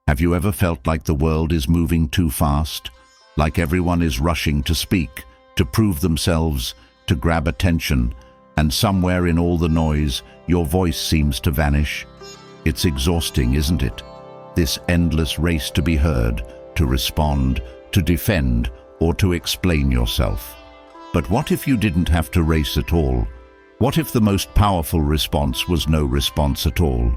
Have you ever felt like the world is moving too fast? Like everyone is rushing to speak, to prove themselves, to grab attention, and somewhere in all the noise, your voice seems to vanish? It's exhausting, isn't it? This endless race to be heard, to respond, to defend, or to explain yourself. But what if you didn't have to race at all? What if the most powerful response was no response at all?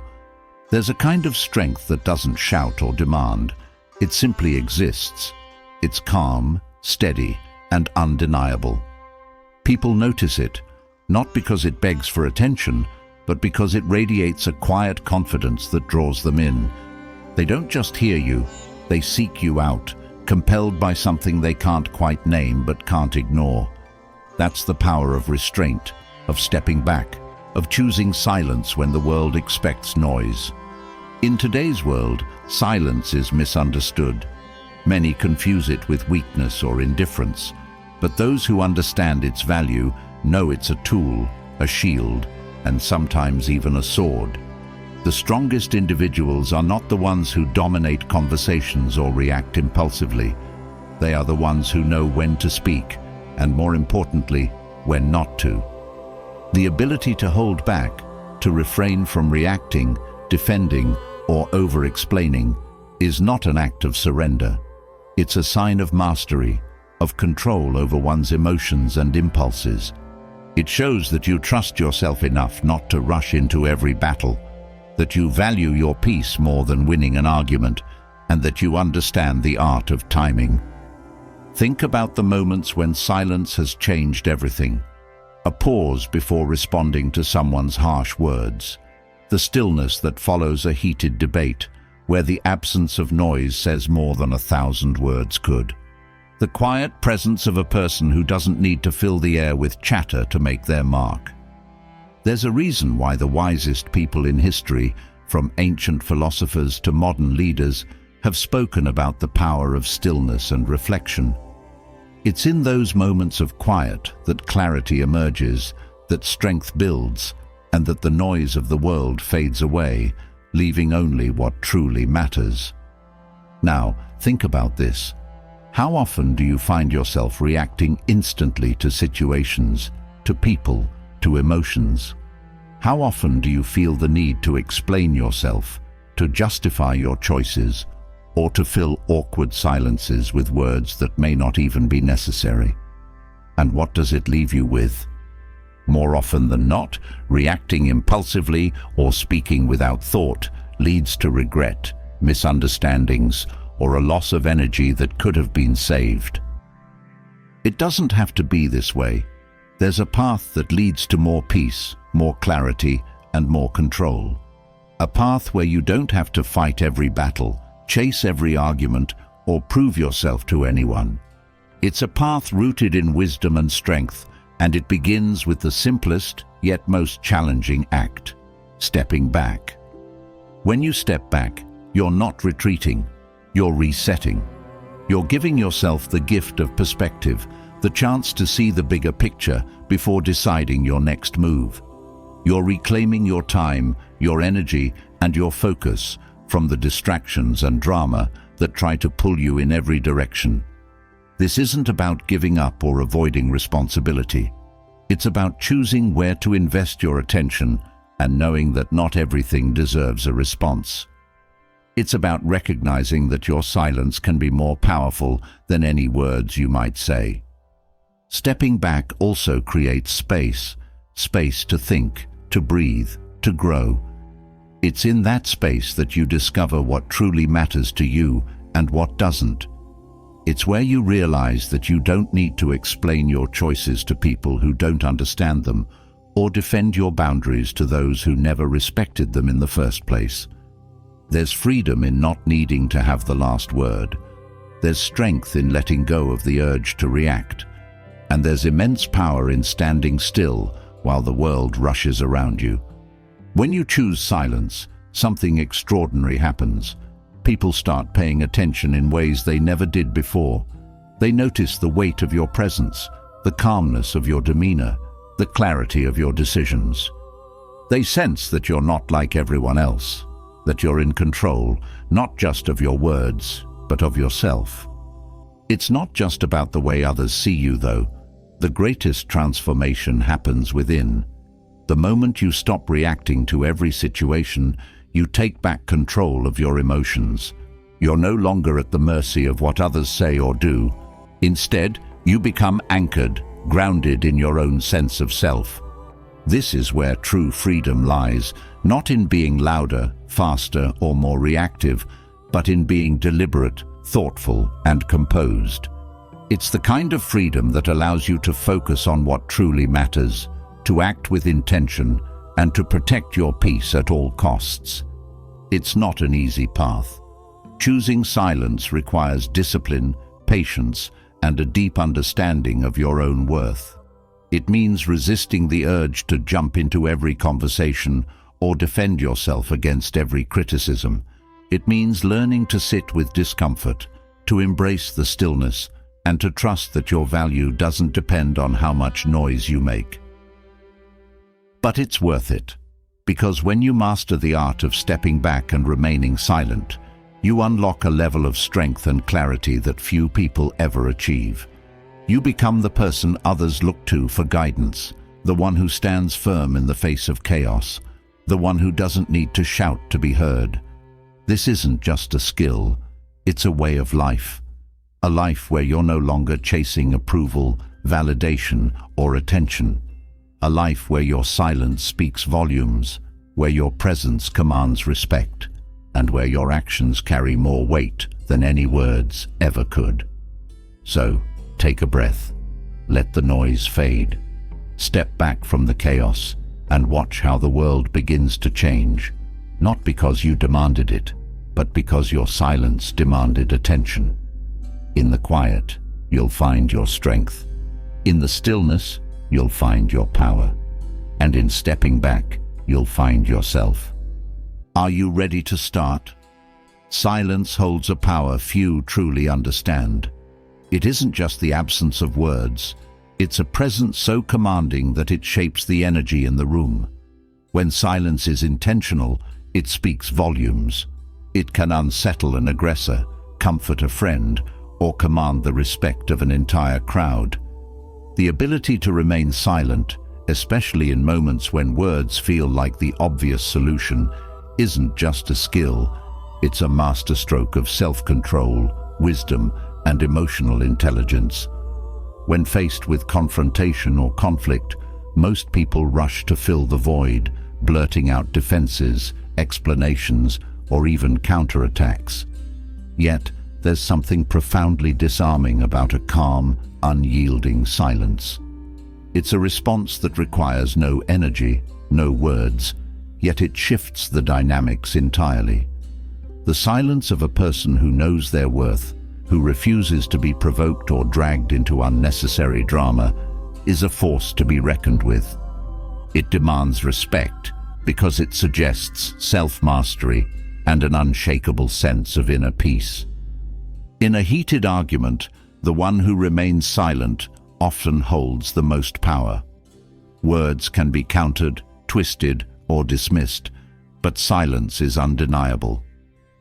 There's a kind of strength that doesn't shout or demand. It simply exists. It's calm, steady, and undeniable. People notice it, not because it begs for attention, but because it radiates a quiet confidence that draws them in. They don't just hear you, they seek you out, compelled by something they can't quite name but can't ignore. That's the power of restraint, of stepping back, of choosing silence when the world expects noise. In today's world, silence is misunderstood. Many confuse it with weakness or indifference, but those who understand its value know it's a tool, a shield, and sometimes even a sword. The strongest individuals are not the ones who dominate conversations or react impulsively. They are the ones who know when to speak, and more importantly, when not to. The ability to hold back, to refrain from reacting, defending, or over-explaining is not an act of surrender. It's a sign of mastery, of control over one's emotions and impulses. It shows that you trust yourself enough not to rush into every battle, that you value your peace more than winning an argument, and that you understand the art of timing. Think about the moments when silence has changed everything. A pause before responding to someone's harsh words. The stillness that follows a heated debate, where the absence of noise says more than 1,000 words could. The quiet presence of a person who doesn't need to fill the air with chatter to make their mark. There's a reason why the wisest people in history, from ancient philosophers to modern leaders, have spoken about the power of stillness and reflection. It's in those moments of quiet that clarity emerges, that strength builds, and that the noise of the world fades away, leaving only what truly matters. Now, think about this. How often do you find yourself reacting instantly to situations, to people, to emotions? How often do you feel the need to explain yourself, to justify your choices, or to fill awkward silences with words that may not even be necessary? And what does it leave you with? More often than not, reacting impulsively or speaking without thought leads to regret, misunderstandings, or a loss of energy that could have been saved. It doesn't have to be this way. There's a path that leads to more peace, more clarity, and more control. A path where you don't have to fight every battle, chase every argument, or prove yourself to anyone. It's a path rooted in wisdom and strength, and it begins with the simplest yet most challenging act: stepping back. When you step back, you're not retreating, you're resetting. You're giving yourself the gift of perspective, the chance to see the bigger picture before deciding your next move. You're reclaiming your time, your energy, and your focus from the distractions and drama that try to pull you in every direction. This isn't about giving up or avoiding responsibility. It's about choosing where to invest your attention and knowing that not everything deserves a response. It's about recognizing that your silence can be more powerful than any words you might say. Stepping back also creates space to think, to breathe, to grow. It's in that space that you discover what truly matters to you and what doesn't. It's where you realize that you don't need to explain your choices to people who don't understand them, or defend your boundaries to those who never respected them in the first place. There's freedom in not needing to have the last word. There's strength in letting go of the urge to react. And there's immense power in standing still while the world rushes around you. When you choose silence, something extraordinary happens. People start paying attention in ways they never did before. They notice the weight of your presence, the calmness of your demeanor, the clarity of your decisions. They sense that you're not like everyone else. that you're in control, not just of your words, but of yourself. It's not just about the way others see you, though. The greatest transformation happens within. The moment you stop reacting to every situation, you take back control of your emotions. You're no longer at the mercy of what others say or do. Instead, you become anchored, grounded in your own sense of self. This is where true freedom lies, not in being louder, faster, or more reactive, but in being deliberate, thoughtful, and composed. It's the kind of freedom that allows you to focus on what truly matters, to act with intention, and to protect your peace at all costs. It's not an easy path. Choosing silence requires discipline, patience, and a deep understanding of your own worth. It means resisting the urge to jump into every conversation or defend yourself against every criticism. It means learning to sit with discomfort, to embrace the stillness, and to trust that your value doesn't depend on how much noise you make. But it's worth it, because when you master the art of stepping back and remaining silent, you unlock a level of strength and clarity that few people ever achieve. You become the person others look to for guidance, the one who stands firm in the face of chaos, the one who doesn't need to shout to be heard. This isn't just a skill, it's a way of life. A life where you're no longer chasing approval, validation, or attention. A life where your silence speaks volumes, where your presence commands respect, and where your actions carry more weight than any words ever could. So, take a breath, let the noise fade, step back from the chaos, and watch how the world begins to change, not because you demanded it, but because your silence demanded attention. In the quiet, you'll find your strength. In the stillness, you'll find your power. And in stepping back, you'll find yourself. Are you ready to start? Silence holds a power few truly understand. It isn't just the absence of words. It's a presence so commanding that it shapes the energy in the room. When silence is intentional, it speaks volumes. It can unsettle an aggressor, comfort a friend, or command the respect of an entire crowd. The ability to remain silent, especially in moments when words feel like the obvious solution, isn't just a skill, it's a masterstroke of self-control, wisdom, and emotional intelligence. When faced with confrontation or conflict, most people rush to fill the void, blurting out defenses, explanations, or even counterattacks. Yet, there's something profoundly disarming about a calm, unyielding silence. It's a response that requires no energy, no words, yet it shifts the dynamics entirely. The silence of a person who knows their worth, who refuses to be provoked or dragged into unnecessary drama, is a force to be reckoned with. It demands respect because it suggests self-mastery and an unshakable sense of inner peace. In a heated argument, the one who remains silent often holds the most power. Words can be countered, twisted, or dismissed, but silence is undeniable.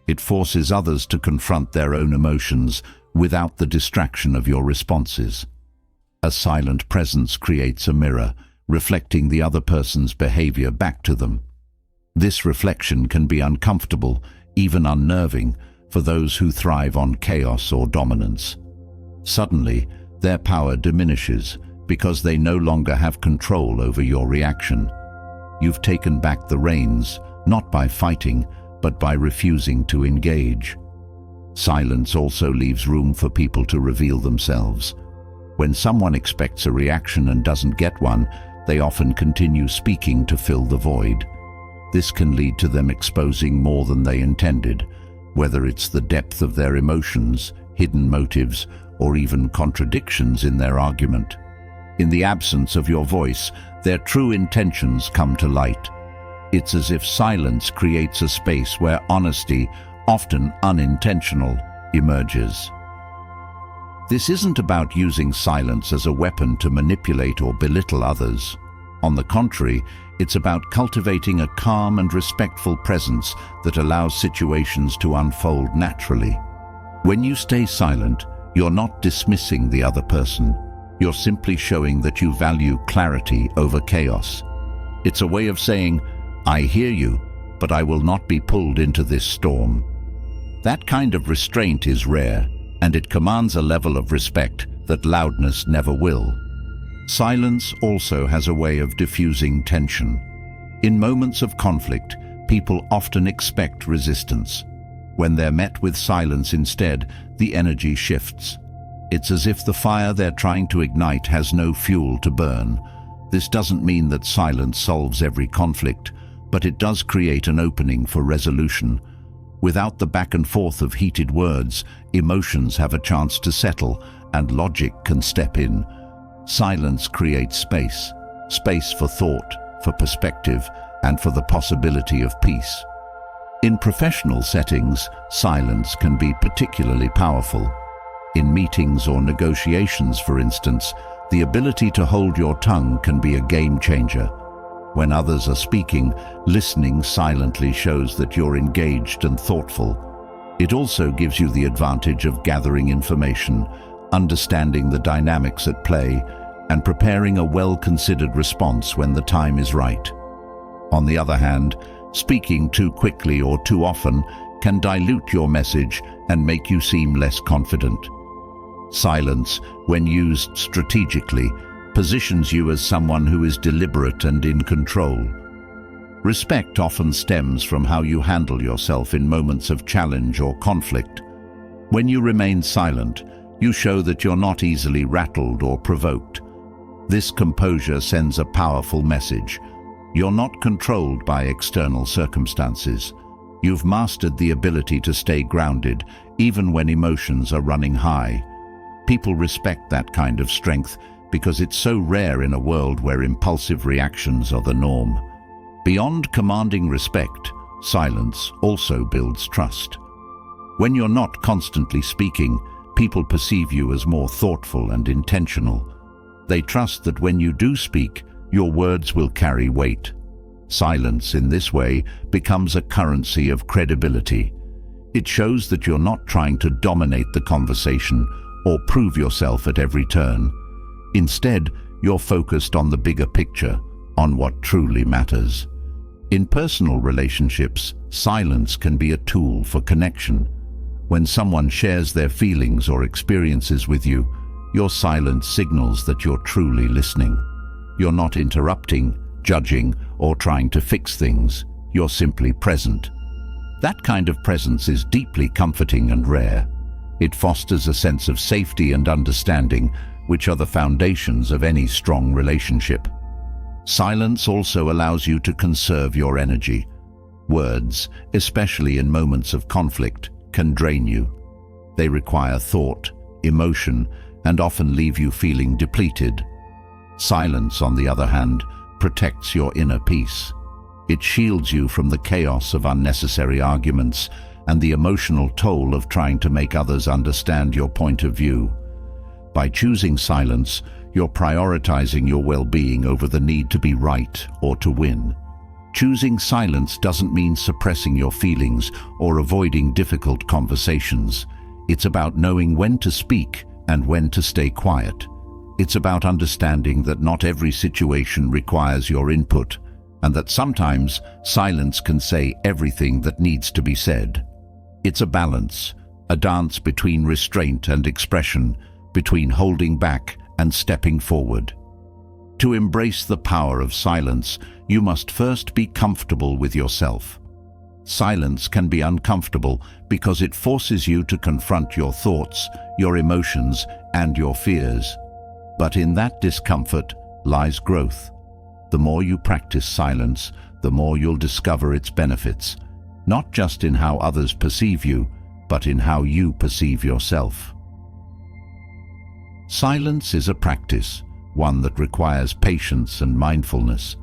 It forces others to confront their own emotions without the distraction of your responses. A silent presence creates a mirror, reflecting the other person's behavior back to them. This reflection can be uncomfortable, even unnerving, for those who thrive on chaos or dominance. Suddenly, their power diminishes because they no longer have control over your reaction. You've taken back the reins, not by fighting, but by refusing to engage. Silence also leaves room for people to reveal themselves. When someone expects a reaction and doesn't get one, they often continue speaking to fill the void. This can lead to them exposing more than they intended, whether it's the depth of their emotions, hidden motives, or even contradictions in their argument. In the absence of your voice, their true intentions come to light. It's as if silence creates a space where honesty, often unintentional, emerges. This isn't about using silence as a weapon to manipulate or belittle others. On the contrary, It's about cultivating a calm and respectful presence that allows situations to unfold naturally. When you stay silent, you're not dismissing the other person. You're simply showing that you value clarity over chaos. It's a way of saying, "I hear you, but I will not be pulled into this storm." That kind of restraint is rare, and it commands a level of respect that loudness never will. Silence also has a way of diffusing tension. In moments of conflict, people often expect resistance. When they're met with silence instead, the energy shifts. It's as if the fire they're trying to ignite has no fuel to burn. This doesn't mean that silence solves every conflict, but it does create an opening for resolution. Without the back and forth of heated words, emotions have a chance to settle and logic can step in. Silence creates space. Space for thought, for perspective, and for the possibility of peace. In professional settings, silence can be particularly powerful. In meetings or negotiations, for instance, the ability to hold your tongue can be a game changer. When others are speaking, listening silently shows that you're engaged and thoughtful. It also gives you the advantage of gathering information, understanding the dynamics at play, and preparing a well-considered response when the time is right. On the other hand, speaking too quickly or too often can dilute your message and make you seem less confident. Silence, when used strategically, positions you as someone who is deliberate and in control. Respect often stems from how you handle yourself in moments of challenge or conflict. When you remain silent, you show that you're not easily rattled or provoked. This composure sends a powerful message. You're not controlled by external circumstances. You've mastered the ability to stay grounded, even when emotions are running high. People respect that kind of strength because it's so rare in a world where impulsive reactions are the norm. Beyond commanding respect, silence also builds trust. When you're not constantly speaking, people perceive you as more thoughtful and intentional. They trust that when you do speak, your words will carry weight. Silence, in this way, becomes a currency of credibility. It shows that you're not trying to dominate the conversation or prove yourself at every turn. Instead, you're focused on the bigger picture, on what truly matters. In personal relationships, silence can be a tool for connection. When someone shares their feelings or experiences with you, your silence signals that you're truly listening. You're not interrupting, judging, or trying to fix things. You're simply present. That kind of presence is deeply comforting and rare. It fosters a sense of safety and understanding, which are the foundations of any strong relationship. Silence also allows you to conserve your energy. Words, especially in moments of conflict, can drain you. They require thought, emotion, and often leave you feeling depleted. Silence, on the other hand, protects your inner peace. It shields you from the chaos of unnecessary arguments and the emotional toll of trying to make others understand your point of view. By choosing silence, you're prioritizing your well-being over the need to be right or to win. Choosing silence doesn't mean suppressing your feelings or avoiding difficult conversations. It's about knowing when to speak and when to stay quiet. It's about understanding that not every situation requires your input, and that sometimes silence can say everything that needs to be said. It's a balance, a dance between restraint and expression, between holding back and stepping forward. To embrace the power of silence, you must first be comfortable with yourself. Silence can be uncomfortable because it forces you to confront your thoughts, your emotions, and your fears. But in that discomfort lies growth. The more you practice silence, the more you'll discover its benefits, not just in how others perceive you, but in how you perceive yourself. Silence is a practice, one that requires patience and mindfulness.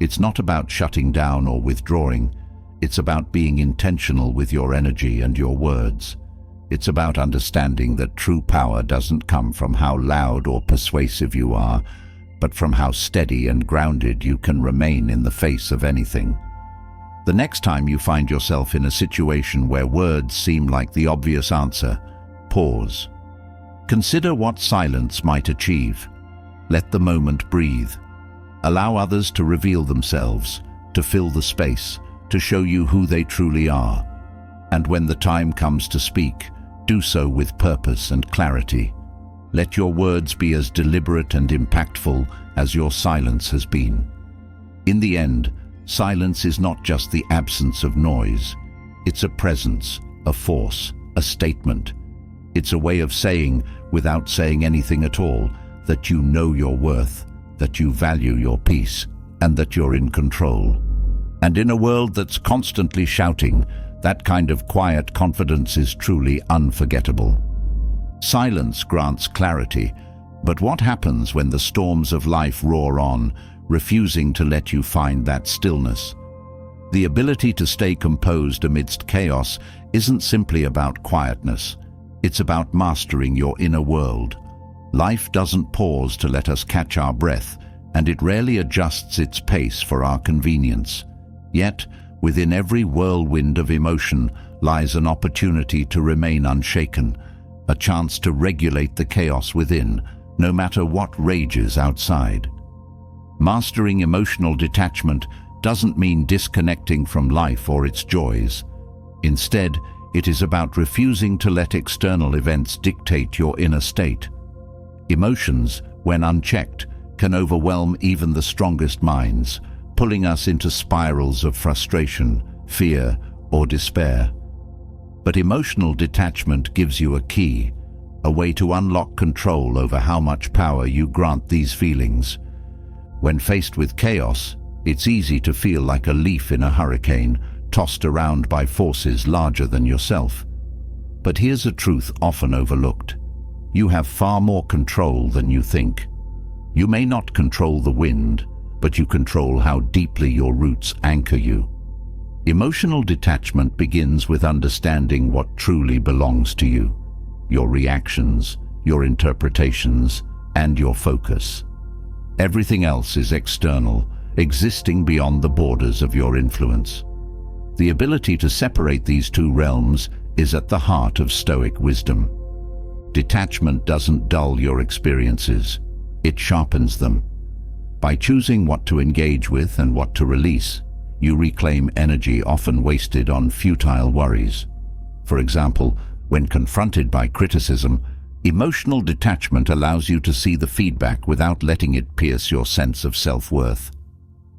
It's not about shutting down or withdrawing. It's about being intentional with your energy and your words. It's about understanding that true power doesn't come from how loud or persuasive you are, but from how steady and grounded you can remain in the face of anything. The next time you find yourself in a situation where words seem like the obvious answer, pause. Consider what silence might achieve. Let the moment breathe. Allow others to reveal themselves, to fill the space, to show you who they truly are. And when the time comes to speak, do so with purpose and clarity. Let your words be as deliberate and impactful as your silence has been. In the end, silence is not just the absence of noise. It's a presence, a force, a statement. It's a way of saying, without saying anything at all, that you know your worth, that you value your peace, and that you're in control. And in a world that's constantly shouting, that kind of quiet confidence is truly unforgettable. Silence grants clarity, but what happens when the storms of life roar on, refusing to let you find that stillness? The ability to stay composed amidst chaos isn't simply about quietness. It's about mastering your inner world. Life doesn't pause to let us catch our breath, and it rarely adjusts its pace for our convenience. Yet, within every whirlwind of emotion lies an opportunity to remain unshaken, a chance to regulate the chaos within, no matter what rages outside. Mastering emotional detachment doesn't mean disconnecting from life or its joys. Instead, it is about refusing to let external events dictate your inner state. Emotions, when unchecked, can overwhelm even the strongest minds, pulling us into spirals of frustration, fear, or despair. But emotional detachment gives you a key, a way to unlock control over how much power you grant these feelings. When faced with chaos, it's easy to feel like a leaf in a hurricane, tossed around by forces larger than yourself. But here's a truth often overlooked. You have far more control than you think. You may not control the wind, but you control how deeply your roots anchor you. Emotional detachment begins with understanding what truly belongs to you, your reactions, your interpretations, and your focus. Everything else is external, existing beyond the borders of your influence. The ability to separate these two realms is at the heart of Stoic wisdom. Detachment doesn't dull your experiences, it sharpens them. By choosing what to engage with and what to release, you reclaim energy often wasted on futile worries. For example, when confronted by criticism, emotional detachment allows you to see the feedback without letting it pierce your sense of self-worth.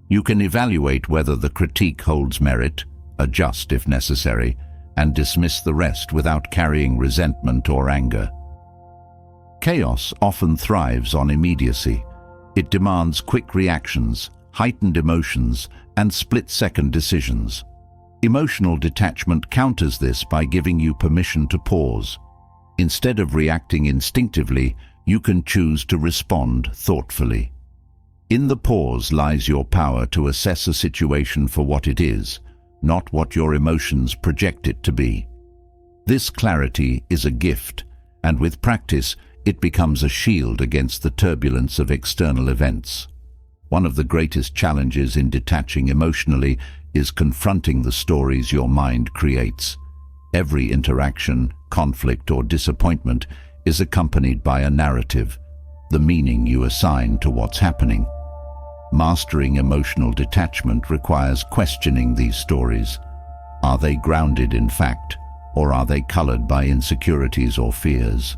You can evaluate whether the critique holds merit, adjust if necessary, and dismiss the rest without carrying resentment or anger. Chaos often thrives on immediacy. It demands quick reactions, heightened emotions, and split-second decisions. Emotional detachment counters this by giving you permission to pause. Instead of reacting instinctively, you can choose to respond thoughtfully. In the pause lies your power to assess a situation for what it is, not what your emotions project it to be. This clarity is a gift, and with practice, it becomes a shield against the turbulence of external events. One of the greatest challenges in detaching emotionally is confronting the stories your mind creates. Every interaction, conflict, or disappointment is accompanied by a narrative, the meaning you assign to what's happening. Mastering emotional detachment requires questioning these stories. Are they grounded in fact, or are they colored by insecurities or fears?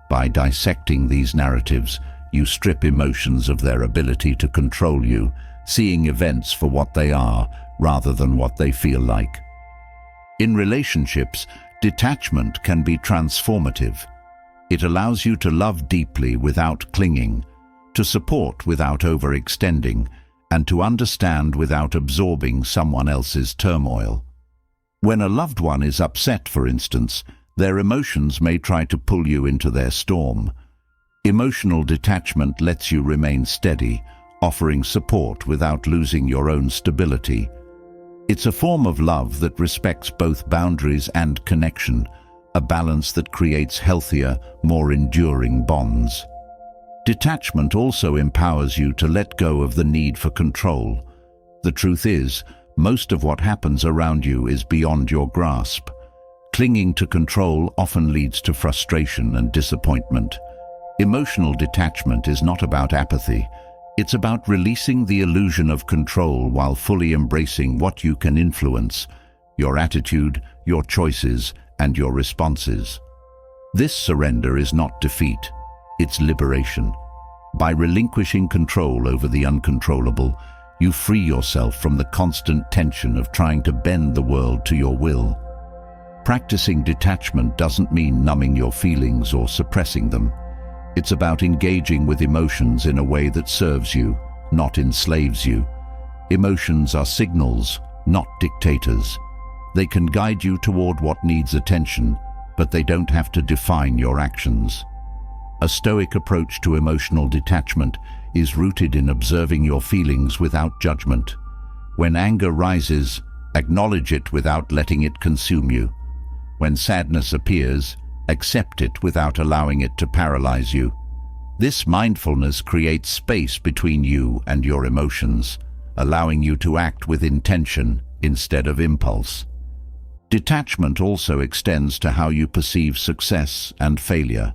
By dissecting these narratives, you strip emotions of their ability to control you, seeing events for what they are rather than what they feel like. In relationships, detachment can be transformative. It allows you to love deeply without clinging, to support without overextending, and to understand without absorbing someone else's turmoil. When a loved one is upset, for instance, their emotions may try to pull you into their storm. Emotional detachment lets you remain steady, offering support without losing your own stability. It's a form of love that respects both boundaries and connection, a balance that creates healthier, more enduring bonds. Detachment also empowers you to let go of the need for control. The truth is, most of what happens around you is beyond your grasp. Clinging to control often leads to frustration and disappointment. Emotional detachment is not about apathy. It's about releasing the illusion of control while fully embracing what you can influence: your attitude, your choices, and your responses. This surrender is not defeat, it's liberation. By relinquishing control over the uncontrollable, you free yourself from the constant tension of trying to bend the world to your will. Practicing detachment doesn't mean numbing your feelings or suppressing them. It's about engaging with emotions in a way that serves you, not enslaves you. Emotions are signals, not dictators. They can guide you toward what needs attention, but they don't have to define your actions. A Stoic approach to emotional detachment is rooted in observing your feelings without judgment. When anger rises, acknowledge it without letting it consume you. When sadness appears, accept it without allowing it to paralyze you. This mindfulness creates space between you and your emotions, allowing you to act with intention instead of impulse. Detachment also extends to how you perceive success and failure.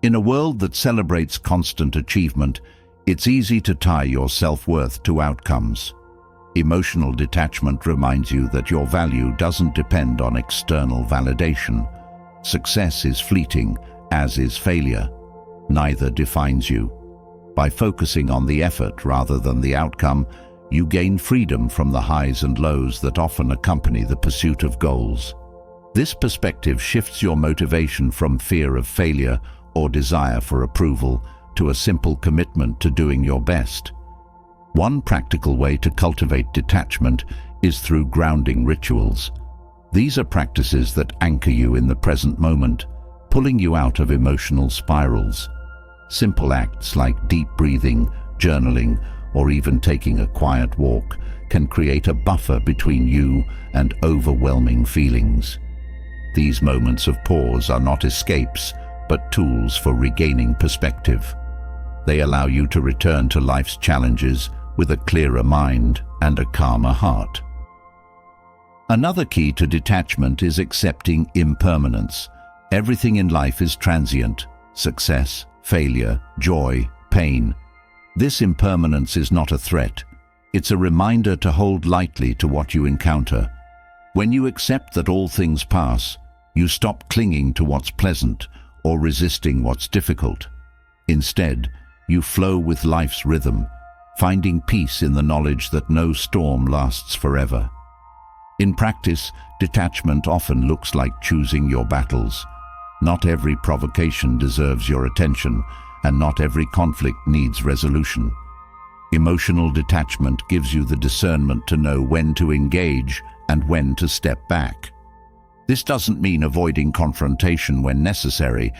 In a world that celebrates constant achievement, it's easy to tie your self-worth to outcomes. Emotional detachment reminds you that your value doesn't depend on external validation. Success is fleeting, as is failure. Neither defines you. By focusing on the effort rather than the outcome, you gain freedom from the highs and lows that often accompany the pursuit of goals. This perspective shifts your motivation from fear of failure or desire for approval to a simple commitment to doing your best. One practical way to cultivate detachment is through grounding rituals. These are practices that anchor you in the present moment, pulling you out of emotional spirals. Simple acts like deep breathing, journaling, or even taking a quiet walk can create a buffer between you and overwhelming feelings. These moments of pause are not escapes, but tools for regaining perspective. They allow you to return to life's challenges with a clearer mind and a calmer heart. Another key to detachment is accepting impermanence. Everything in life is transient: success, failure, joy, pain. This impermanence is not a threat. It's a reminder to hold lightly to what you encounter. When you accept that all things pass, you stop clinging to what's pleasant or resisting what's difficult. Instead, you flow with life's rhythm, finding peace in the knowledge that no storm lasts forever. In practice, detachment often looks like choosing your battles. Not every provocation deserves your attention, and not every conflict needs resolution. Emotional detachment gives you the discernment to know when to engage and when to step back. This doesn't mean avoiding confrontation when necessary,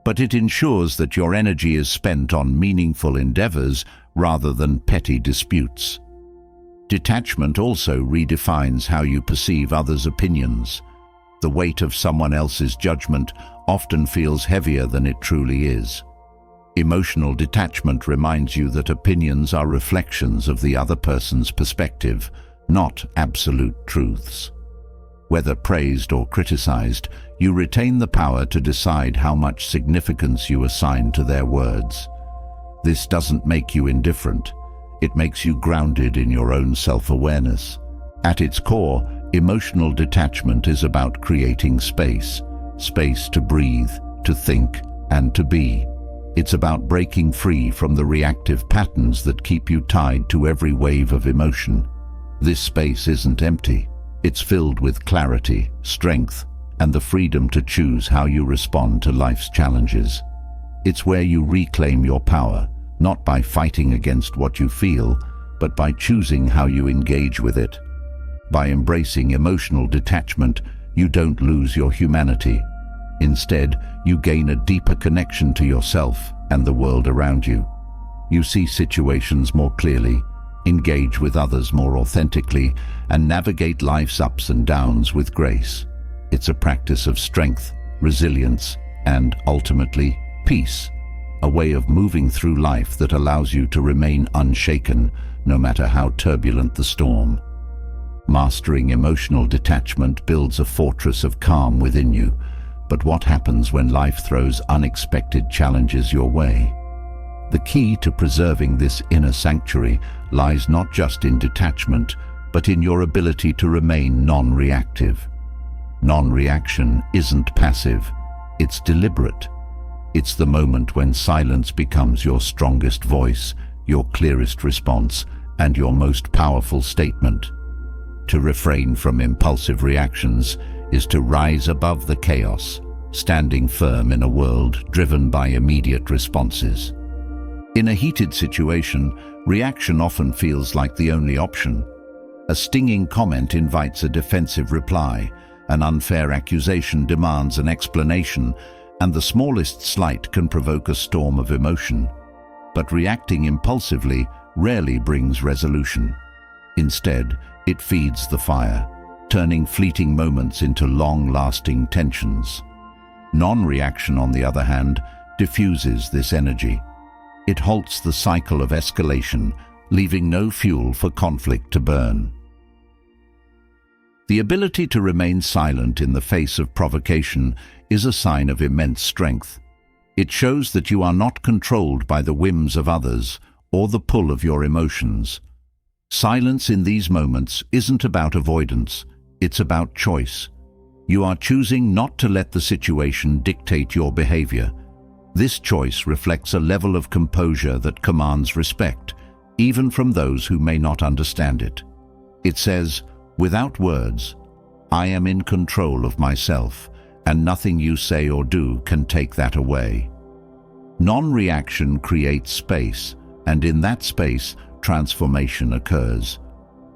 but it ensures that your energy is spent on meaningful endeavors rather than petty disputes. Detachment also redefines how you perceive others' opinions. The weight of someone else's judgment often feels heavier than it truly is. Emotional detachment reminds you that opinions are reflections of the other person's perspective, not absolute truths. Whether praised or criticized, you retain the power to decide how much significance you assign to their words. This doesn't make you indifferent. It makes you grounded in your own self-awareness. At its core, emotional detachment is about creating space to breathe, to think, and to be. It's about breaking free from the reactive patterns that keep you tied to every wave of emotion. This space isn't empty. It's filled with clarity, strength, and the freedom to choose how you respond to life's challenges. It's where you reclaim your power, not by fighting against what you feel, but by choosing how you engage with it. By embracing emotional detachment, you don't lose your humanity. Instead, you gain a deeper connection to yourself and the world around you. You see situations more clearly, engage with others more authentically, and navigate life's ups and downs with grace. It's a practice of strength, resilience, and ultimately, peace. a way of moving through life that allows you to remain unshaken, no matter how turbulent the storm. Mastering emotional detachment builds a fortress of calm within you. But what happens when life throws unexpected challenges your way? The key to preserving this inner sanctuary lies not just in detachment, but in your ability to remain non-reactive. Non-reaction isn't passive, it's deliberate. It's the moment when silence becomes your strongest voice, your clearest response, and your most powerful statement. To refrain from impulsive reactions is to rise above the chaos, standing firm in a world driven by immediate responses. In a heated situation, reaction often feels like the only option. A stinging comment invites a defensive reply, an unfair accusation demands an explanation, and the smallest slight can provoke a storm of emotion. But reacting impulsively rarely brings resolution. Instead, it feeds the fire, turning fleeting moments into long-lasting tensions. Non-reaction, on the other hand, diffuses this energy. It halts the cycle of escalation, leaving no fuel for conflict to burn. The ability to remain silent in the face of provocation is a sign of immense strength. It shows that you are not controlled by the whims of others or the pull of your emotions. Silence in these moments isn't about avoidance, it's about choice. You are choosing not to let the situation dictate your behavior. This choice reflects a level of composure that commands respect, even from those who may not understand it. It says, without words, I am in control of myself, and nothing you say or do can take that away. Non-reaction creates space, and in that space, transformation occurs.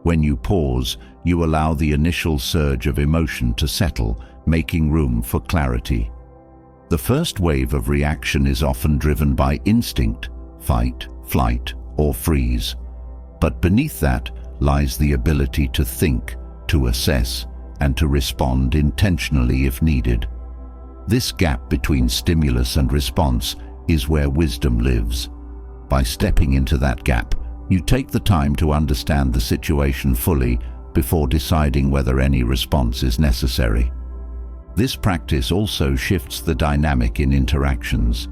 When you pause, you allow the initial surge of emotion to settle, making room for clarity. The first wave of reaction is often driven by instinct, fight, flight, or freeze. But beneath that lies the ability to think, to assess, and to respond intentionally if needed. This gap between stimulus and response is where wisdom lives. By stepping into that gap, you take the time to understand the situation fully before deciding whether any response is necessary. This practice also shifts the dynamic in interactions.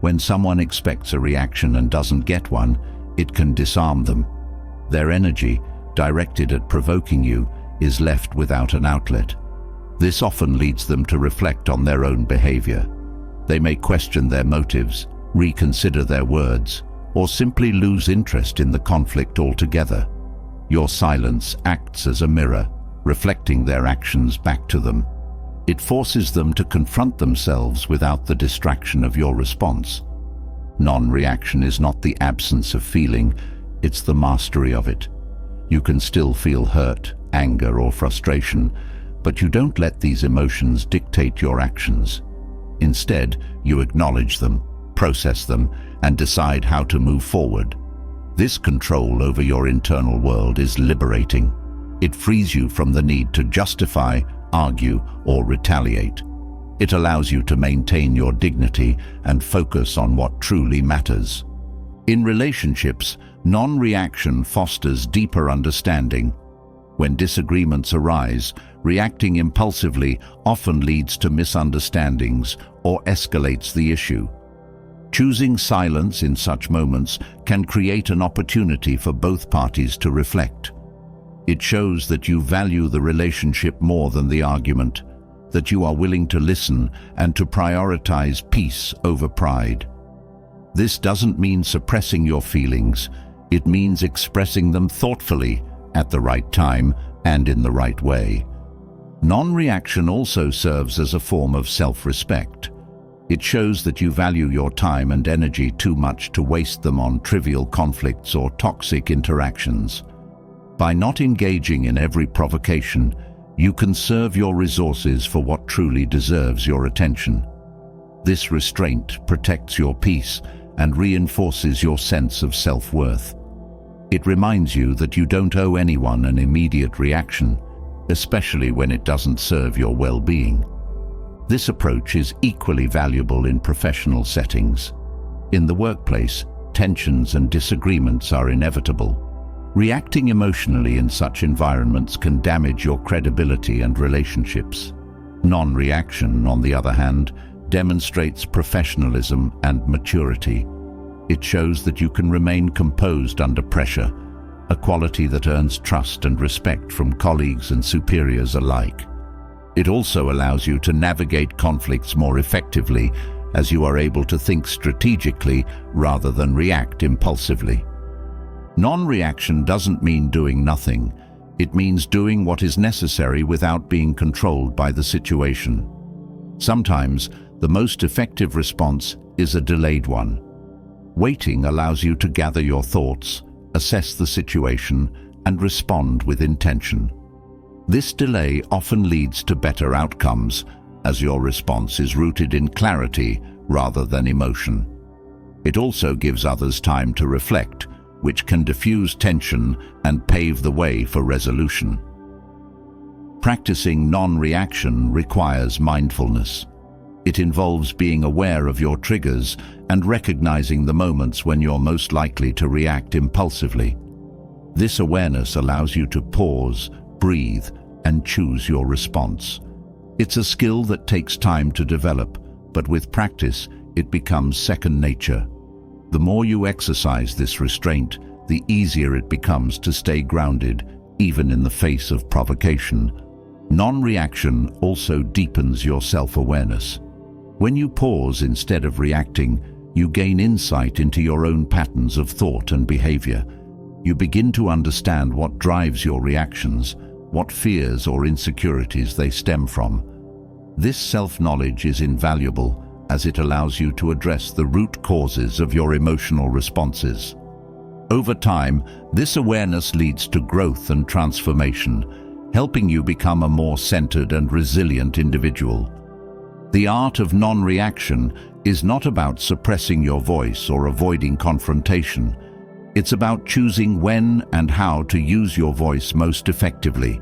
When someone expects a reaction and doesn't get one, it can disarm them. Their energy, directed at provoking you, is left without an outlet. This often leads them to reflect on their own behavior. They may question their motives, reconsider their words, or simply lose interest in the conflict altogether. Your silence acts as a mirror, reflecting their actions back to them. It forces them to confront themselves without the distraction of your response. Non-reaction is not the absence of feeling, it's the mastery of it. You can still feel hurt, anger, or frustration, but you don't let these emotions dictate your actions. Instead, you acknowledge them, process them, and decide how to move forward. This control over your internal world is liberating. It frees you from the need to justify, argue, or retaliate. It allows you to maintain your dignity and focus on what truly matters. In relationships, non-reaction fosters deeper understanding. When disagreements arise, reacting impulsively often leads to misunderstandings or escalates the issue. Choosing silence in such moments can create an opportunity for both parties to reflect. It shows that you value the relationship more than the argument, that you are willing to listen and to prioritize peace over pride. This doesn't mean suppressing your feelings, it means expressing them thoughtfully, at the right time, and in the right way. Non-reaction also serves as a form of self-respect. It shows that you value your time and energy too much to waste them on trivial conflicts or toxic interactions. By not engaging in every provocation, you conserve your resources for what truly deserves your attention. This restraint protects your peace and reinforces your sense of self-worth. It reminds you that you don't owe anyone an immediate reaction, especially when it doesn't serve your well-being. This approach is equally valuable in professional settings. In the workplace, tensions and disagreements are inevitable. Reacting emotionally in such environments can damage your credibility and relationships. Non-reaction, on the other hand, demonstrates professionalism and maturity. It shows that you can remain composed under pressure, a quality that earns trust and respect from colleagues and superiors alike. It also allows you to navigate conflicts more effectively, as you are able to think strategically rather than react impulsively. Non-reaction doesn't mean doing nothing. It means doing what is necessary without being controlled by the situation. Sometimes, the most effective response is a delayed one. Waiting allows you to gather your thoughts, assess the situation, and respond with intention. This delay often leads to better outcomes, as your response is rooted in clarity rather than emotion. It also gives others time to reflect, which can diffuse tension and pave the way for resolution. Practicing non-reaction requires mindfulness. It involves being aware of your triggers and recognizing the moments when you're most likely to react impulsively. This awareness allows you to pause, breathe, and choose your response. It's a skill that takes time to develop, but with practice, it becomes second nature. The more you exercise this restraint, the easier it becomes to stay grounded, even in the face of provocation. Non-reaction also deepens your self-awareness. When you pause instead of reacting, you gain insight into your own patterns of thought and behavior. You begin to understand what drives your reactions, what fears or insecurities they stem from. This self-knowledge is invaluable, as it allows you to address the root causes of your emotional responses. Over time, this awareness leads to growth and transformation, helping you become a more centered and resilient individual. The art of non-reaction is not about suppressing your voice or avoiding confrontation. It's about choosing when and how to use your voice most effectively.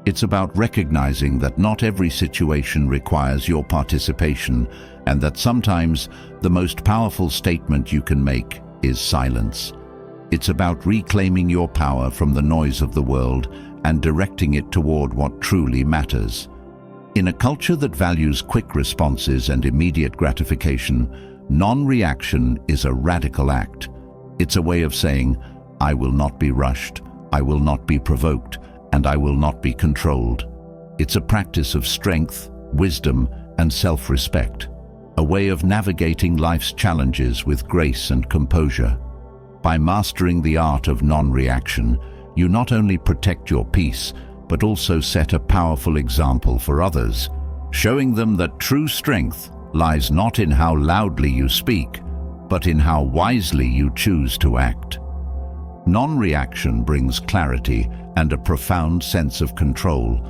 It's about recognizing that not every situation requires your participation, and that sometimes the most powerful statement you can make is silence. It's about reclaiming your power from the noise of the world and directing it toward what truly matters. In a culture that values quick responses and immediate gratification, non-reaction is a radical act. It's a way of saying, I will not be rushed, I will not be provoked, and I will not be controlled. It's a practice of strength, wisdom, and self-respect, a way of navigating life's challenges with grace and composure. By mastering the art of non-reaction, you not only protect your peace, but also set a powerful example for others, showing them that true strength lies not in how loudly you speak, but in how wisely you choose to act. Non-reaction brings clarity and a profound sense of control,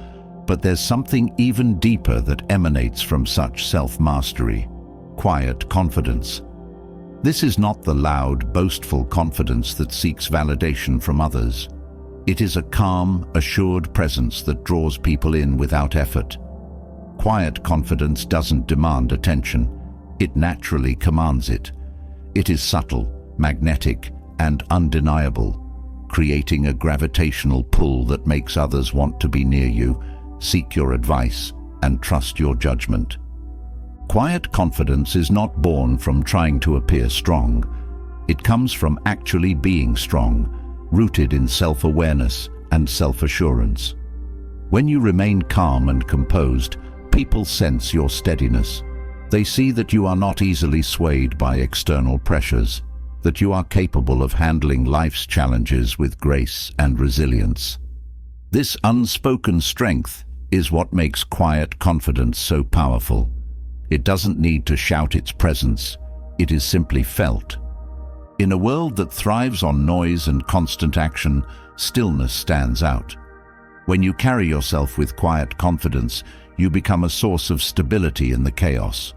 but there's something even deeper that emanates from such self-mastery: quiet confidence. This is not the loud, boastful confidence that seeks validation from others. It is a calm, assured presence that draws people in without effort. Quiet confidence doesn't demand attention. It naturally commands it. It is subtle, magnetic, and undeniable, creating a gravitational pull that makes others want to be near you, seek your advice, and trust your judgment. Quiet confidence is not born from trying to appear strong. It comes from actually being strong, rooted in self-awareness and self-assurance. When you remain calm and composed, people sense your steadiness. They see that you are not easily swayed by external pressures, that you are capable of handling life's challenges with grace and resilience. This unspoken strength is what makes quiet confidence so powerful. It doesn't need to shout its presence. It is simply felt. In a world that thrives on noise and constant action, stillness stands out. When you carry yourself with quiet confidence, you become a source of stability in the chaos.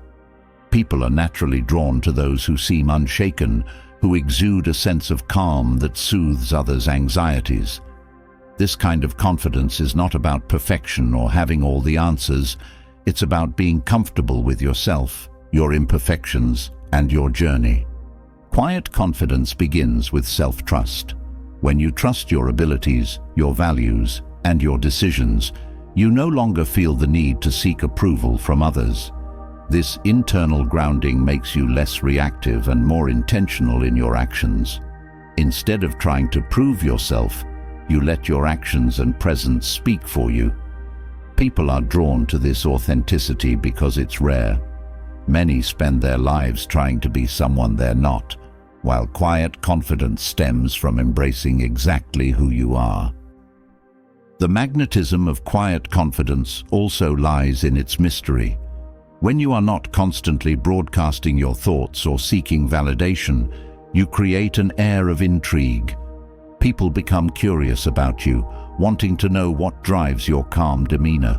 People are naturally drawn to those who seem unshaken, who exude a sense of calm that soothes others' anxieties. This kind of confidence is not about perfection or having all the answers. It's about being comfortable with yourself, your imperfections, and your journey. Quiet confidence begins with self-trust. When you trust your abilities, your values, and your decisions, you no longer feel the need to seek approval from others. This internal grounding makes you less reactive and more intentional in your actions. Instead of trying to prove yourself, you let your actions and presence speak for you. People are drawn to this authenticity because it's rare. Many spend their lives trying to be someone they're not, while quiet confidence stems from embracing exactly who you are. The magnetism of quiet confidence also lies in its mystery. When you are not constantly broadcasting your thoughts or seeking validation, you create an air of intrigue. People become curious about you, wanting to know what drives your calm demeanor.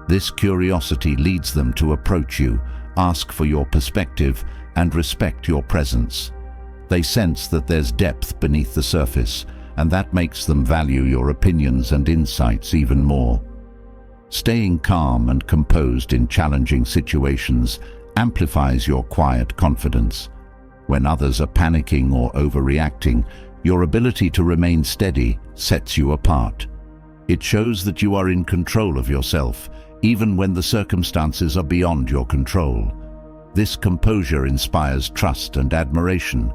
This curiosity leads them to approach you, ask for your perspective, and respect your presence. They sense that there's depth beneath the surface, and that makes them value your opinions and insights even more. Staying calm and composed in challenging situations amplifies your quiet confidence. When others are panicking or overreacting, your ability to remain steady sets you apart. It shows that you are in control of yourself, even when the circumstances are beyond your control. This composure inspires trust and admiration.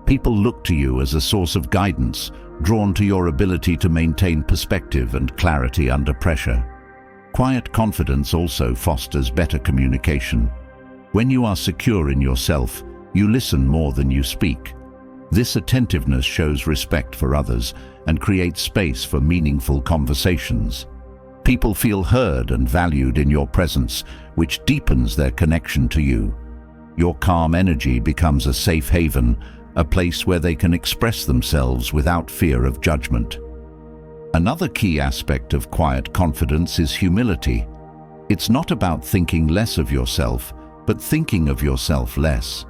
People look to you as a source of guidance, drawn to your ability to maintain perspective and clarity under pressure. Quiet confidence also fosters better communication. When you are secure in yourself, you listen more than you speak. This attentiveness shows respect for others and creates space for meaningful conversations. People feel heard and valued in your presence, which deepens their connection to you. Your calm energy becomes a safe haven, a place where they can express themselves without fear of judgment. Another key aspect of quiet confidence is humility. It's not about thinking less of yourself, but thinking of yourself less.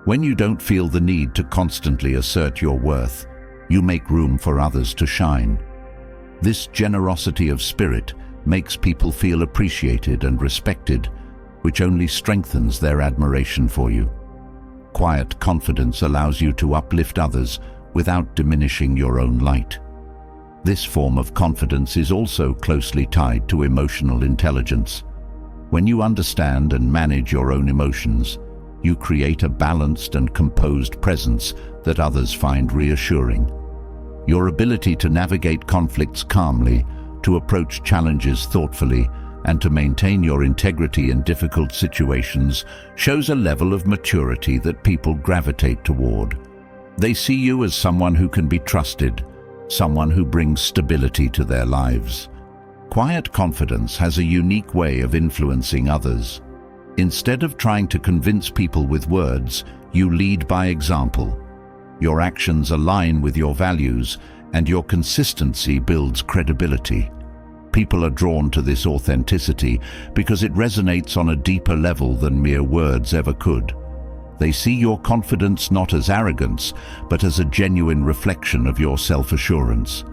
When you don't feel the need to constantly assert your worth, you make room for others to shine. This generosity of spirit makes people feel appreciated and respected, which only strengthens their admiration for you. Quiet confidence allows you to uplift others without diminishing your own light. This form of confidence is also closely tied to emotional intelligence. When you understand and manage your own emotions, you create a balanced and composed presence that others find reassuring. Your ability to navigate conflicts calmly, to approach challenges thoughtfully, and to maintain your integrity in difficult situations shows a level of maturity that people gravitate toward. They see you as someone who can be trusted, someone who brings stability to their lives. Quiet confidence has a unique way of influencing others. Instead of trying to convince people with words, you lead by example. Your actions align with your values, and your consistency builds credibility. People are drawn to this authenticity because it resonates on a deeper level than mere words ever could. They see your confidence not as arrogance, but as a genuine reflection of your self-assurance.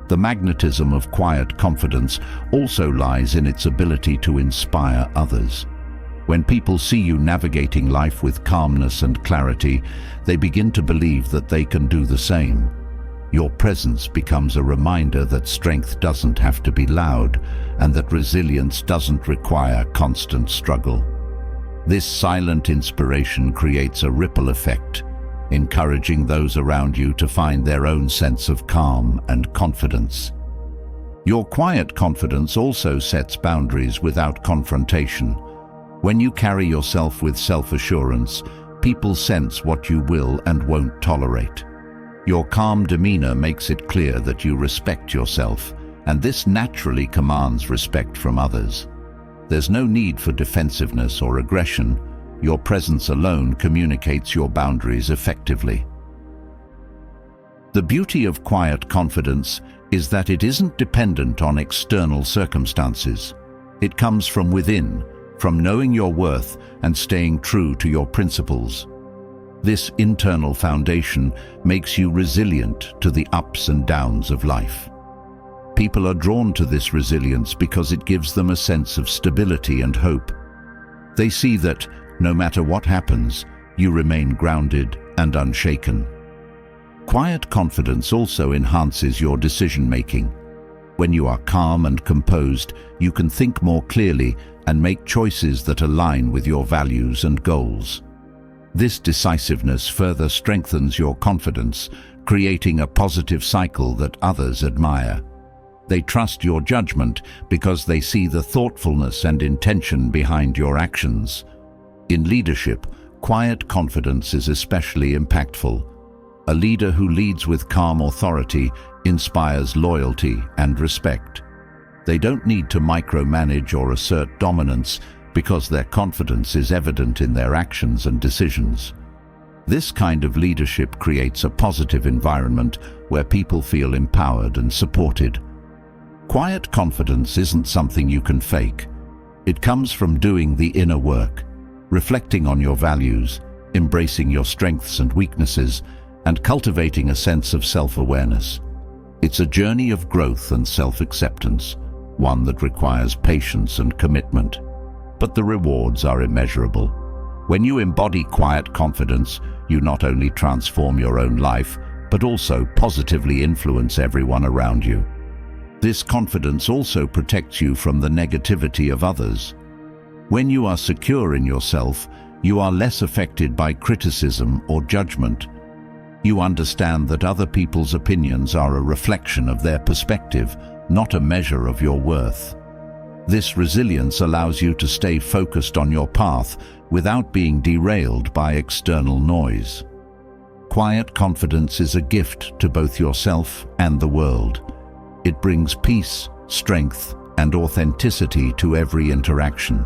The magnetism of quiet confidence also lies in its ability to inspire others. When people see you navigating life with calmness and clarity, they begin to believe that they can do the same. Your presence becomes a reminder that strength doesn't have to be loud, and that resilience doesn't require constant struggle. This silent inspiration creates a ripple effect, encouraging those around you to find their own sense of calm and confidence. Your quiet confidence also sets boundaries without confrontation. When you carry yourself with self-assurance, people sense what you will and won't tolerate. Your calm demeanor makes it clear that you respect yourself, and this naturally commands respect from others. There's no need for defensiveness or aggression. Your presence alone communicates your boundaries effectively. The beauty of quiet confidence is that it isn't dependent on external circumstances. It comes from within, from knowing your worth and staying true to your principles. This internal foundation makes you resilient to the ups and downs of life. People are drawn to this resilience because it gives them a sense of stability and hope. They see that, no matter what happens, you remain grounded, and unshaken. Quiet confidence also enhances your decision-making. When you are calm and composed, you can think more clearly and make choices that align with your values and goals. This decisiveness further strengthens your confidence, creating a positive cycle that others admire. They trust your judgment because they see the thoughtfulness and intention behind your actions. In leadership, quiet confidence is especially impactful. A leader who leads with calm authority inspires loyalty and respect. They don't need to micromanage or assert dominance because their confidence is evident in their actions and decisions. This kind of leadership creates a positive environment where people feel empowered and supported. Quiet confidence isn't something you can fake. It comes from doing the inner work, reflecting on your values, embracing your strengths and weaknesses, and cultivating a sense of self-awareness. It's a journey of growth and self-acceptance, one that requires patience and commitment. But the rewards are immeasurable. When you embody quiet confidence, you not only transform your own life, but also positively influence everyone around you. This confidence also protects you from the negativity of others. When you are secure in yourself, you are less affected by criticism or judgment. You understand that other people's opinions are a reflection of their perspective, not a measure of your worth. This resilience allows you to stay focused on your path without being derailed by external noise. Quiet confidence is a gift to both yourself and the world. It brings peace, strength, and authenticity to every interaction.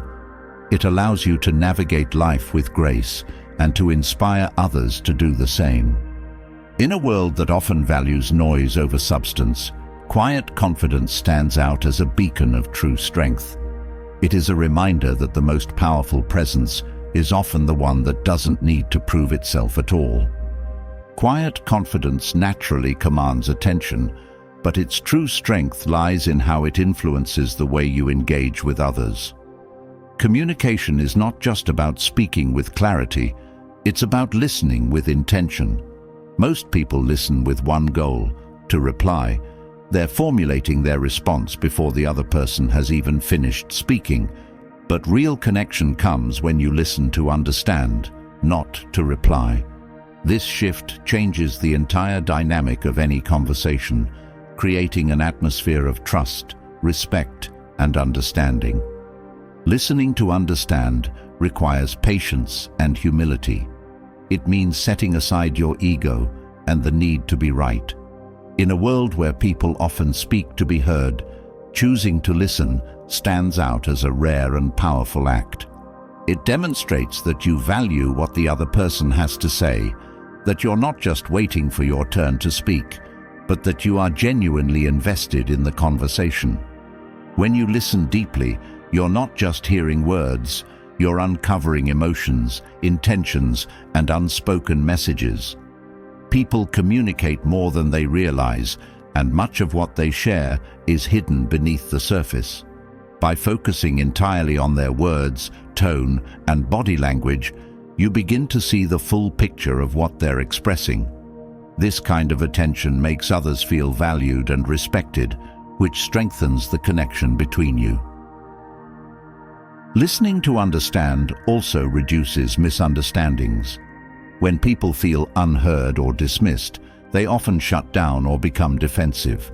It allows you to navigate life with grace and to inspire others to do the same. In a world that often values noise over substance, quiet confidence stands out as a beacon of true strength. It is a reminder that the most powerful presence is often the one that doesn't need to prove itself at all. Quiet confidence naturally commands attention, but its true strength lies in how it influences the way you engage with others. Communication is not just about speaking with clarity, it's about listening with intention. Most people listen with one goal, to reply. They're formulating their response before the other person has even finished speaking. But real connection comes when you listen to understand, not to reply. This shift changes the entire dynamic of any conversation, creating an atmosphere of trust, respect, and understanding. Listening to understand requires patience and humility. It means setting aside your ego and the need to be right. In a world where people often speak to be heard, choosing to listen stands out as a rare and powerful act. It demonstrates that you value what the other person has to say, that you're not just waiting for your turn to speak, but that you are genuinely invested in the conversation. When you listen deeply, you're not just hearing words, you're uncovering emotions, intentions, and unspoken messages. People communicate more than they realize, and much of what they share is hidden beneath the surface. By focusing entirely on their words, tone, and body language, you begin to see the full picture of what they're expressing. This kind of attention makes others feel valued and respected, which strengthens the connection between you. Listening to understand also reduces misunderstandings. When people feel unheard or dismissed, they often shut down or become defensive.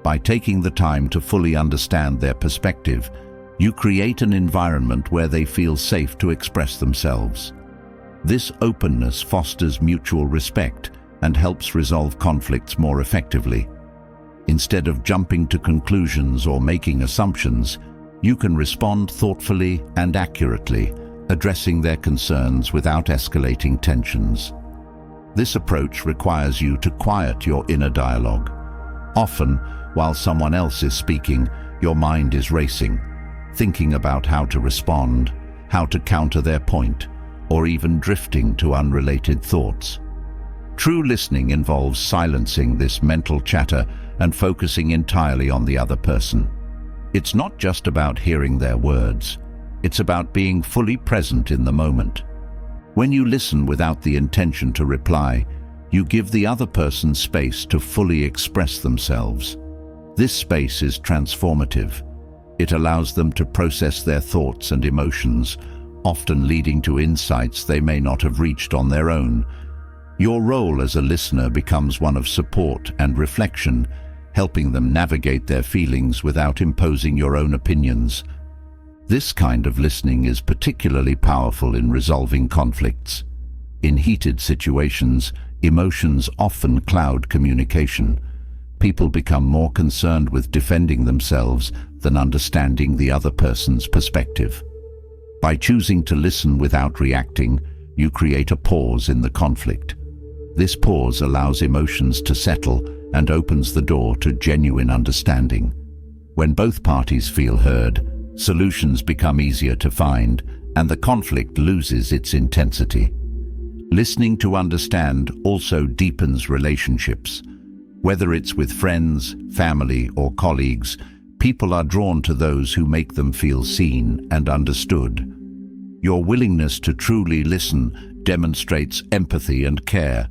By taking the time to fully understand their perspective, you create an environment where they feel safe to express themselves. This openness fosters mutual respect and helps resolve conflicts more effectively. Instead of jumping to conclusions or making assumptions, you can respond thoughtfully and accurately, addressing their concerns without escalating tensions. This approach requires you to quiet your inner dialogue. Often, while someone else is speaking, your mind is racing, thinking about how to respond, how to counter their point, or even drifting to unrelated thoughts. True listening involves silencing this mental chatter and focusing entirely on the other person. It's not just about hearing their words, it's about being fully present in the moment. When you listen without the intention to reply, you give the other person space to fully express themselves. This space is transformative. It allows them to process their thoughts and emotions, often leading to insights they may not have reached on their own. Your role as a listener becomes one of support and reflection, helping them navigate their feelings without imposing your own opinions. This kind of listening is particularly powerful in resolving conflicts. In heated situations, emotions often cloud communication. People become more concerned with defending themselves than understanding the other person's perspective. By choosing to listen without reacting, you create a pause in the conflict. This pause allows emotions to settle and opens the door to genuine understanding. When both parties feel heard, solutions become easier to find, and the conflict loses its intensity. Listening to understand also deepens relationships. Whether it's with friends, family, or colleagues, people are drawn to those who make them feel seen and understood. Your willingness to truly listen demonstrates empathy and care,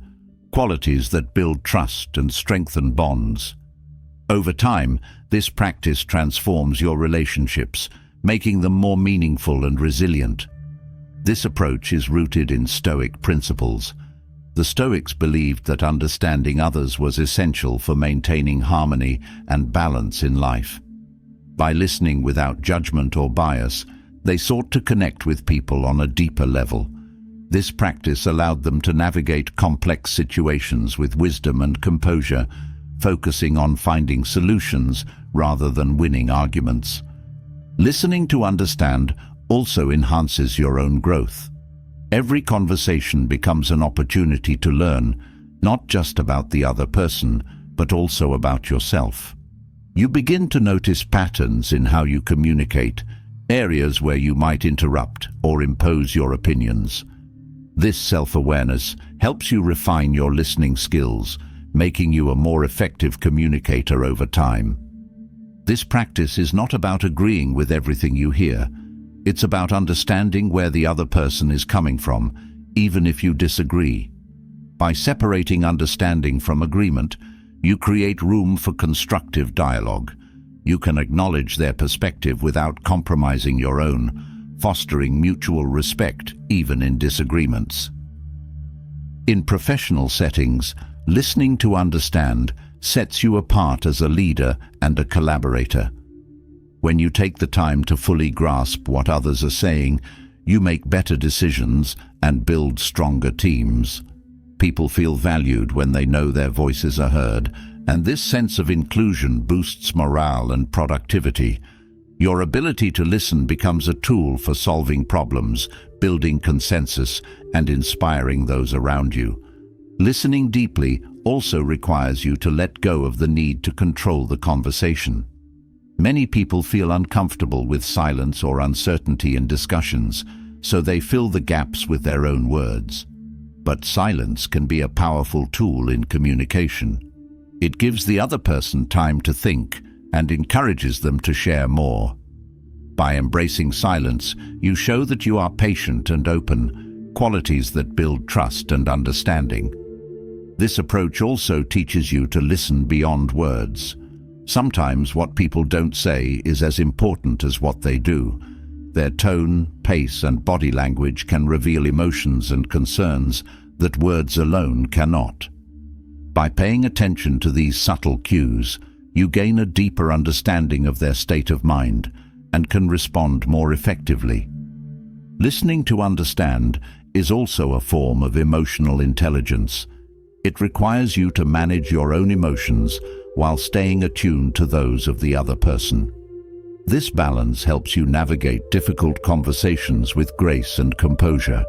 qualities that build trust and strengthen bonds. Over time, this practice transforms your relationships, making them more meaningful and resilient. This approach is rooted in Stoic principles. The Stoics believed that understanding others was essential for maintaining harmony and balance in life. By listening without judgment or bias, they sought to connect with people on a deeper level. This practice allowed them to navigate complex situations with wisdom and composure, focusing on finding solutions rather than winning arguments. Listening to understand also enhances your own growth. Every conversation becomes an opportunity to learn, not just about the other person, but also about yourself. You begin to notice patterns in how you communicate, areas where you might interrupt or impose your opinions. This self-awareness helps you refine your listening skills, making you a more effective communicator over time. This practice is not about agreeing with everything you hear. It's about understanding where the other person is coming from, even if you disagree. By separating understanding from agreement, you create room for constructive dialogue. You can acknowledge their perspective without compromising your own, fostering mutual respect even in disagreements. In professional settings, listening to understand sets you apart as a leader and a collaborator. When you take the time to fully grasp what others are saying, you make better decisions and build stronger teams. People feel valued when they know their voices are heard, and this sense of inclusion boosts morale and productivity. Your ability to listen becomes a tool for solving problems, building consensus, and inspiring those around you. Listening deeply also requires you to let go of the need to control the conversation. Many people feel uncomfortable with silence or uncertainty in discussions, so they fill the gaps with their own words. But silence can be a powerful tool in communication. It gives the other person time to think and encourages them to share more. By embracing silence, you show that you are patient and open, qualities that build trust and understanding. This approach also teaches you to listen beyond words. Sometimes what people don't say is as important as what they do. Their tone, pace, and body language can reveal emotions and concerns that words alone cannot. By paying attention to these subtle cues, you gain a deeper understanding of their state of mind and can respond more effectively. Listening to understand is also a form of emotional intelligence. It requires you to manage your own emotions while staying attuned to those of the other person. This balance helps you navigate difficult conversations with grace and composure.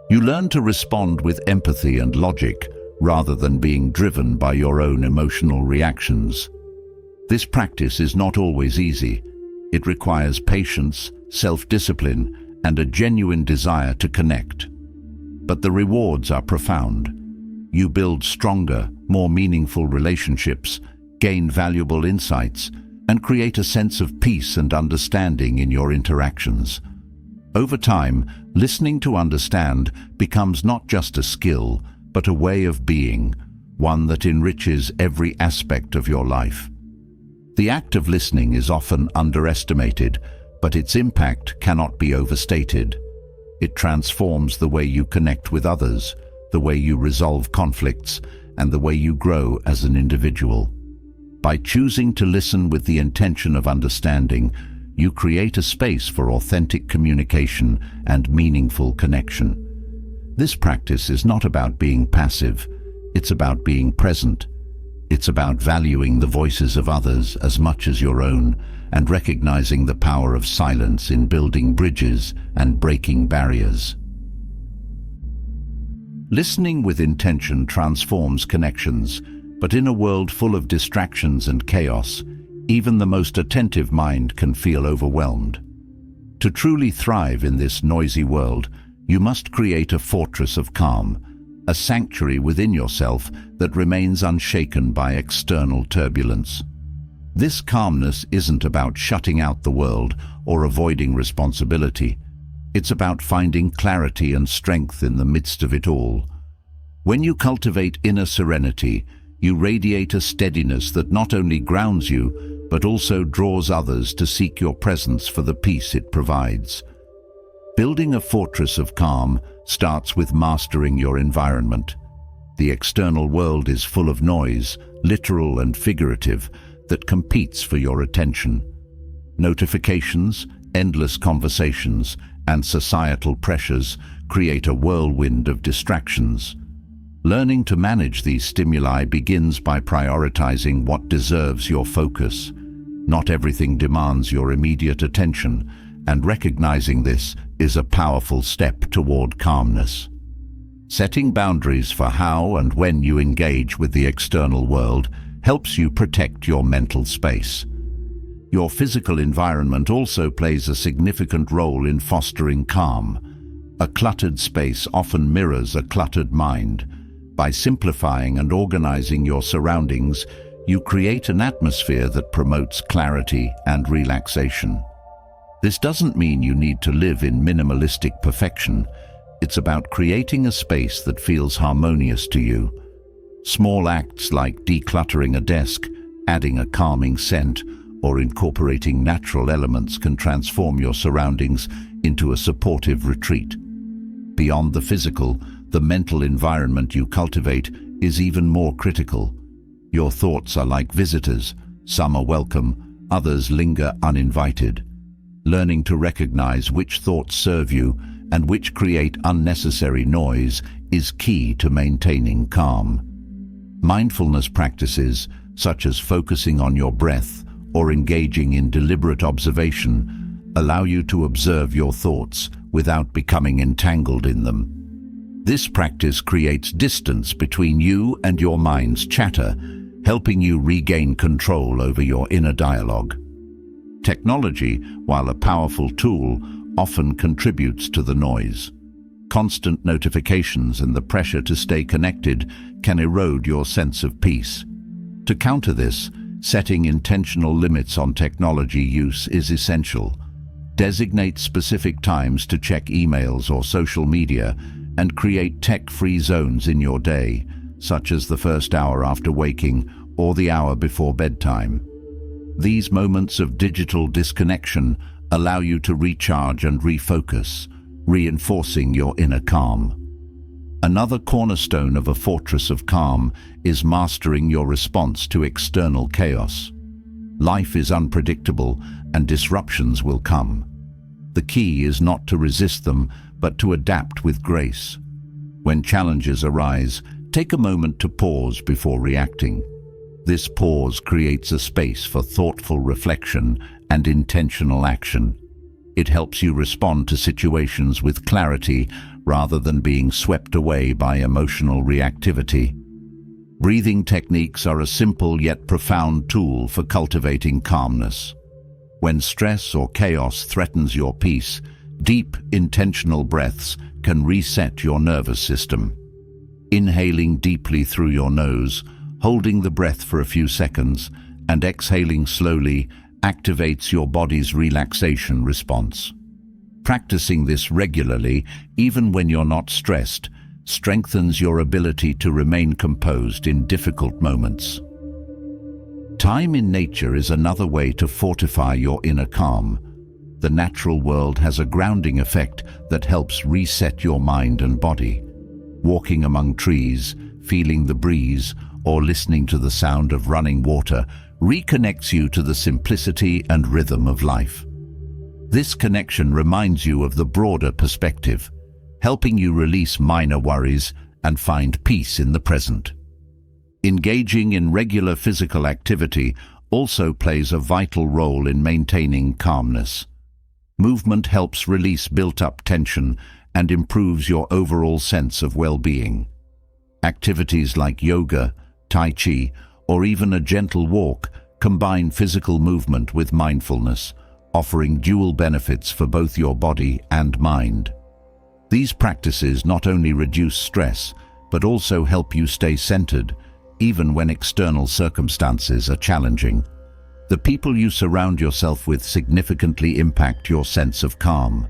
You learn to respond with empathy and logic rather than being driven by your own emotional reactions. This practice is not always easy. It requires patience, self-discipline, and a genuine desire to connect. But the rewards are profound. You build stronger, more meaningful relationships, gain valuable insights, and create a sense of peace and understanding in your interactions. Over time, listening to understand becomes not just a skill, but a way of being, one that enriches every aspect of your life. The act of listening is often underestimated, but its impact cannot be overstated. It transforms the way you connect with others, the way you resolve conflicts, and the way you grow as an individual. By choosing to listen with the intention of understanding, you create a space for authentic communication and meaningful connection. This practice is not about being passive, it's about being present. It's about valuing the voices of others as much as your own and recognizing the power of silence in building bridges and breaking barriers. Listening with intention transforms connections, but in a world full of distractions and chaos, even the most attentive mind can feel overwhelmed. To truly thrive in this noisy world, you must create a fortress of calm, a sanctuary within yourself that remains unshaken by external turbulence. This calmness isn't about shutting out the world or avoiding responsibility. It's about finding clarity and strength in the midst of it all. When you cultivate inner serenity, you radiate a steadiness that not only grounds you, but also draws others to seek your presence for the peace it provides. Building a fortress of calm starts with mastering your environment. The external world is full of noise, literal and figurative, that competes for your attention. Notifications, endless conversations, and societal pressures create a whirlwind of distractions. Learning to manage these stimuli begins by prioritizing what deserves your focus. Not everything demands your immediate attention, and recognizing this is a powerful step toward calmness. Setting boundaries for how and when you engage with the external world helps you protect your mental space. Your physical environment also plays a significant role in fostering calm. A cluttered space often mirrors a cluttered mind. By simplifying and organizing your surroundings, you create an atmosphere that promotes clarity and relaxation. This doesn't mean you need to live in minimalistic perfection. It's about creating a space that feels harmonious to you. Small acts like decluttering a desk, adding a calming scent, or incorporating natural elements can transform your surroundings into a supportive retreat. Beyond the physical, the mental environment you cultivate is even more critical. Your thoughts are like visitors. Some are welcome, others linger uninvited. Learning to recognize which thoughts serve you and which create unnecessary noise is key to maintaining calm. Mindfulness practices, such as focusing on your breath or engaging in deliberate observation, allow you to observe your thoughts without becoming entangled in them. This practice creates distance between you and your mind's chatter, helping you regain control over your inner dialogue. Technology, while a powerful tool, often contributes to the noise. Constant notifications and the pressure to stay connected can erode your sense of peace. To counter this, setting intentional limits on technology use is essential. Designate specific times to check emails or social media and create tech-free zones in your day, such as the first hour after waking or the hour before bedtime. These moments of digital disconnection allow you to recharge and refocus, reinforcing your inner calm. Another cornerstone of a fortress of calm is mastering your response to external chaos. Life is unpredictable and disruptions will come. The key is not to resist them, but to adapt with grace. When challenges arise, take a moment to pause before reacting. This pause creates a space for thoughtful reflection and intentional action. It helps you respond to situations with clarity rather than being swept away by emotional reactivity. Breathing techniques are a simple yet profound tool for cultivating calmness. When stress or chaos threatens your peace, deep, intentional breaths can reset your nervous system. Inhaling deeply through your nose, holding the breath for a few seconds, and exhaling slowly activates your body's relaxation response. Practicing this regularly, even when you're not stressed, strengthens your ability to remain composed in difficult moments. Time in nature is another way to fortify your inner calm. The natural world has a grounding effect that helps reset your mind and body. Walking among trees, feeling the breeze, or listening to the sound of running water reconnects you to the simplicity and rhythm of life. This connection reminds you of the broader perspective, helping you release minor worries and find peace in the present. Engaging in regular physical activity also plays a vital role in maintaining calmness. Movement helps release built-up tension and improves your overall sense of well-being. Activities like yoga, tai chi, or even a gentle walk combine physical movement with mindfulness, offering dual benefits for both your body and mind. These practices not only reduce stress, but also help you stay centered, even when external circumstances are challenging. The people you surround yourself with significantly impact your sense of calm.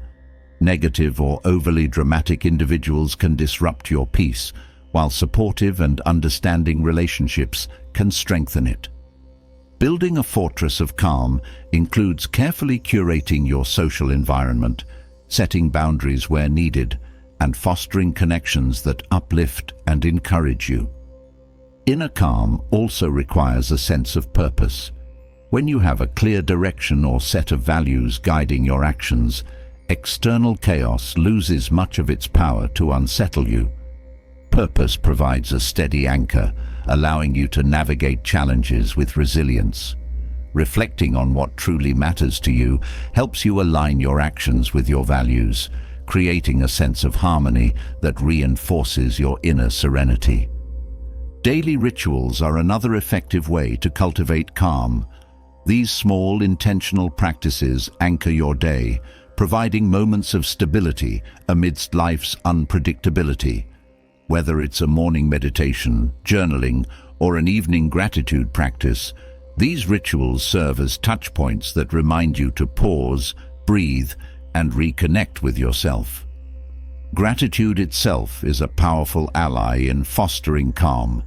Negative or overly dramatic individuals can disrupt your peace, while supportive and understanding relationships can strengthen it. Building a fortress of calm includes carefully curating your social environment, setting boundaries where needed, and fostering connections that uplift and encourage you. Inner calm also requires a sense of purpose. When you have a clear direction or set of values guiding your actions, external chaos loses much of its power to unsettle you. Purpose provides a steady anchor, allowing you to navigate challenges with resilience. Reflecting on what truly matters to you helps you align your actions with your values, creating a sense of harmony that reinforces your inner serenity. Daily rituals are another effective way to cultivate calm. These small, intentional practices anchor your day, providing moments of stability amidst life's unpredictability. Whether it's a morning meditation, journaling, or an evening gratitude practice, these rituals serve as touch points that remind you to pause, breathe, and reconnect with yourself. Gratitude itself is a powerful ally in fostering calm.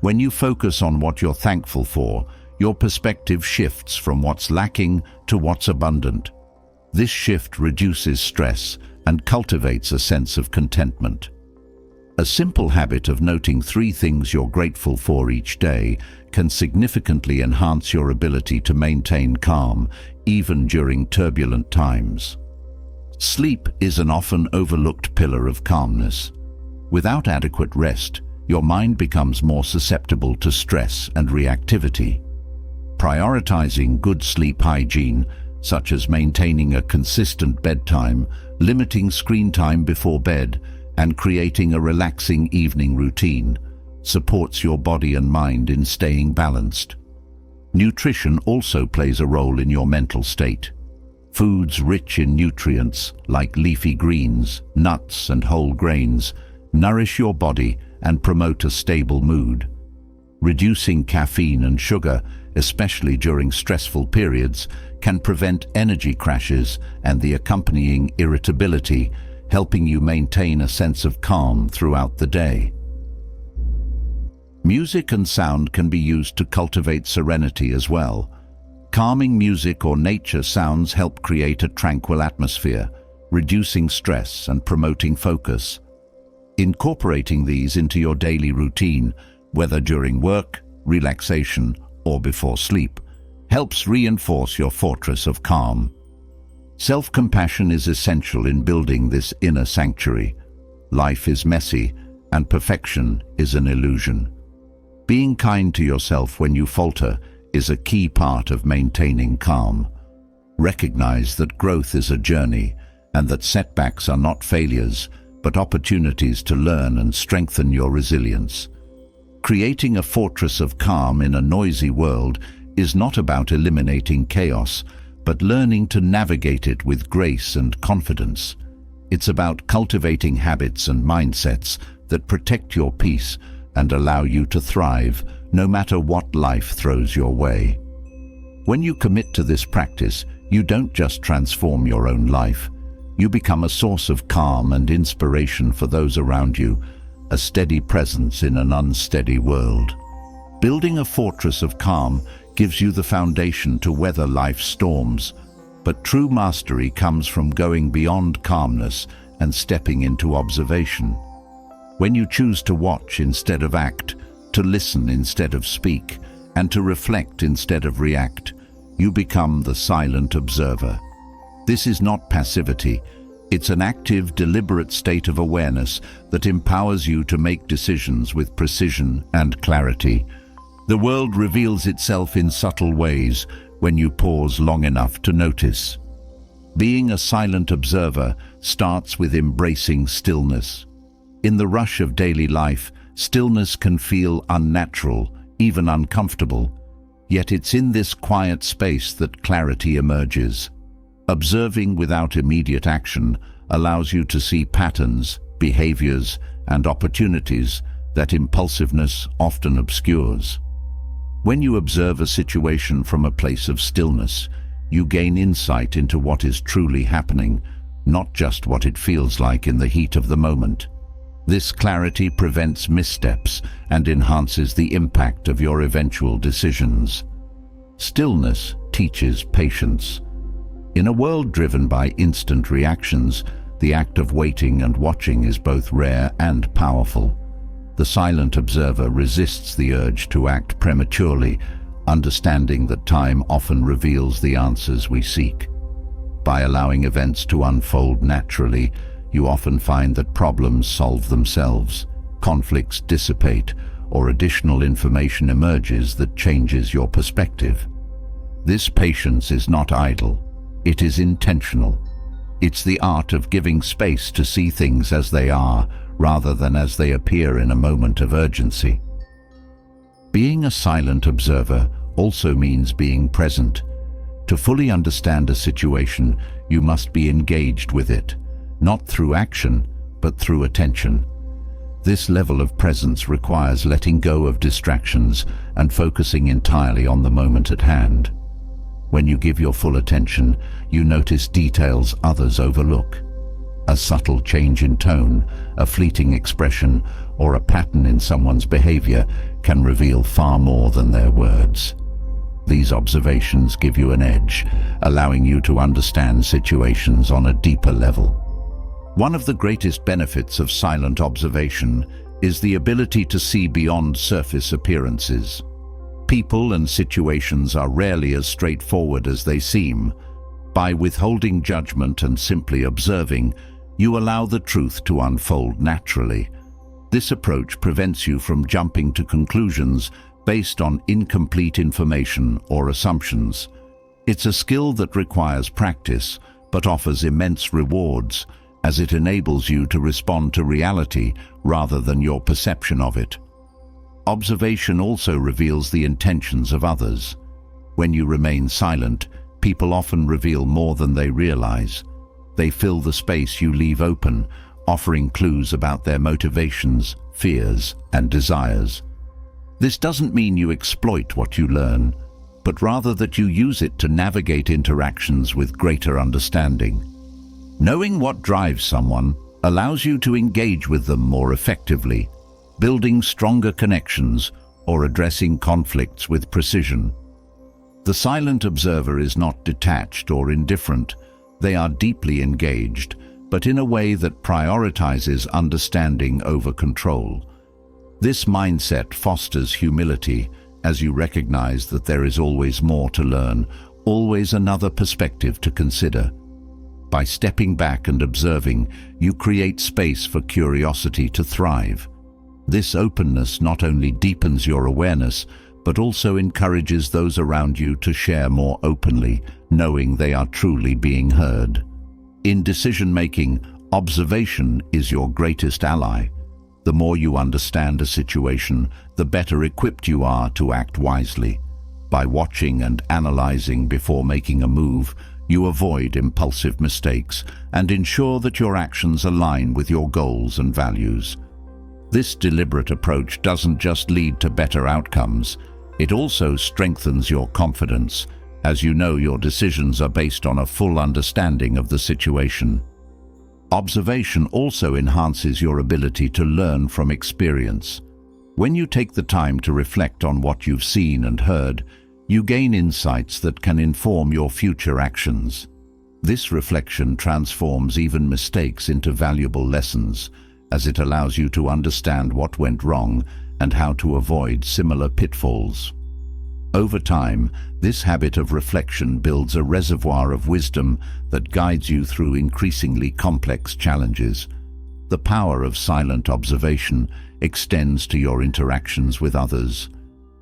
When you focus on what you're thankful for, your perspective shifts from what's lacking to what's abundant. This shift reduces stress and cultivates a sense of contentment. A simple habit of noting 3 things you're grateful for each day can significantly enhance your ability to maintain calm, even during turbulent times. Sleep is an often overlooked pillar of calmness. Without adequate rest, your mind becomes more susceptible to stress and reactivity. Prioritizing good sleep hygiene, such as maintaining a consistent bedtime, limiting screen time before bed, and creating a relaxing evening routine, supports your body and mind in staying balanced. Nutrition also plays a role in your mental state. Foods rich in nutrients, like leafy greens, nuts, and whole grains, nourish your body and promote a stable mood. Reducing caffeine and sugar, especially during stressful periods, can prevent energy crashes and the accompanying irritability, helping you maintain a sense of calm throughout the day. Music and sound can be used to cultivate serenity as well. Calming music or nature sounds help create a tranquil atmosphere, reducing stress and promoting focus. Incorporating these into your daily routine, whether during work, relaxation, or before sleep, helps reinforce your fortress of calm. Self-compassion is essential in building this inner sanctuary. Life is messy, and perfection is an illusion. Being kind to yourself when you falter is a key part of maintaining calm. Recognize that growth is a journey, and that setbacks are not failures, but opportunities to learn and strengthen your resilience. Creating a fortress of calm in a noisy world is not about eliminating chaos, but learning to navigate it with grace and confidence. It's about cultivating habits and mindsets that protect your peace and allow you to thrive, no matter what life throws your way. When you commit to this practice, you don't just transform your own life, You become a source of calm and inspiration for those around you, a steady presence in an unsteady world. Building a fortress of calm gives you the foundation to weather life's storms, but true mastery comes from going beyond calmness and stepping into observation. When you choose to watch instead of act, to listen instead of speak, and to reflect instead of react, you become the silent observer. This is not passivity. It's an active, deliberate state of awareness that empowers you to make decisions with precision and clarity. The world reveals itself in subtle ways when you pause long enough to notice. Being a silent observer starts with embracing stillness. In the rush of daily life, stillness can feel unnatural, even uncomfortable. Yet it's in this quiet space that clarity emerges. Observing without immediate action allows you to see patterns, behaviors, and opportunities that impulsiveness often obscures. When you observe a situation from a place of stillness, you gain insight into what is truly happening, not just what it feels like in the heat of the moment. This clarity prevents missteps and enhances the impact of your eventual decisions. Stillness teaches patience. In a world driven by instant reactions, the act of waiting and watching is both rare and powerful. The silent observer resists the urge to act prematurely, understanding that time often reveals the answers we seek. By allowing events to unfold naturally, you often find that problems solve themselves, conflicts dissipate, or additional information emerges that changes your perspective. This patience is not idle, it is intentional. It's the art of giving space to see things as they are, rather than as they appear in a moment of urgency. Being a silent observer also means being present. To fully understand a situation, you must be engaged with it, not through action, but through attention. This level of presence requires letting go of distractions and focusing entirely on the moment at hand. When you give your full attention, you notice details others overlook. A subtle change in tone, a fleeting expression, or a pattern in someone's behavior can reveal far more than their words. These observations give you an edge, allowing you to understand situations on a deeper level. One of the greatest benefits of silent observation is the ability to see beyond surface appearances. People and situations are rarely as straightforward as they seem. By withholding judgment and simply observing, you allow the truth to unfold naturally. This approach prevents you from jumping to conclusions based on incomplete information or assumptions. It's a skill that requires practice, but offers immense rewards, as it enables you to respond to reality rather than your perception of it. Observation also reveals the intentions of others. When you remain silent, people often reveal more than they realize. They fill the space you leave open, offering clues about their motivations, fears, and desires. This doesn't mean you exploit what you learn, but rather that you use it to navigate interactions with greater understanding. Knowing what drives someone allows you to engage with them more effectively, building stronger connections or addressing conflicts with precision. The silent observer is not detached or indifferent. They are deeply engaged, but in a way that prioritizes understanding over control. This mindset fosters humility, as you recognize that there is always more to learn, always another perspective to consider. By stepping back and observing, you create space for curiosity to thrive. This openness not only deepens your awareness, but also encourages those around you to share more openly, knowing they are truly being heard. In decision-making, observation is your greatest ally. The more you understand a situation, the better equipped you are to act wisely. By watching and analyzing before making a move, you avoid impulsive mistakes and ensure that your actions align with your goals and values. This deliberate approach doesn't just lead to better outcomes, it also strengthens your confidence, as you know your decisions are based on a full understanding of the situation. Observation also enhances your ability to learn from experience. When you take the time to reflect on what you've seen and heard, you gain insights that can inform your future actions. This reflection transforms even mistakes into valuable lessons, as it allows you to understand what went wrong and how to avoid similar pitfalls. Over time, this habit of reflection builds a reservoir of wisdom that guides you through increasingly complex challenges. The power of silent observation extends to your interactions with others.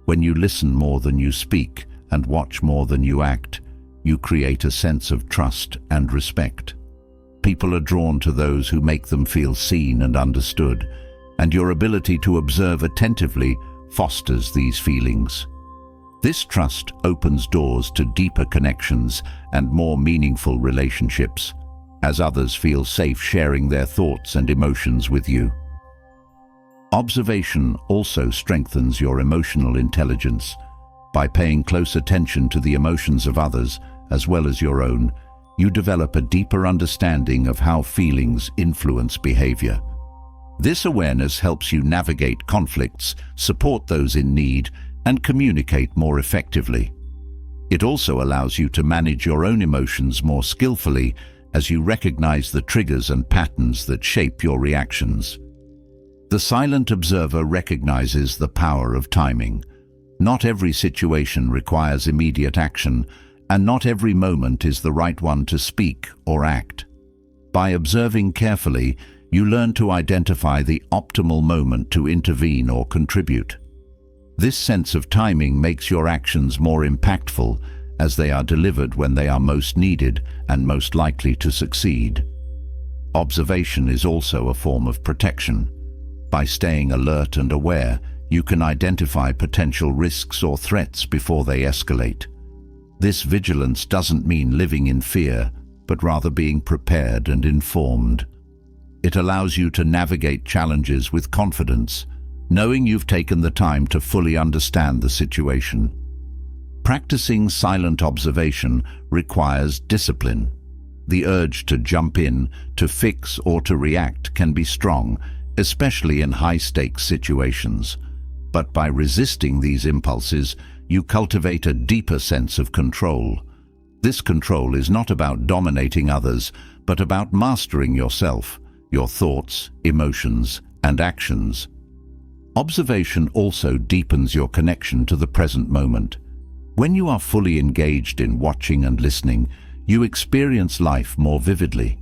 When you listen more than you speak and watch more than you act, you create a sense of trust and respect. People are drawn to those who make them feel seen and understood, and your ability to observe attentively fosters these feelings. This trust opens doors to deeper connections and more meaningful relationships, as others feel safe sharing their thoughts and emotions with you. Observation also strengthens your emotional intelligence. By paying close attention to the emotions of others, as well as your own, you develop a deeper understanding of how feelings influence behavior. This awareness helps you navigate conflicts, support those in need, and communicate more effectively. It also allows you to manage your own emotions more skillfully as you recognize the triggers and patterns that shape your reactions. The silent observer recognizes the power of timing. Not every situation requires immediate action, and not every moment is the right one to speak or act. By observing carefully, you learn to identify the optimal moment to intervene or contribute. This sense of timing makes your actions more impactful, as they are delivered when they are most needed and most likely to succeed. Observation is also a form of protection. By staying alert and aware, you can identify potential risks or threats before they escalate. This vigilance doesn't mean living in fear, but rather being prepared and informed. It allows you to navigate challenges with confidence, knowing you've taken the time to fully understand the situation. Practicing silent observation requires discipline. The urge to jump in, to fix or to react can be strong, especially in high-stakes situations. But by resisting these impulses, you cultivate a deeper sense of control. This control is not about dominating others, but about mastering yourself, your thoughts, emotions, and actions. Observation also deepens your connection to the present moment. When you are fully engaged in watching and listening, you experience life more vividly.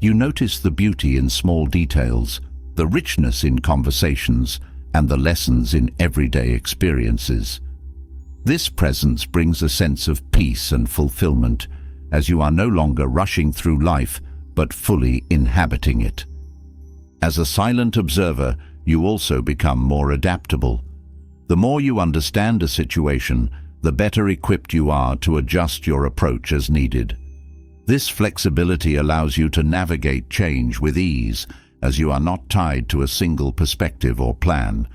You notice the beauty in small details, the richness in conversations, and the lessons in everyday experiences. This presence brings a sense of peace and fulfillment, as you are no longer rushing through life, but fully inhabiting it. As a silent observer, you also become more adaptable. The more you understand a situation, the better equipped you are to adjust your approach as needed. This flexibility allows you to navigate change with ease, as you are not tied to a single perspective or plan.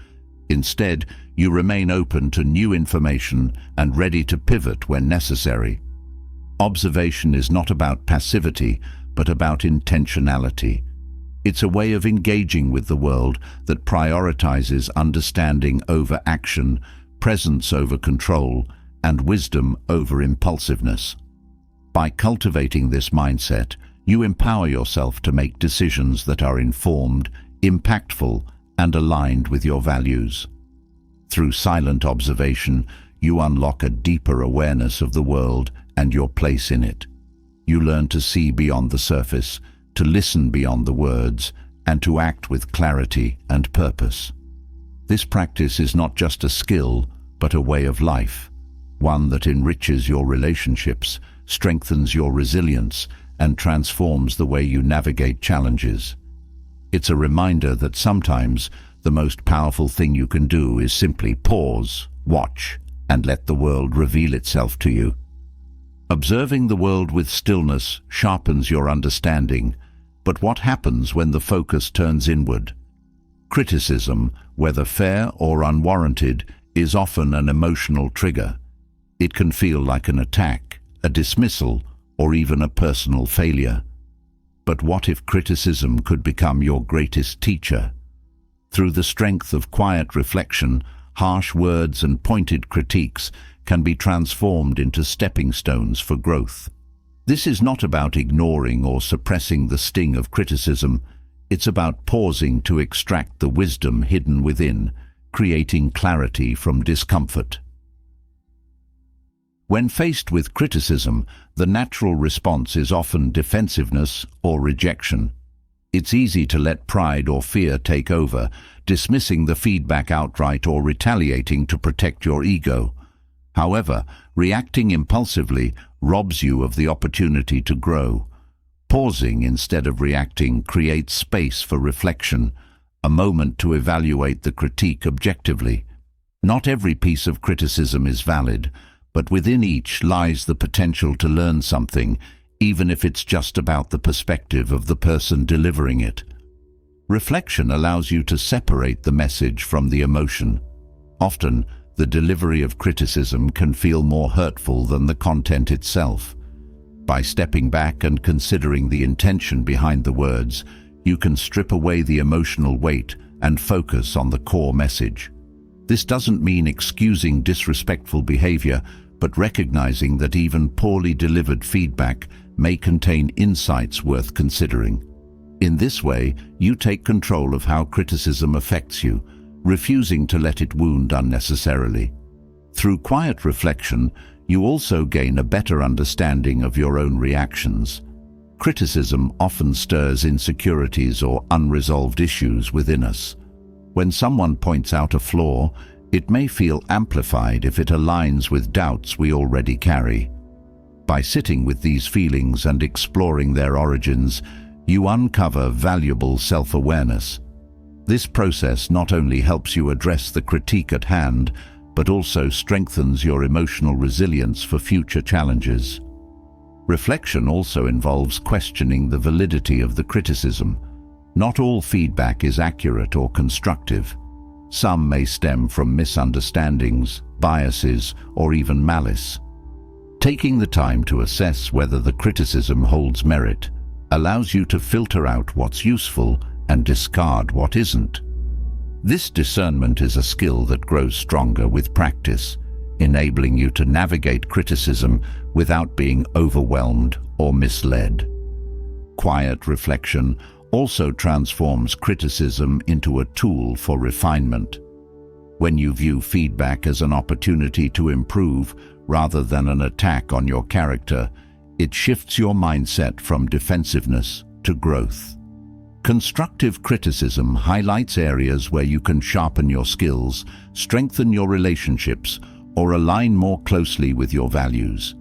Instead, you remain open to new information and ready to pivot when necessary. Observation is not about passivity, but about intentionality. It's a way of engaging with the world that prioritizes understanding over action, presence over control, and wisdom over impulsiveness. By cultivating this mindset, you empower yourself to make decisions that are informed, impactful, and aligned with your values. Through silent observation, you unlock a deeper awareness of the world and your place in it. You learn to see beyond the surface, to listen beyond the words, and to act with clarity and purpose. This practice is not just a skill, but a way of life, one that enriches your relationships, strengthens your resilience, and transforms the way you navigate challenges. It's a reminder that sometimes the most powerful thing you can do is simply pause, watch, and let the world reveal itself to you. Observing the world with stillness sharpens your understanding, but what happens when the focus turns inward? Criticism, whether fair or unwarranted, is often an emotional trigger. It can feel like an attack, a dismissal, or even a personal failure. But what if criticism could become your greatest teacher? Through the strength of quiet reflection, harsh words and pointed critiques can be transformed into stepping stones for growth. This is not about ignoring or suppressing the sting of criticism. It's about pausing to extract the wisdom hidden within, creating clarity from discomfort. When faced with criticism, the natural response is often defensiveness or rejection. It's easy to let pride or fear take over, dismissing the feedback outright or retaliating to protect your ego. However, reacting impulsively robs you of the opportunity to grow. Pausing instead of reacting creates space for reflection, a moment to evaluate the critique objectively. Not every piece of criticism is valid, but within each lies the potential to learn something, even if it's just about the perspective of the person delivering it. Reflection allows you to separate the message from the emotion. Often, the delivery of criticism can feel more hurtful than the content itself. By stepping back and considering the intention behind the words, you can strip away the emotional weight and focus on the core message. This doesn't mean excusing disrespectful behavior, but recognizing that even poorly delivered feedback may contain insights worth considering. In this way, you take control of how criticism affects you, refusing to let it wound unnecessarily. Through quiet reflection, you also gain a better understanding of your own reactions. Criticism often stirs insecurities or unresolved issues within us. When someone points out a flaw, it may feel amplified if it aligns with doubts we already carry. By sitting with these feelings and exploring their origins, you uncover valuable self-awareness. This process not only helps you address the critique at hand, but also strengthens your emotional resilience for future challenges. Reflection also involves questioning the validity of the criticism. Not all feedback is accurate or constructive. Some may stem from misunderstandings, biases, or even malice. Taking the time to assess whether the criticism holds merit allows you to filter out what's useful and discard what isn't. This discernment is a skill that grows stronger with practice, enabling you to navigate criticism without being overwhelmed or misled. Quiet reflection also transforms criticism into a tool for refinement. When you view feedback as an opportunity to improve rather than an attack on your character, it shifts your mindset from defensiveness to growth. Constructive criticism highlights areas where you can sharpen your skills, strengthen your relationships, or align more closely with your values.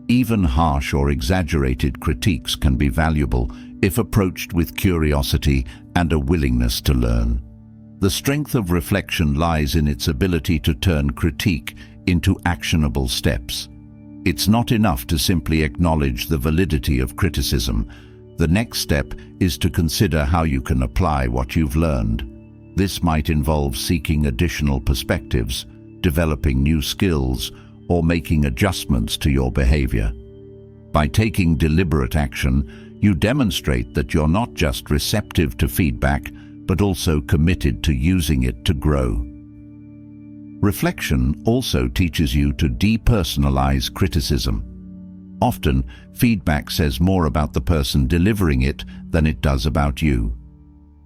Even harsh or exaggerated critiques can be valuable if approached with curiosity and a willingness to learn. The strength of reflection lies in its ability to turn critique into actionable steps. It's not enough to simply acknowledge the validity of criticism. The next step is to consider how you can apply what you've learned. This might involve seeking additional perspectives, developing new skills, or making adjustments to your behavior. By taking deliberate action, you demonstrate that you're not just receptive to feedback, but also committed to using it to grow. Reflection also teaches you to depersonalize criticism. Often, feedback says more about the person delivering it than it does about you.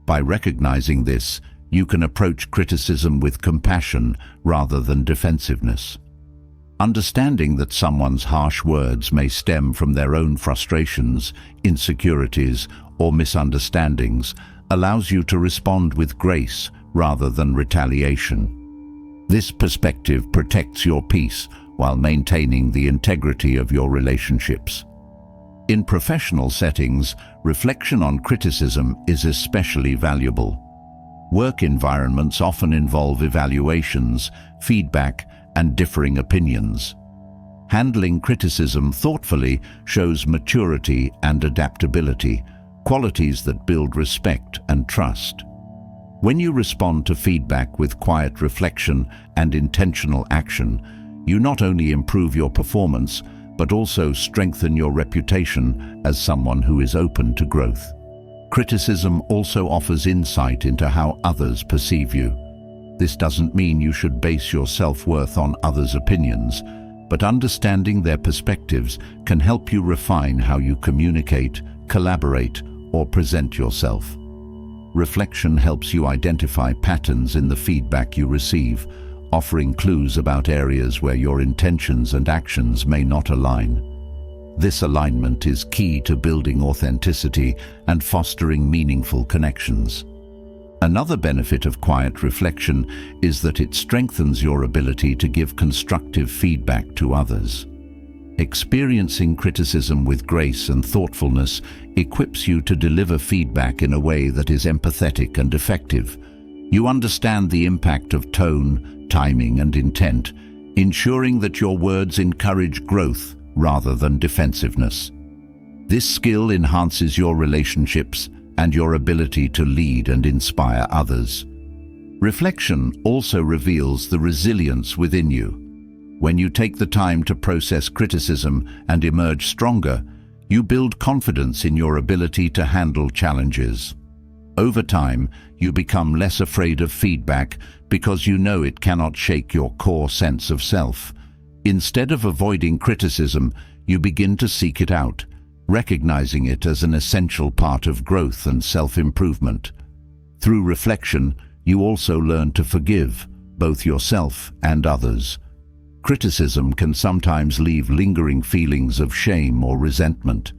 By recognizing this, you can approach criticism with compassion rather than defensiveness. Understanding that someone's harsh words may stem from their own frustrations, insecurities, or misunderstandings allows you to respond with grace rather than retaliation. This perspective protects your peace while maintaining the integrity of your relationships. In professional settings, reflection on criticism is especially valuable. Work environments often involve evaluations, feedback, and differing opinions. Handling criticism thoughtfully shows maturity and adaptability, qualities that build respect and trust. When you respond to feedback with quiet reflection and intentional action, you not only improve your performance, but also strengthen your reputation as someone who is open to growth. Criticism also offers insight into how others perceive you. This doesn't mean you should base your self-worth on others' opinions, but understanding their perspectives can help you refine how you communicate, collaborate, or present yourself. Reflection helps you identify patterns in the feedback you receive, offering clues about areas where your intentions and actions may not align. This alignment is key to building authenticity and fostering meaningful connections. Another benefit of quiet reflection is that it strengthens your ability to give constructive feedback to others. Experiencing criticism with grace and thoughtfulness equips you to deliver feedback in a way that is empathetic and effective. You understand the impact of tone, timing, and intent, ensuring that your words encourage growth rather than defensiveness. This skill enhances your relationships and your ability to lead and inspire others. Reflection also reveals the resilience within you. When you take the time to process criticism and emerge stronger, you build confidence in your ability to handle challenges. Over time, you become less afraid of feedback because you know it cannot shake your core sense of self. Instead of avoiding criticism, you begin to seek it out, recognizing it as an essential part of growth and self-improvement. Through reflection, you also learn to forgive, both yourself and others. Criticism can sometimes leave lingering feelings of shame or resentment.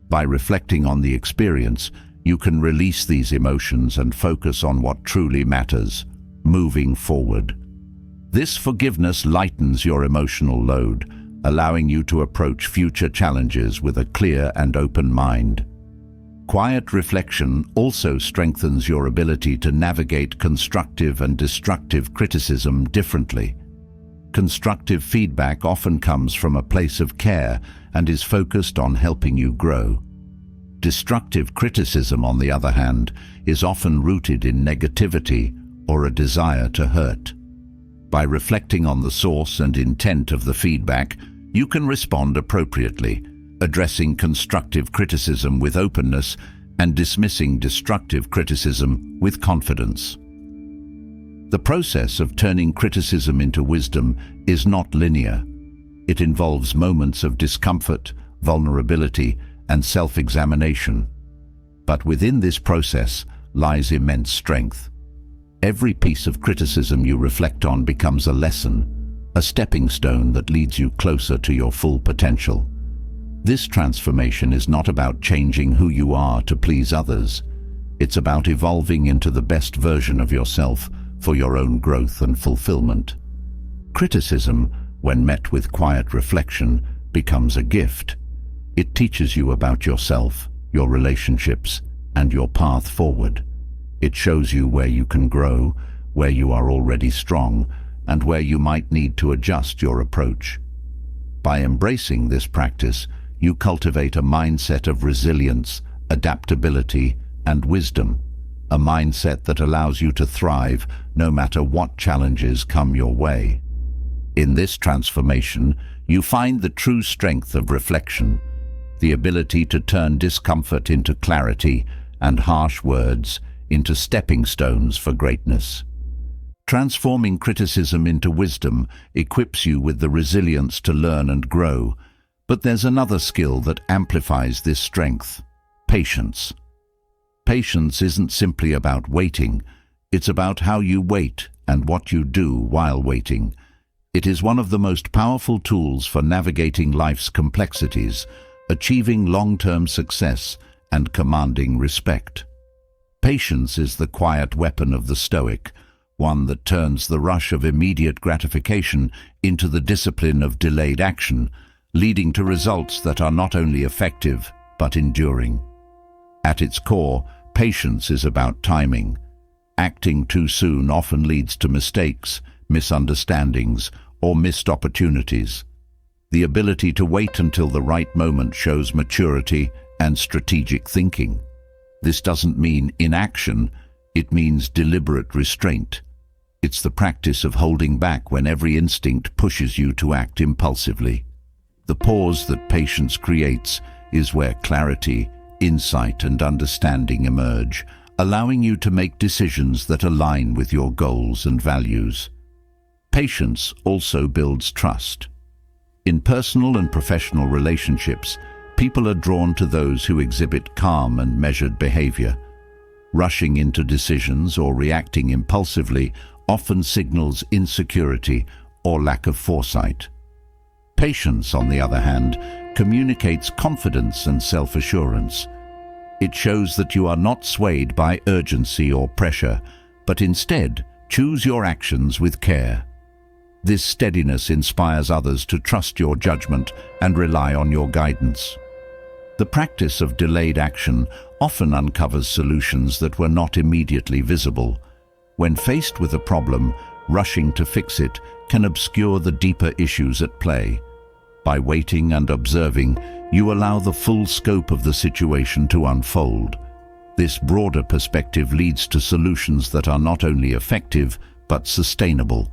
By reflecting on the experience, you can release these emotions and focus on what truly matters, moving forward. This forgiveness lightens your emotional load, allowing you to approach future challenges with a clear and open mind. Quiet reflection also strengthens your ability to navigate constructive and destructive criticism differently. Constructive feedback often comes from a place of care and is focused on helping you grow. Destructive criticism, on the other hand, is often rooted in negativity or a desire to hurt. By reflecting on the source and intent of the feedback, you can respond appropriately, addressing constructive criticism with openness and dismissing destructive criticism with confidence. The process of turning criticism into wisdom is not linear. It involves moments of discomfort, vulnerability, and self-examination. But within this process lies immense strength. Every piece of criticism you reflect on becomes a lesson, a stepping stone that leads you closer to your full potential. This transformation is not about changing who you are to please others. It's about evolving into the best version of yourself for your own growth and fulfillment. Criticism, when met with quiet reflection, becomes a gift. It teaches you about yourself, your relationships, and your path forward. It shows you where you can grow, where you are already strong, and where you might need to adjust your approach. By embracing this practice, you cultivate a mindset of resilience, adaptability, and wisdom, a mindset that allows you to thrive no matter what challenges come your way. In this transformation, you find the true strength of reflection, the ability to turn discomfort into clarity and harsh words into stepping stones for greatness. Transforming criticism into wisdom equips you with the resilience to learn and grow, but there's another skill that amplifies this strength: patience. Patience isn't simply about waiting, it's about how you wait and what you do while waiting. It is one of the most powerful tools for navigating life's complexities, achieving long-term success, and commanding respect. Patience is the quiet weapon of the Stoic, one that turns the rush of immediate gratification into the discipline of delayed action, leading to results that are not only effective, but enduring. At its core, patience is about timing. Acting too soon often leads to mistakes, misunderstandings, or missed opportunities. The ability to wait until the right moment shows maturity and strategic thinking. This doesn't mean inaction, it means deliberate restraint. It's the practice of holding back when every instinct pushes you to act impulsively. The pause that patience creates is where clarity, insight, and understanding emerge, allowing you to make decisions that align with your goals and values. Patience also builds trust. In personal and professional relationships, people are drawn to those who exhibit calm and measured behavior. Rushing into decisions or reacting impulsively often signals insecurity or lack of foresight. Patience, on the other hand, communicates confidence and self-assurance. It shows that you are not swayed by urgency or pressure, but instead choose your actions with care. This steadiness inspires others to trust your judgment and rely on your guidance. The practice of delayed action often uncovers solutions that were not immediately visible. When faced with a problem, rushing to fix it can obscure the deeper issues at play. By waiting and observing, you allow the full scope of the situation to unfold. This broader perspective leads to solutions that are not only effective, but sustainable.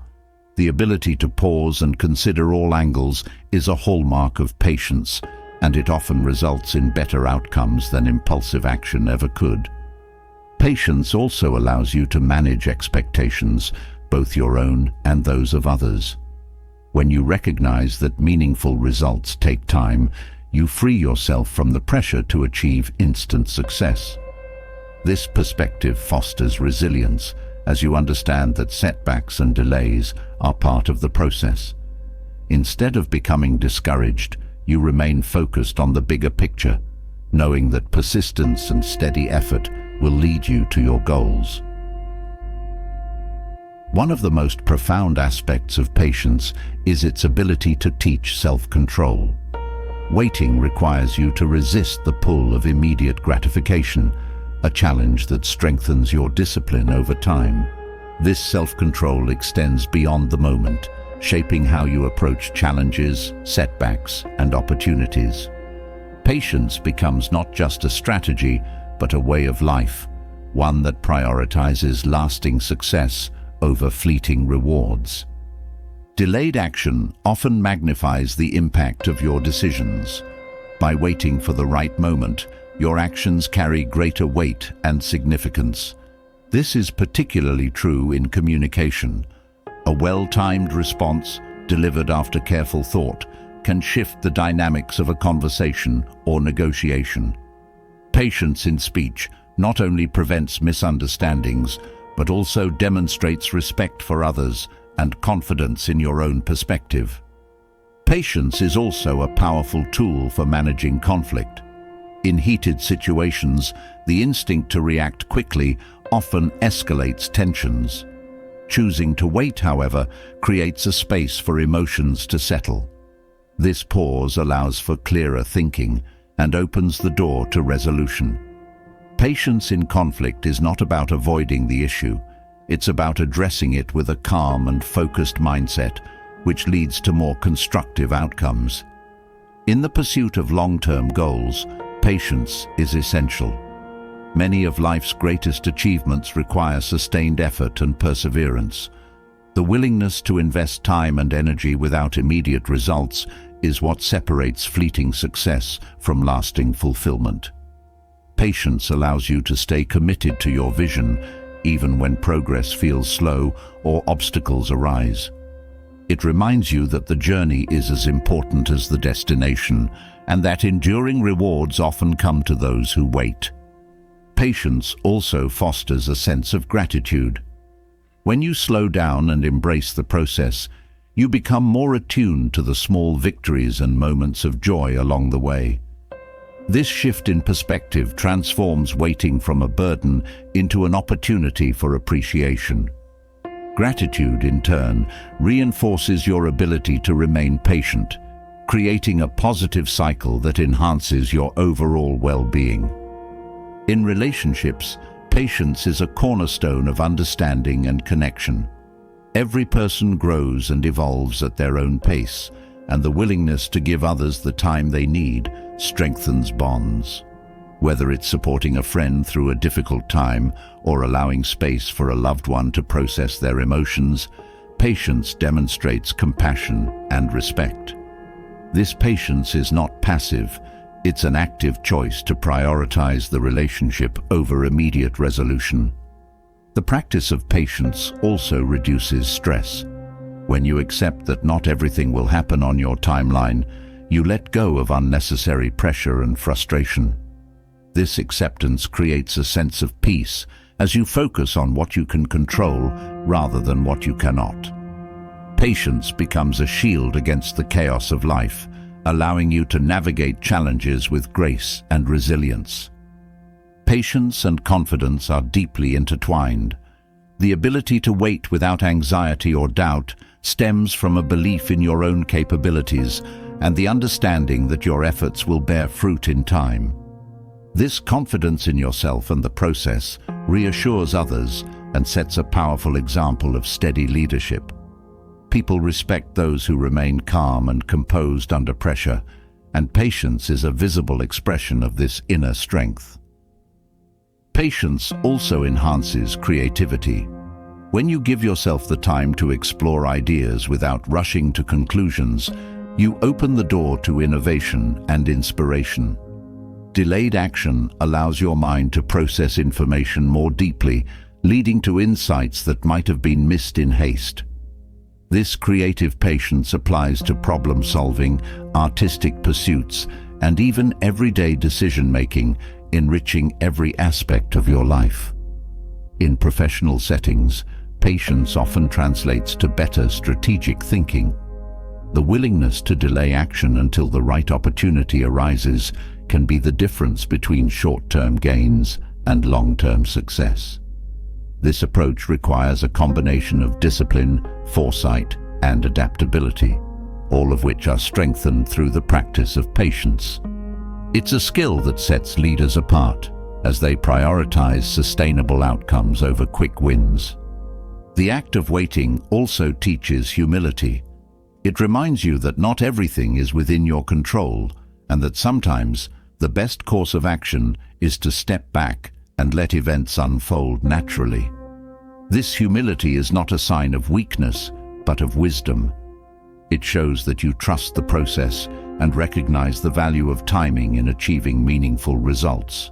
The ability to pause and consider all angles is a hallmark of patience, and it often results in better outcomes than impulsive action ever could. Patience also allows you to manage expectations, both your own and those of others. When you recognize that meaningful results take time, you free yourself from the pressure to achieve instant success. This perspective fosters resilience, as you understand that setbacks and delays are part of the process. Instead of becoming discouraged, you remain focused on the bigger picture, knowing that persistence and steady effort will lead you to your goals. One of the most profound aspects of patience is its ability to teach self-control. Waiting requires you to resist the pull of immediate gratification, a challenge that strengthens your discipline over time. This self-control extends beyond the moment, shaping how you approach challenges, setbacks, and opportunities. Patience becomes not just a strategy, but a way of life, one that prioritizes lasting success over fleeting rewards. Delayed action often magnifies the impact of your decisions. By waiting for the right moment, your actions carry greater weight and significance. This is particularly true in communication. A well-timed response, delivered after careful thought, can shift the dynamics of a conversation or negotiation. Patience in speech not only prevents misunderstandings, but also demonstrates respect for others and confidence in your own perspective. Patience is also a powerful tool for managing conflict. In heated situations, the instinct to react quickly often escalates tensions. Choosing to wait, however, creates a space for emotions to settle. This pause allows for clearer thinking and opens the door to resolution. Patience in conflict is not about avoiding the issue. It's about addressing it with a calm and focused mindset, which leads to more constructive outcomes. In the pursuit of long-term goals, patience is essential. Many of life's greatest achievements require sustained effort and perseverance. The willingness to invest time and energy without immediate results is what separates fleeting success from lasting fulfillment. Patience allows you to stay committed to your vision, even when progress feels slow or obstacles arise. It reminds you that the journey is as important as the destination, and that enduring rewards often come to those who wait. Patience also fosters a sense of gratitude. When you slow down and embrace the process, you become more attuned to the small victories and moments of joy along the way. This shift in perspective transforms waiting from a burden into an opportunity for appreciation. Gratitude, in turn, reinforces your ability to remain patient, creating a positive cycle that enhances your overall well-being. In relationships, patience is a cornerstone of understanding and connection. Every person grows and evolves at their own pace, and the willingness to give others the time they need strengthens bonds. Whether it's supporting a friend through a difficult time or allowing space for a loved one to process their emotions, patience demonstrates compassion and respect. This patience is not passive, it's an active choice to prioritize the relationship over immediate resolution. The practice of patience also reduces stress. When you accept that not everything will happen on your timeline, you let go of unnecessary pressure and frustration. This acceptance creates a sense of peace as you focus on what you can control rather than what you cannot. Patience becomes a shield against the chaos of life, allowing you to navigate challenges with grace and resilience. Patience and confidence are deeply intertwined. The ability to wait without anxiety or doubt stems from a belief in your own capabilities and the understanding that your efforts will bear fruit in time. This confidence in yourself and the process reassures others and sets a powerful example of steady leadership. People respect those who remain calm and composed under pressure, and patience is a visible expression of this inner strength. Patience also enhances creativity. When you give yourself the time to explore ideas without rushing to conclusions, you open the door to innovation and inspiration. Delayed action allows your mind to process information more deeply, leading to insights that might have been missed in haste. This creative patience applies to problem-solving, artistic pursuits, and even everyday decision-making, enriching every aspect of your life. In professional settings, patience often translates to better strategic thinking. The willingness to delay action until the right opportunity arises can be the difference between short-term gains and long-term success. This approach requires a combination of discipline, foresight, and adaptability, all of which are strengthened through the practice of patience. It's a skill that sets leaders apart, as they prioritize sustainable outcomes over quick wins. The act of waiting also teaches humility. It reminds you that not everything is within your control, and that sometimes the best course of action is to step back and let events unfold naturally. This humility is not a sign of weakness, but of wisdom. It shows that you trust the process and recognize the value of timing in achieving meaningful results.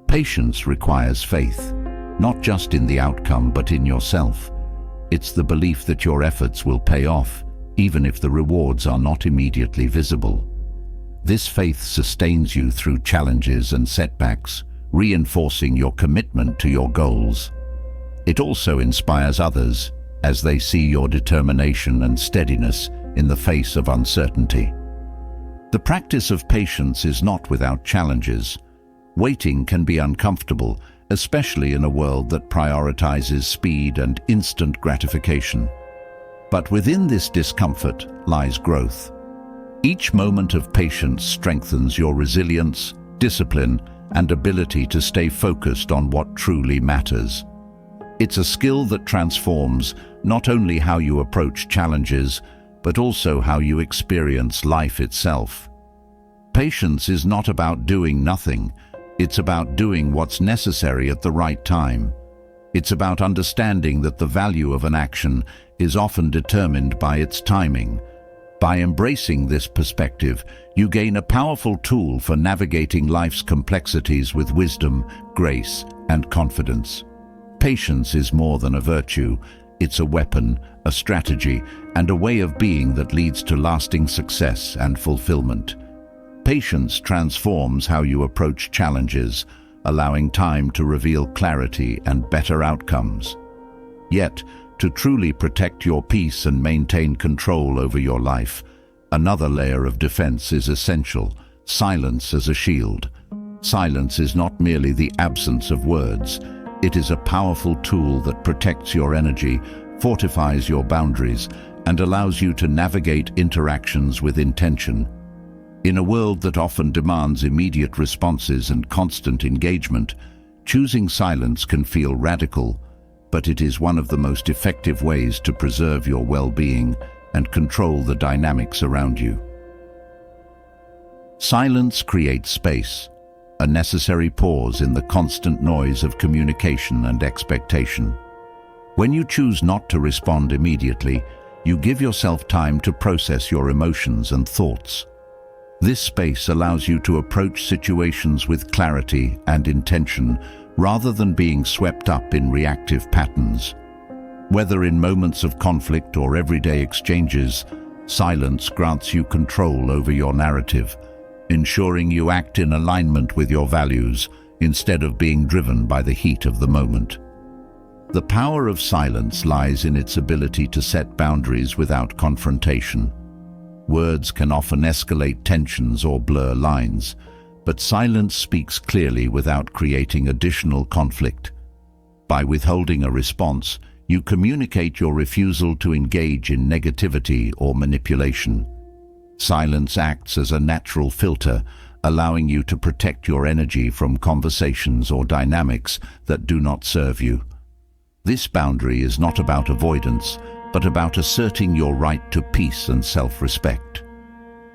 Patience requires faith, not just in the outcome but in yourself. It's the belief that your efforts will pay off, even if the rewards are not immediately visible. This faith sustains you through challenges and setbacks, reinforcing your commitment to your goals. It also inspires others as they see your determination and steadiness in the face of uncertainty. The practice of patience is not without challenges. Waiting can be uncomfortable, especially in a world that prioritizes speed and instant gratification. But within this discomfort lies growth. Each moment of patience strengthens your resilience, discipline, and ability to stay focused on what truly matters. It's a skill that transforms not only how you approach challenges, but also how you experience life itself. Patience is not about doing nothing, it's about doing what's necessary at the right time. It's about understanding that the value of an action is often determined by its timing. By embracing this perspective, you gain a powerful tool for navigating life's complexities with wisdom, grace, and confidence. Patience is more than a virtue. It's a weapon, a strategy, and a way of being that leads to lasting success and fulfillment. Patience transforms how you approach challenges, allowing time to reveal clarity and better outcomes. Yet, to truly protect your peace and maintain control over your life, another layer of defense is essential: silence as a shield. Silence is not merely the absence of words. It is a powerful tool that protects your energy, fortifies your boundaries, and allows you to navigate interactions with intention. In a world that often demands immediate responses and constant engagement, choosing silence can feel radical, but it is one of the most effective ways to preserve your well-being and control the dynamics around you. Silence creates space, a necessary pause in the constant noise of communication and expectation. When you choose not to respond immediately, You give yourself time to process your emotions and thoughts. This space allows you to approach situations with clarity and intention rather than being swept up in reactive patterns. Whether in moments of conflict or everyday exchanges, silence grants you control over your narrative, ensuring you act in alignment with your values instead of being driven by the heat of the moment. The power of silence lies in its ability to set boundaries without confrontation. Words can often escalate tensions or blur lines, but silence speaks clearly without creating additional conflict. By withholding a response, you communicate your refusal to engage in negativity or manipulation. Silence acts as a natural filter, allowing you to protect your energy from conversations or dynamics that do not serve you. This boundary is not about avoidance, but about asserting your right to peace and self-respect.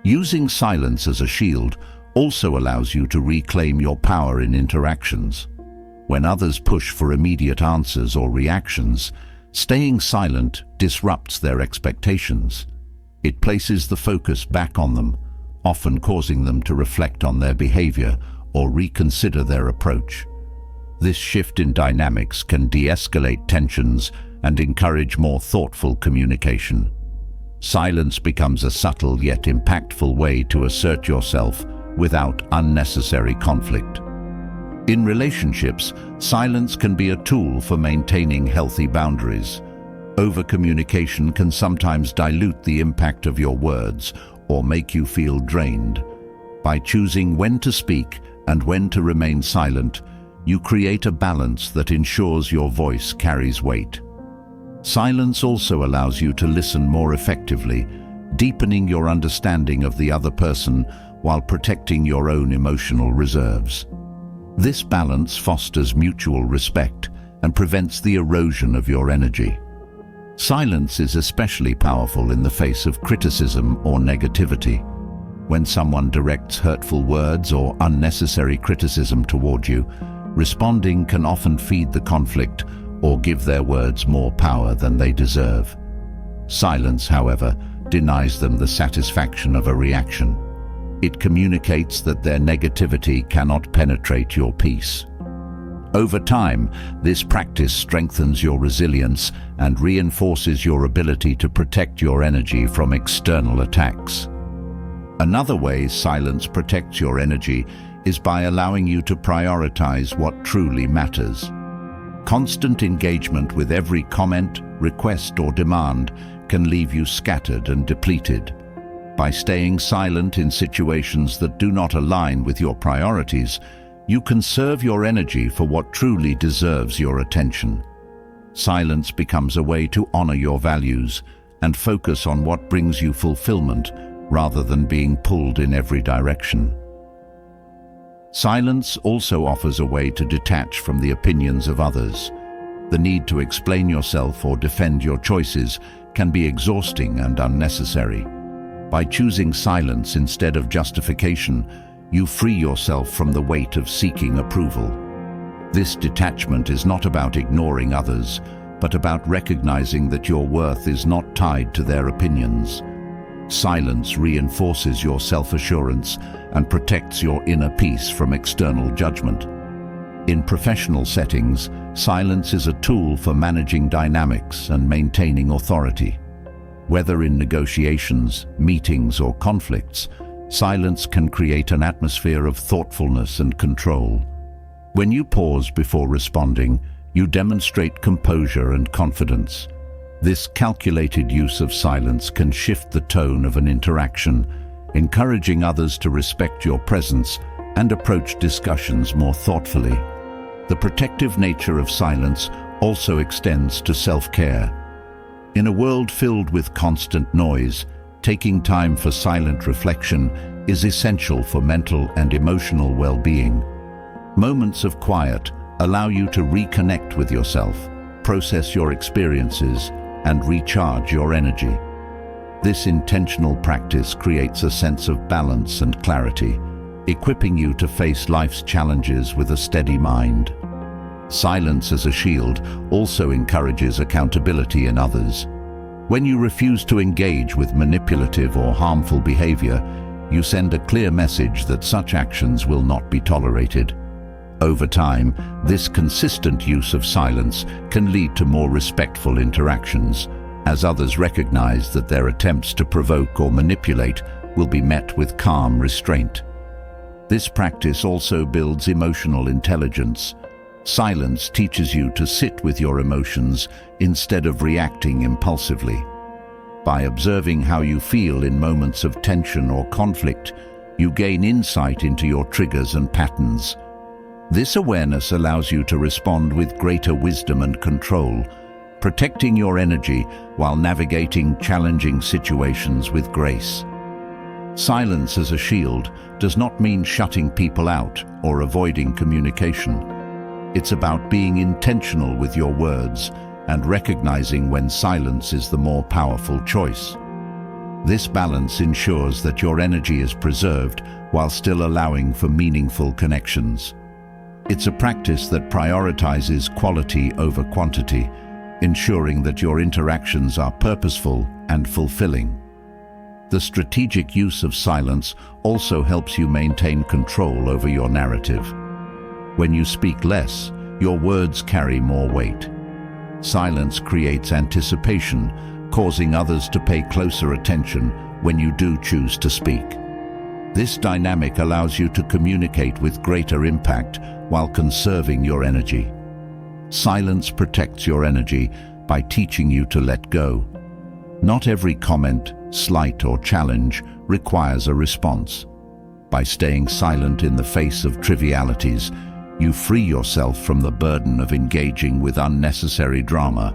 Using silence as a shield also allows you to reclaim your power in interactions. When others push for immediate answers or reactions, staying silent disrupts their expectations. It places the focus back on them, often causing them to reflect on their behavior or reconsider their approach. This shift in dynamics can de-escalate tensions and encourage more thoughtful communication. Silence becomes a subtle yet impactful way to assert yourself without unnecessary conflict. In relationships, silence can be a tool for maintaining healthy boundaries. Over-communication can sometimes dilute the impact of your words or make you feel drained. By choosing when to speak and when to remain silent, you create a balance that ensures your voice carries weight. Silence also allows you to listen more effectively, deepening your understanding of the other person while protecting your own emotional reserves. This balance fosters mutual respect and prevents the erosion of your energy. Silence is especially powerful in the face of criticism or negativity. When someone directs hurtful words or unnecessary criticism toward you, responding can often feed the conflict or give their words more power than they deserve. Silence, however, denies them the satisfaction of a reaction. It communicates that their negativity cannot penetrate your peace. Over time, this practice strengthens your resilience and reinforces your ability to protect your energy from external attacks. Another way silence protects your energy is by allowing you to prioritize what truly matters. Constant engagement with every comment, request, or demand can leave you scattered and depleted. By staying silent in situations that do not align with your priorities, you conserve your energy for what truly deserves your attention. Silence becomes a way to honor your values and focus on what brings you fulfillment rather than being pulled in every direction. Silence also offers a way to detach from the opinions of others. The need to explain yourself or defend your choices can be exhausting and unnecessary. By choosing silence instead of justification, you free yourself from the weight of seeking approval. This detachment is not about ignoring others, but about recognizing that your worth is not tied to their opinions. Silence reinforces your self-assurance and protects your inner peace from external judgment. In professional settings, silence is a tool for managing dynamics and maintaining authority. Whether in negotiations, meetings, or conflicts, silence can create an atmosphere of thoughtfulness and control. When you pause before responding, you demonstrate composure and confidence. This calculated use of silence can shift the tone of an interaction, encouraging others to respect your presence and approach discussions more thoughtfully. The protective nature of silence also extends to self-care. In a world filled with constant noise, taking time for silent reflection is essential for mental and emotional well-being. Moments of quiet allow you to reconnect with yourself, process your experiences, and recharge your energy. This intentional practice creates a sense of balance and clarity, equipping you to face life's challenges with a steady mind. Silence as a shield also encourages accountability in others. When you refuse to engage with manipulative or harmful behavior, you send a clear message that such actions will not be tolerated. Over time, this consistent use of silence can lead to more respectful interactions, as others recognize that their attempts to provoke or manipulate will be met with calm restraint. This practice also builds emotional intelligence. Silence teaches you to sit with your emotions instead of reacting impulsively. By observing how you feel in moments of tension or conflict, you gain insight into your triggers and patterns. This awareness allows you to respond with greater wisdom and control, protecting your energy while navigating challenging situations with grace. Silence as a shield does not mean shutting people out or avoiding communication. It's about being intentional with your words and recognizing when silence is the more powerful choice. This balance ensures that your energy is preserved while still allowing for meaningful connections. It's a practice that prioritizes quality over quantity, ensuring that your interactions are purposeful and fulfilling. The strategic use of silence also helps you maintain control over your narrative. When you speak less, your words carry more weight. Silence creates anticipation, causing others to pay closer attention when you do choose to speak. This dynamic allows you to communicate with greater impact while conserving your energy. Silence protects your energy by teaching you to let go. Not every comment, slight, or challenge requires a response. By staying silent in the face of trivialities, you free yourself from the burden of engaging with unnecessary drama.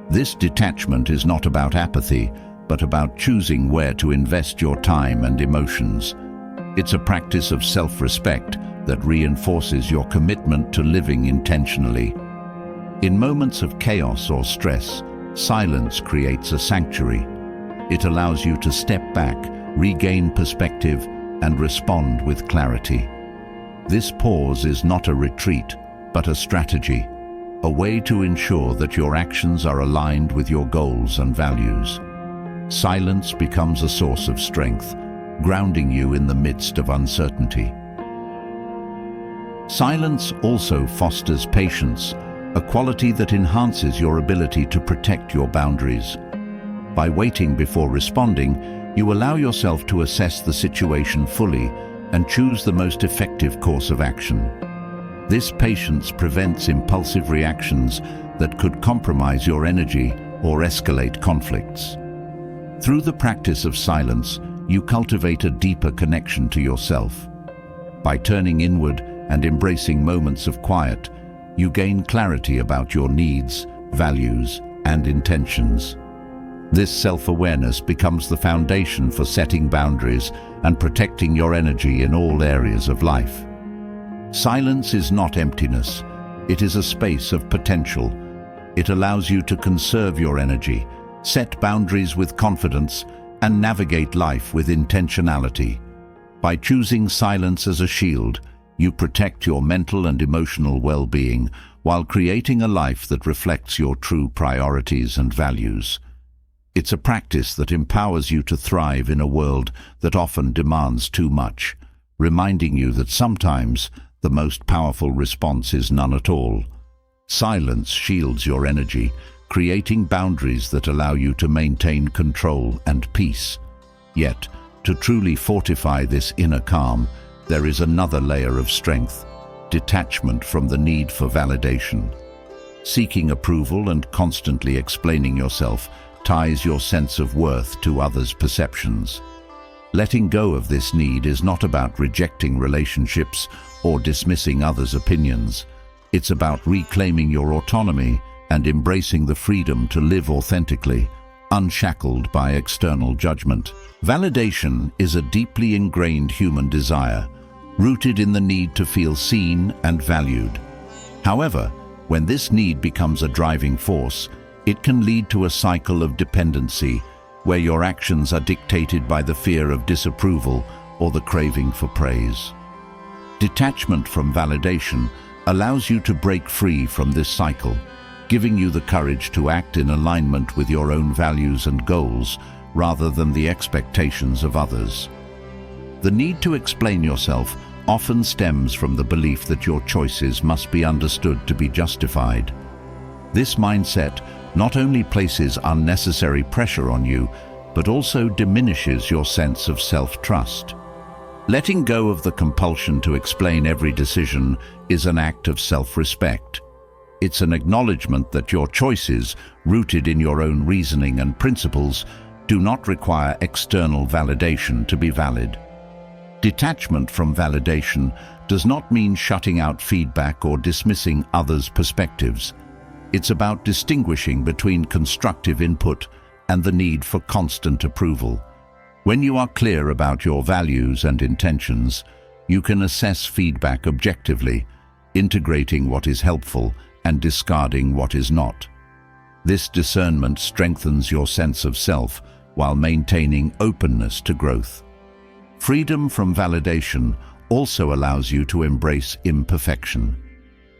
This detachment is not about apathy, but about choosing where to invest your time and emotions. It's a practice of self-respect that reinforces your commitment to living intentionally. In moments of chaos or stress, silence creates a sanctuary. It allows you to step back, regain perspective, and respond with clarity. This pause is not a retreat, but a strategy, a way to ensure that your actions are aligned with your goals and values. Silence becomes a source of strength, grounding you in the midst of uncertainty. Silence also fosters patience, a quality that enhances your ability to protect your boundaries. By waiting before responding, you allow yourself to assess the situation fully and choose the most effective course of action. This patience prevents impulsive reactions that could compromise your energy or escalate conflicts. Through the practice of silence, you cultivate a deeper connection to yourself. By turning inward and embracing moments of quiet, you gain clarity about your needs, values, and intentions. This self-awareness becomes the foundation for setting boundaries and protecting your energy in all areas of life. Silence is not emptiness. It is a space of potential. It allows you to conserve your energy, set boundaries with confidence, and navigate life with intentionality. By choosing silence as a shield, you protect your mental and emotional well-being while creating a life that reflects your true priorities and values. It's a practice that empowers you to thrive in a world that often demands too much, reminding you that sometimes the most powerful response is none at all. Silence shields your energy, creating boundaries that allow you to maintain control and peace. Yet, to truly fortify this inner calm, there is another layer of strength: detachment from the need for validation. Seeking approval and constantly explaining yourself ties your sense of worth to others' perceptions. Letting go of this need is not about rejecting relationships or dismissing others' opinions. It's about reclaiming your autonomy and embracing the freedom to live authentically, unshackled by external judgment. Validation is a deeply ingrained human desire, rooted in the need to feel seen and valued. However, when this need becomes a driving force, it can lead to a cycle of dependency, where your actions are dictated by the fear of disapproval or the craving for praise. Detachment from validation allows you to break free from this cycle, giving you the courage to act in alignment with your own values and goals rather than the expectations of others. The need to explain yourself often stems from the belief that your choices must be understood to be justified. This mindset not only places unnecessary pressure on you, but also diminishes your sense of self-trust. Letting go of the compulsion to explain every decision is an act of self-respect. It's an acknowledgement that your choices, rooted in your own reasoning and principles, do not require external validation to be valid. Detachment from validation does not mean shutting out feedback or dismissing others' perspectives. It's about distinguishing between constructive input and the need for constant approval. When you are clear about your values and intentions, you can assess feedback objectively, integrating what is helpful and discarding what is not. This discernment strengthens your sense of self while maintaining openness to growth. Freedom from validation also allows you to embrace imperfection.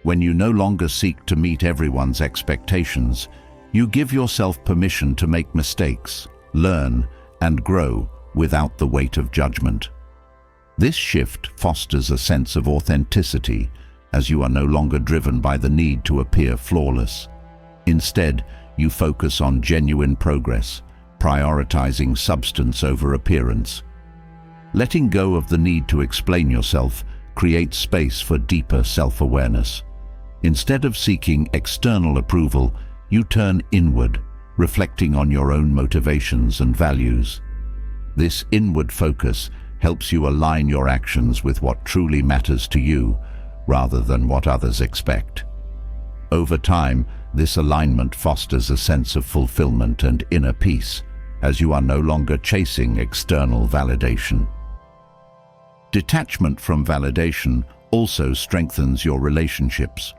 When you no longer seek to meet everyone's expectations, you give yourself permission to make mistakes, learn, and grow without the weight of judgment. This shift fosters a sense of authenticity, as you are no longer driven by the need to appear flawless. Instead, you focus on genuine progress, prioritizing substance over appearance. Letting go of the need to explain yourself creates space for deeper self-awareness. Instead of seeking external approval, you turn inward, reflecting on your own motivations and values. This inward focus helps you align your actions with what truly matters to you, rather than what others expect. Over time, this alignment fosters a sense of fulfillment and inner peace, as you are no longer chasing external validation. Detachment from validation also strengthens your relationships.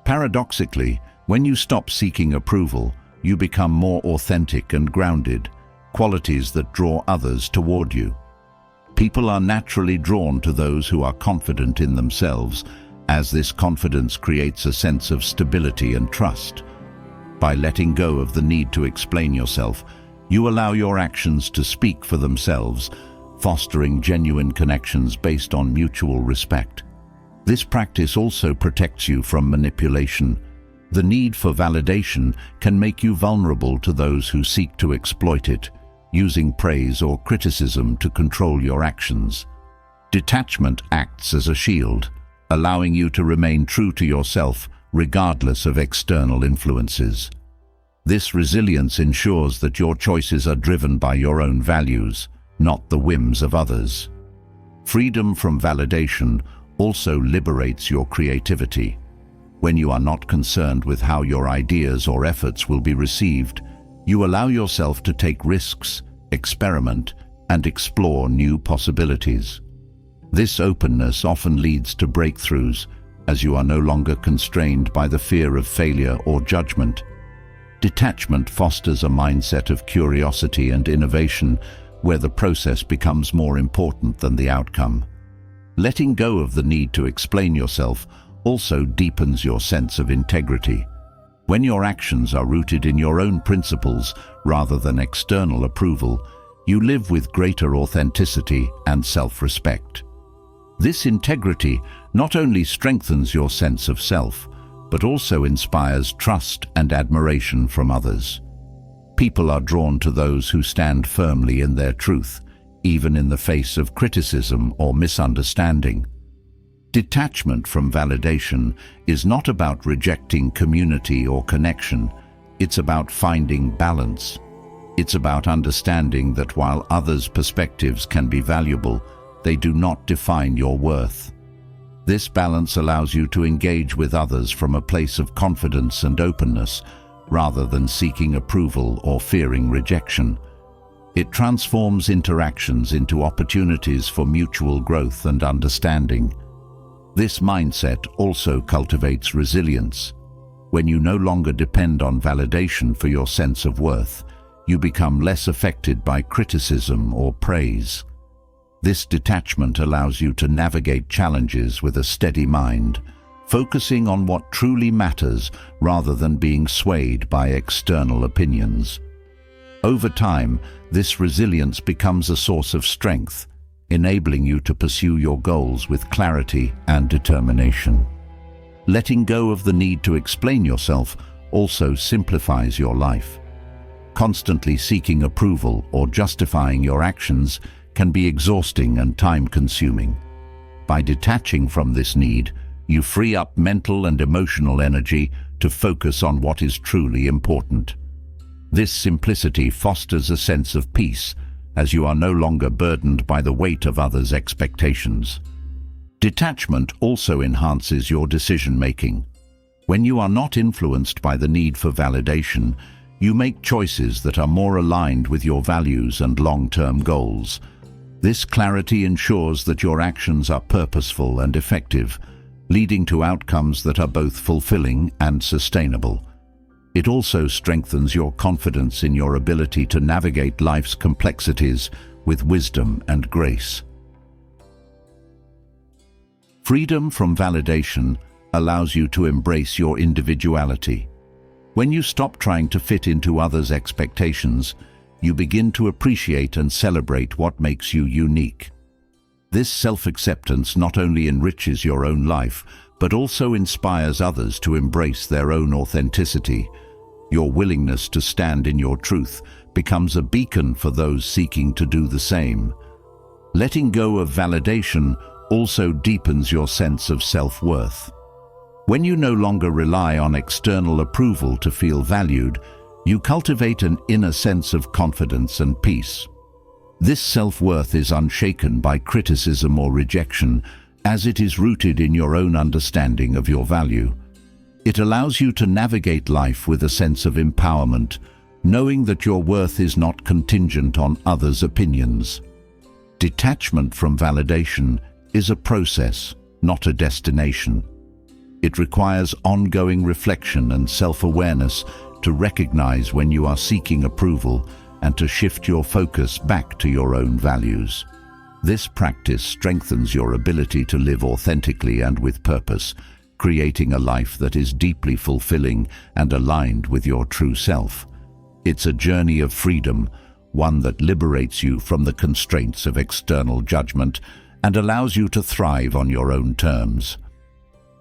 Paradoxically, when you stop seeking approval, you become more authentic and grounded, qualities that draw others toward you. People are naturally drawn to those who are confident in themselves, as this confidence creates a sense of stability and trust. By letting go of the need to explain yourself, you allow your actions to speak for themselves, fostering genuine connections based on mutual respect. This practice also protects you from manipulation. The need for validation can make you vulnerable to those who seek to exploit it, using praise or criticism to control your actions. Detachment acts as a shield, allowing you to remain true to yourself regardless of external influences. This resilience ensures that your choices are driven by your own values, not the whims of others. Freedom from validation also liberates your creativity. When you are not concerned with how your ideas or efforts will be received, you allow yourself to take risks, experiment, and explore new possibilities. This openness often leads to breakthroughs, as you are no longer constrained by the fear of failure or judgment. Detachment fosters a mindset of curiosity and innovation, where the process becomes more important than the outcome. Letting go of the need to explain yourself also deepens your sense of integrity. When your actions are rooted in your own principles rather than external approval, you live with greater authenticity and self-respect. This integrity not only strengthens your sense of self, but also inspires trust and admiration from others. People are drawn to those who stand firmly in their truth, even in the face of criticism or misunderstanding. Detachment from validation is not about rejecting community or connection. It's about finding balance. It's about understanding that while others' perspectives can be valuable, they do not define your worth. This balance allows you to engage with others from a place of confidence and openness, rather than seeking approval or fearing rejection. It transforms interactions into opportunities for mutual growth and understanding. This mindset also cultivates resilience. When you no longer depend on validation for your sense of worth, you become less affected by criticism or praise. This detachment allows you to navigate challenges with a steady mind, focusing on what truly matters rather than being swayed by external opinions. Over time, this resilience becomes a source of strength, enabling you to pursue your goals with clarity and determination. Letting go of the need to explain yourself also simplifies your life. Constantly seeking approval or justifying your actions can be exhausting and time-consuming. By detaching from this need, you free up mental and emotional energy to focus on what is truly important. This simplicity fosters a sense of peace, as you are no longer burdened by the weight of others' expectations. Detachment also enhances your decision-making. When you are not influenced by the need for validation, you make choices that are more aligned with your values and long-term goals. This clarity ensures that your actions are purposeful and effective, leading to outcomes that are both fulfilling and sustainable. It also strengthens your confidence in your ability to navigate life's complexities with wisdom and grace. Freedom from validation allows you to embrace your individuality. When you stop trying to fit into others' expectations, you begin to appreciate and celebrate what makes you unique. This self-acceptance not only enriches your own life, but also inspires others to embrace their own authenticity. Your willingness to stand in your truth becomes a beacon for those seeking to do the same. Letting go of validation also deepens your sense of self-worth. When you no longer rely on external approval to feel valued, you cultivate an inner sense of confidence and peace. This self-worth is unshaken by criticism or rejection, as it is rooted in your own understanding of your value. It allows you to navigate life with a sense of empowerment, knowing that your worth is not contingent on others' opinions. Detachment from validation is a process, not a destination. It requires ongoing reflection and self-awareness to recognize when you are seeking approval and to shift your focus back to your own values. This practice strengthens your ability to live authentically and with purpose, creating a life that is deeply fulfilling and aligned with your true self. It's a journey of freedom, one that liberates you from the constraints of external judgment and allows you to thrive on your own terms.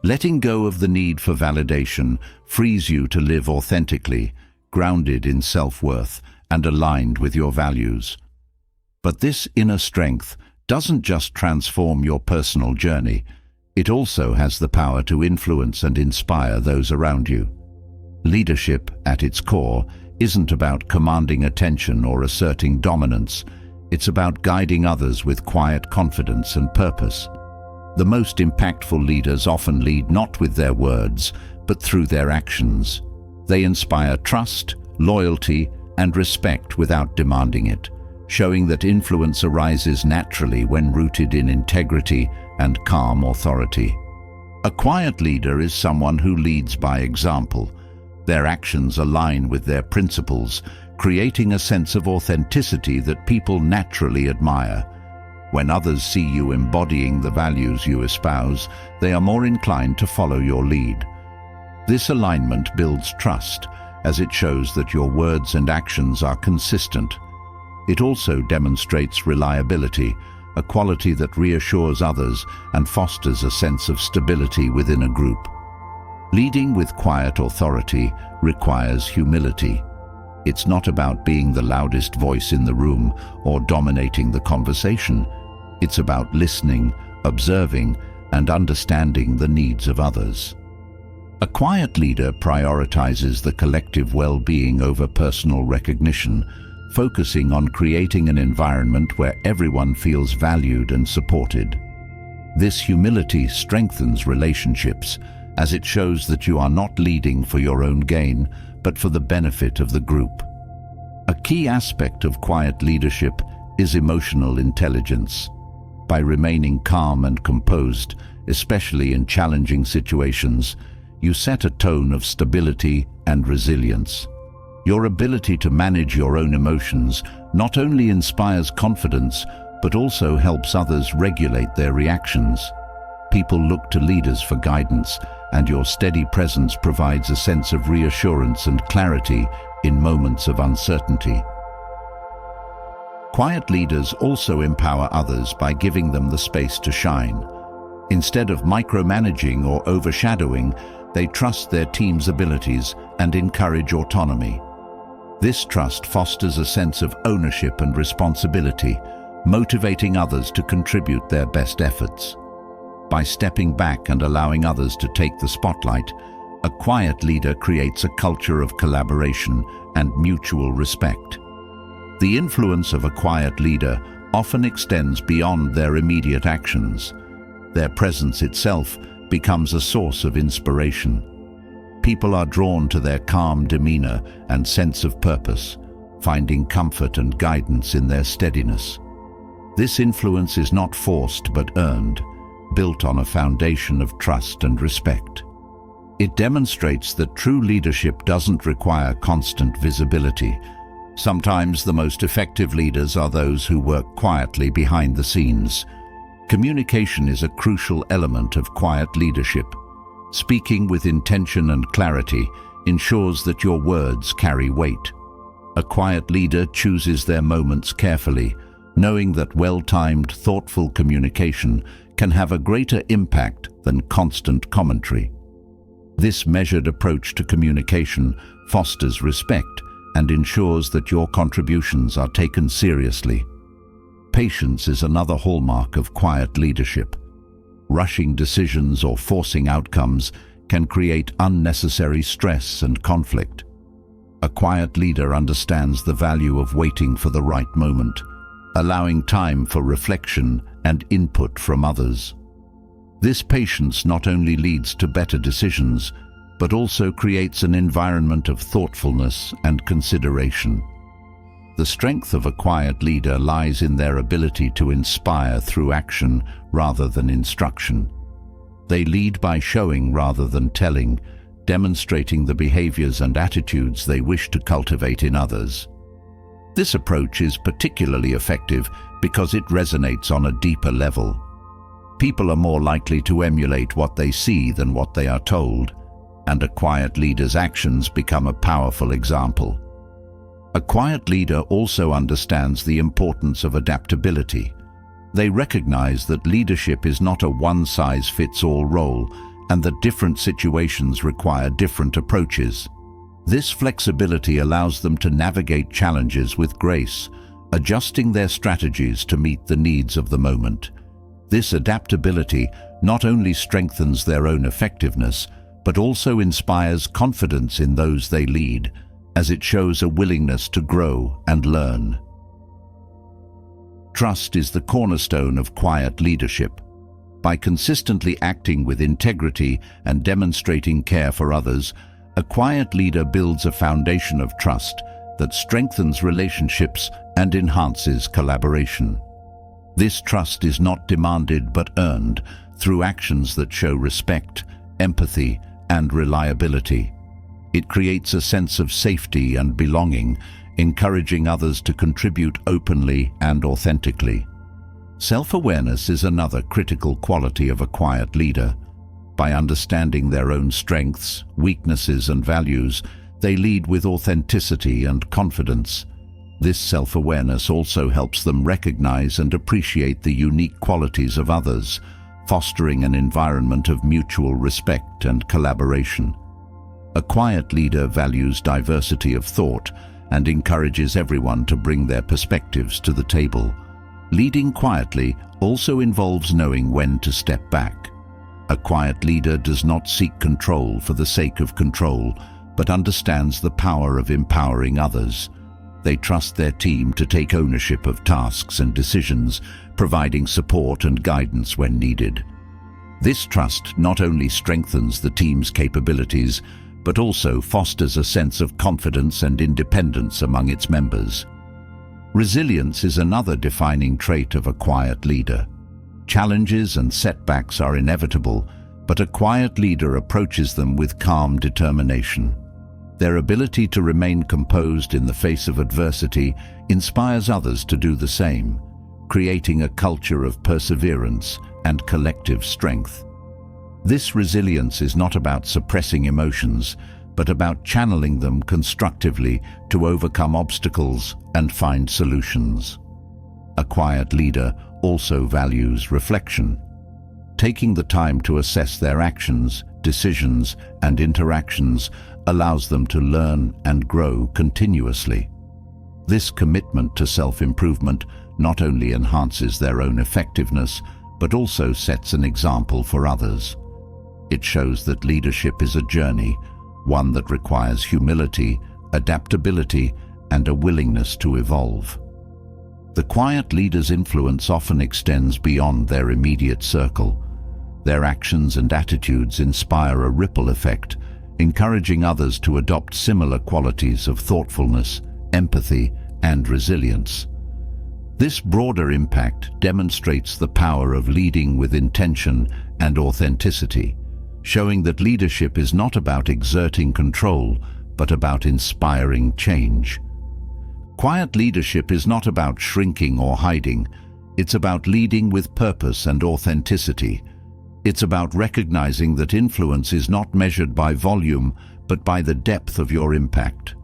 Letting go of the need for validation frees you to live authentically, grounded in self-worth and aligned with your values. But this inner strength doesn't just transform your personal journey, it also has the power to influence and inspire those around you. Leadership, at its core, isn't about commanding attention or asserting dominance. It's about guiding others with quiet confidence and purpose. The most impactful leaders often lead not with their words, but through their actions. They inspire trust, loyalty, and respect without demanding it, showing that influence arises naturally when rooted in integrity and calm authority. A quiet leader is someone who leads by example. Their actions align with their principles, creating a sense of authenticity that people naturally admire. When others see you embodying the values you espouse, they are more inclined to follow your lead. This alignment builds trust, as it shows that your words and actions are consistent. It also demonstrates reliability, a quality that reassures others and fosters a sense of stability within a group. Leading with quiet authority requires humility. It's not about being the loudest voice in the room or dominating the conversation. It's about listening, observing, and understanding the needs of others. A quiet leader prioritizes the collective well-being over personal recognition, focusing on creating an environment where everyone feels valued and supported. This humility strengthens relationships, as it shows that you are not leading for your own gain, but for the benefit of the group. A key aspect of quiet leadership is emotional intelligence. By remaining calm and composed, especially in challenging situations, you set a tone of stability and resilience. Your ability to manage your own emotions not only inspires confidence, but also helps others regulate their reactions. People look to leaders for guidance, and your steady presence provides a sense of reassurance and clarity in moments of uncertainty. Quiet leaders also empower others by giving them the space to shine. Instead of micromanaging or overshadowing, they trust their team's abilities and encourage autonomy. This trust fosters a sense of ownership and responsibility, motivating others to contribute their best efforts. By stepping back and allowing others to take the spotlight, a quiet leader creates a culture of collaboration and mutual respect. The influence of a quiet leader often extends beyond their immediate actions. Their presence itself becomes a source of inspiration. People are drawn to their calm demeanor and sense of purpose, finding comfort and guidance in their steadiness. This influence is not forced but earned, built on a foundation of trust and respect. It demonstrates that true leadership doesn't require constant visibility. Sometimes the most effective leaders are those who work quietly behind the scenes. Communication is a crucial element of quiet leadership. Speaking with intention and clarity ensures that your words carry weight. A quiet leader chooses their moments carefully, knowing that well-timed, thoughtful communication can have a greater impact than constant commentary. This measured approach to communication fosters respect and ensures that your contributions are taken seriously. Patience is another hallmark of quiet leadership. Rushing decisions or forcing outcomes can create unnecessary stress and conflict. A quiet leader understands the value of waiting for the right moment, allowing time for reflection and input from others. This patience not only leads to better decisions, but also creates an environment of thoughtfulness and consideration. The strength of a quiet leader lies in their ability to inspire through action rather than instruction. They lead by showing rather than telling, demonstrating the behaviors and attitudes they wish to cultivate in others. This approach is particularly effective because it resonates on a deeper level. People are more likely to emulate what they see than what they are told, and a quiet leader's actions become a powerful example. A quiet leader also understands the importance of adaptability. They recognize that leadership is not a one-size-fits-all role and that different situations require different approaches. This flexibility allows them to navigate challenges with grace, adjusting their strategies to meet the needs of the moment. This adaptability not only strengthens their own effectiveness, but also inspires confidence in those they lead, as it shows a willingness to grow and learn. Trust is the cornerstone of quiet leadership. By consistently acting with integrity and demonstrating care for others, a quiet leader builds a foundation of trust that strengthens relationships and enhances collaboration. This trust is not demanded but earned through actions that show respect, empathy, and reliability. It creates a sense of safety and belonging, encouraging others to contribute openly and authentically. Self-awareness is another critical quality of a quiet leader. By understanding their own strengths, weaknesses, and values, they lead with authenticity and confidence. This self-awareness also helps them recognize and appreciate the unique qualities of others, fostering an environment of mutual respect and collaboration. A quiet leader values diversity of thought and encourages everyone to bring their perspectives to the table. Leading quietly also involves knowing when to step back. A quiet leader does not seek control for the sake of control, but understands the power of empowering others. They trust their team to take ownership of tasks and decisions, providing support and guidance when needed. This trust not only strengthens the team's capabilities, but also fosters a sense of confidence and independence among its members. Resilience is another defining trait of a quiet leader. Challenges and setbacks are inevitable, but a quiet leader approaches them with calm determination. Their ability to remain composed in the face of adversity inspires others to do the same, creating a culture of perseverance and collective strength. This resilience is not about suppressing emotions, but about channeling them constructively to overcome obstacles and find solutions. A quiet leader also values reflection. Taking the time to assess their actions, decisions, and interactions allows them to learn and grow continuously. This commitment to self-improvement not only enhances their own effectiveness, but also sets an example for others. It shows that leadership is a journey, one that requires humility, adaptability, and a willingness to evolve. The quiet leader's influence often extends beyond their immediate circle. Their actions and attitudes inspire a ripple effect, encouraging others to adopt similar qualities of thoughtfulness, empathy, and resilience. This broader impact demonstrates the power of leading with intention and authenticity, showing that leadership is not about exerting control, but about inspiring change. Quiet leadership is not about shrinking or hiding. It's about leading with purpose and authenticity. It's about recognizing that influence is not measured by volume, but by the depth of your impact.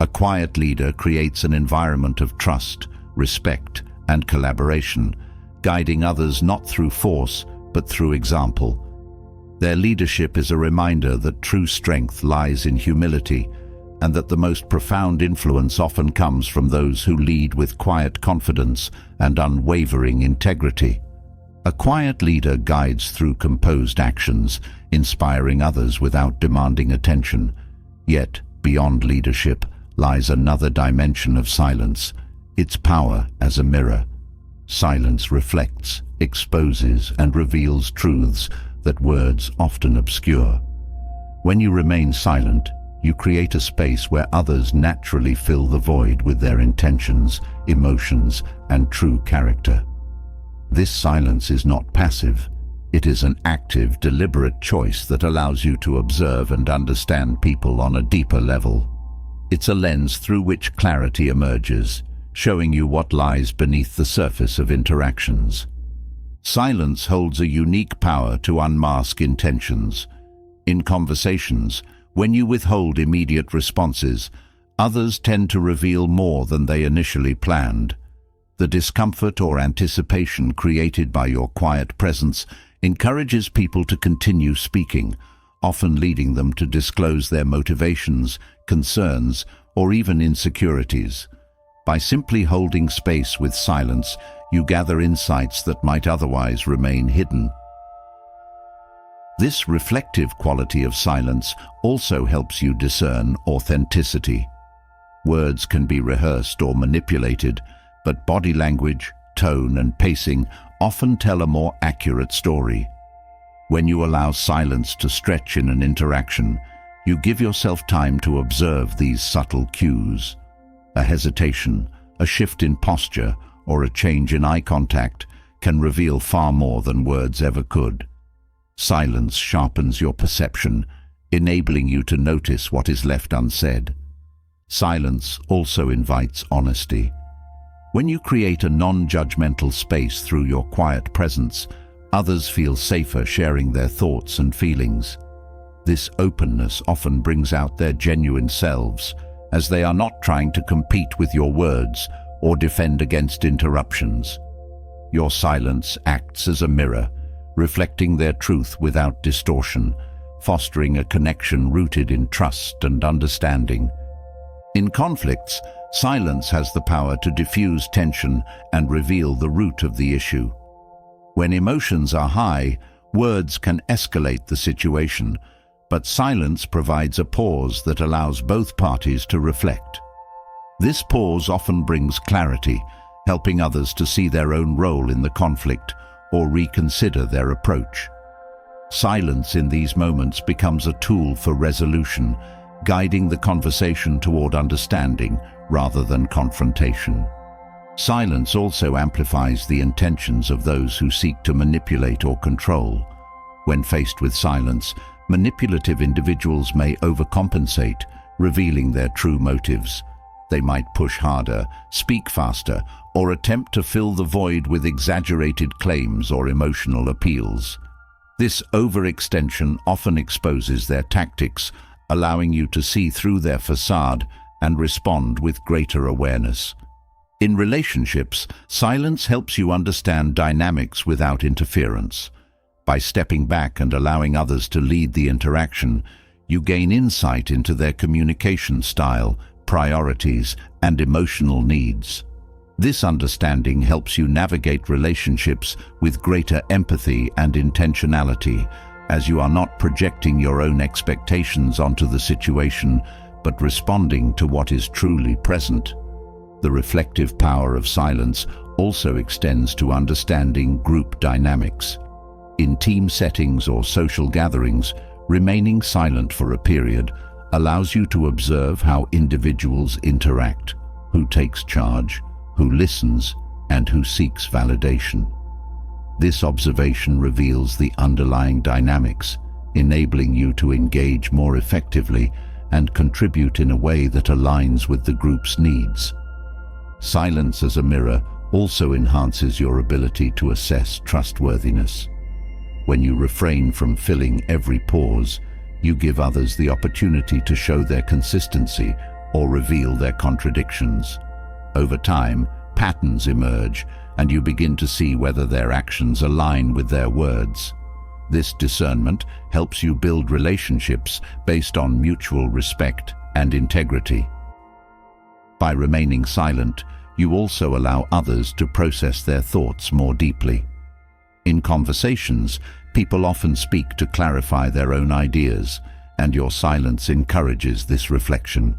A quiet leader creates an environment of trust, respect, and collaboration, guiding others not through force, but through example. Their leadership is a reminder that true strength lies in humility, and that the most profound influence often comes from those who lead with quiet confidence and unwavering integrity. A quiet leader guides through composed actions, inspiring others without demanding attention. Yet, beyond leadership lies another dimension of silence, its power as a mirror. Silence reflects, exposes, and reveals truths that words often obscure. When you remain silent, you create a space where others naturally fill the void with their intentions, emotions, and true character. This silence is not passive. It is an active, deliberate choice that allows you to observe and understand people on a deeper level. It's a lens through which clarity emerges, showing you what lies beneath the surface of interactions. Silence holds a unique power to unmask intentions. In conversations, when you withhold immediate responses, others tend to reveal more than they initially planned. The discomfort or anticipation created by your quiet presence encourages people to continue speaking, often leading them to disclose their motivations, concerns, or even insecurities. By simply holding space with silence, you gather insights that might otherwise remain hidden. This reflective quality of silence also helps you discern authenticity. Words can be rehearsed or manipulated, but body language, tone, and pacing often tell a more accurate story. When you allow silence to stretch in an interaction, you give yourself time to observe these subtle cues. A hesitation, a shift in posture, or a change in eye contact can reveal far more than words ever could. Silence sharpens your perception, enabling you to notice what is left unsaid. Silence also invites honesty. When you create a non-judgmental space through your quiet presence, others feel safer sharing their thoughts and feelings. This openness often brings out their genuine selves, as they are not trying to compete with your words or defend against interruptions. Your silence acts as a mirror, reflecting their truth without distortion, fostering a connection rooted in trust and understanding. In conflicts, silence has the power to diffuse tension and reveal the root of the issue. When emotions are high, words can escalate the situation, but silence provides a pause that allows both parties to reflect. This pause often brings clarity, helping others to see their own role in the conflict or reconsider their approach. Silence in these moments becomes a tool for resolution, guiding the conversation toward understanding rather than confrontation. Silence also amplifies the intentions of those who seek to manipulate or control. When faced with silence, manipulative individuals may overcompensate, revealing their true motives. They might push harder, speak faster, or attempt to fill the void with exaggerated claims or emotional appeals. This overextension often exposes their tactics, allowing you to see through their facade and respond with greater awareness. In relationships, silence helps you understand dynamics without interference. By stepping back and allowing others to lead the interaction, you gain insight into their communication style, priorities, and emotional needs. This understanding helps you navigate relationships with greater empathy and intentionality, as you are not projecting your own expectations onto the situation, but responding to what is truly present. The reflective power of silence also extends to understanding group dynamics. In team settings or social gatherings, remaining silent for a period allows you to observe how individuals interact, who takes charge, who listens, and who seeks validation. This observation reveals the underlying dynamics, enabling you to engage more effectively and contribute in a way that aligns with the group's needs. Silence as a mirror also enhances your ability to assess trustworthiness. When you refrain from filling every pause, you give others the opportunity to show their consistency or reveal their contradictions. Over time, patterns emerge, and you begin to see whether their actions align with their words. This discernment helps you build relationships based on mutual respect and integrity. By remaining silent, you also allow others to process their thoughts more deeply. In conversations, people often speak to clarify their own ideas, and your silence encourages this reflection.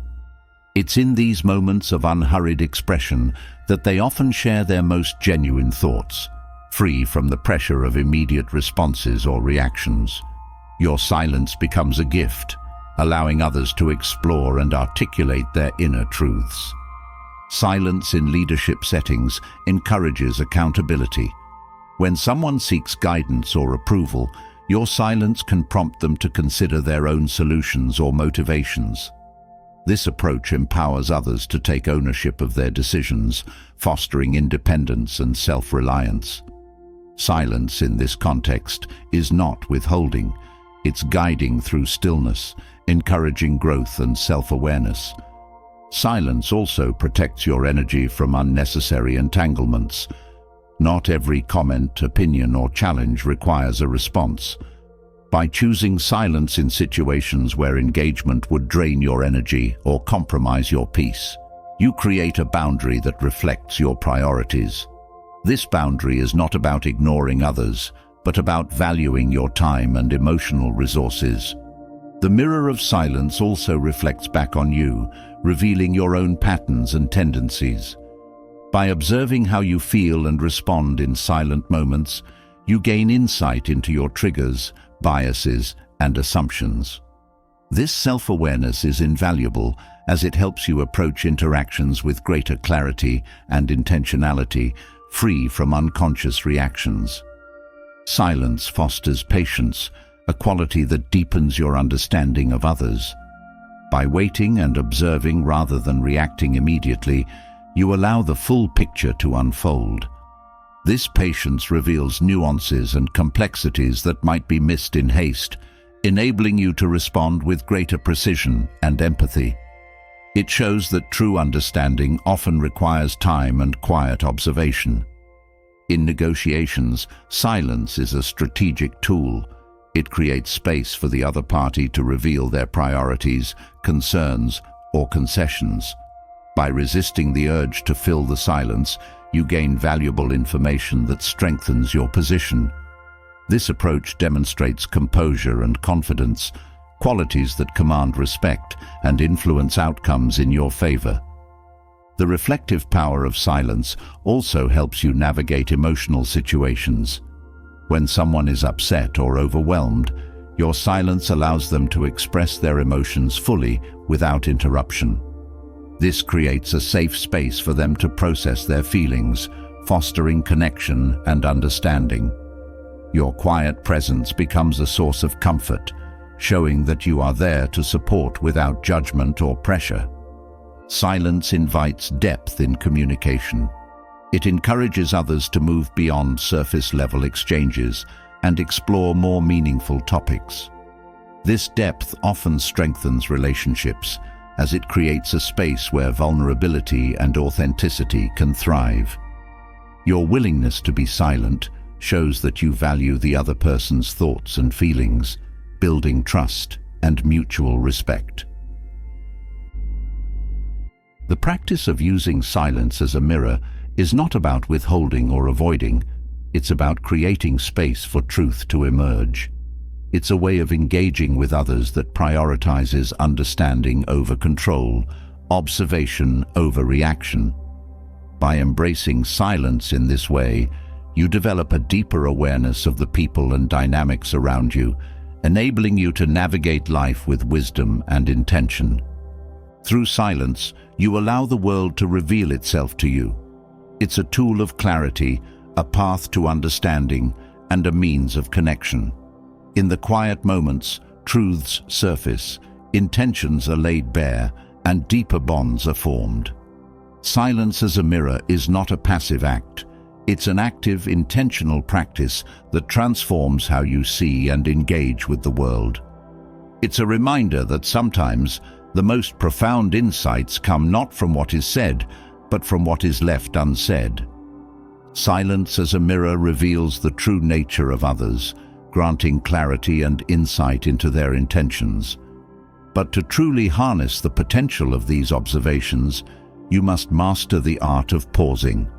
It's in these moments of unhurried expression that they often share their most genuine thoughts, free from the pressure of immediate responses or reactions. Your silence becomes a gift, allowing others to explore and articulate their inner truths. Silence in leadership settings encourages accountability. When someone seeks guidance or approval, your silence can prompt them to consider their own solutions or motivations. This approach empowers others to take ownership of their decisions, fostering independence and self-reliance. Silence in this context is not withholding. It's guiding through stillness, encouraging growth and self-awareness. Silence also protects your energy from unnecessary entanglements. Not every comment, opinion, or challenge requires a response. By choosing silence in situations where engagement would drain your energy or compromise your peace, you create a boundary that reflects your priorities. This boundary is not about ignoring others, but about valuing your time and emotional resources. The mirror of silence also reflects back on you, revealing your own patterns and tendencies. By observing how you feel and respond in silent moments, you gain insight into your triggers, biases, and assumptions. This self-awareness is invaluable as it helps you approach interactions with greater clarity and intentionality, free from unconscious reactions. Silence fosters patience, a quality that deepens your understanding of others. By waiting and observing rather than reacting immediately, you allow the full picture to unfold. This patience reveals nuances and complexities that might be missed in haste, enabling you to respond with greater precision and empathy. It shows that true understanding often requires time and quiet observation. In negotiations, silence is a strategic tool. It creates space for the other party to reveal their priorities, concerns, or concessions. By resisting the urge to fill the silence, you gain valuable information that strengthens your position. This approach demonstrates composure and confidence, qualities that command respect and influence outcomes in your favor. The reflective power of silence also helps you navigate emotional situations. When someone is upset or overwhelmed, your silence allows them to express their emotions fully without interruption. This creates a safe space for them to process their feelings, fostering connection and understanding. Your quiet presence becomes a source of comfort, showing that you are there to support without judgment or pressure. Silence invites depth in communication. It encourages others to move beyond surface-level exchanges and explore more meaningful topics. This depth often strengthens relationships, as it creates a space where vulnerability and authenticity can thrive. Your willingness to be silent shows that you value the other person's thoughts and feelings, building trust and mutual respect. The practice of using silence as a mirror is not about withholding or avoiding. It's about creating space for truth to emerge. It's a way of engaging with others that prioritizes understanding over control, observation over reaction. By embracing silence in this way, you develop a deeper awareness of the people and dynamics around you, enabling you to navigate life with wisdom and intention. Through silence, you allow the world to reveal itself to you. It's a tool of clarity, a path to understanding, and a means of connection. In the quiet moments, truths surface, intentions are laid bare, and deeper bonds are formed. Silence as a mirror is not a passive act. It's an active, intentional practice that transforms how you see and engage with the world. It's a reminder that sometimes the most profound insights come not from what is said, but from what is left unsaid. Silence as a mirror reveals the true nature of others, granting clarity and insight into their intentions. But to truly harness the potential of these observations, you must master the art of pausing.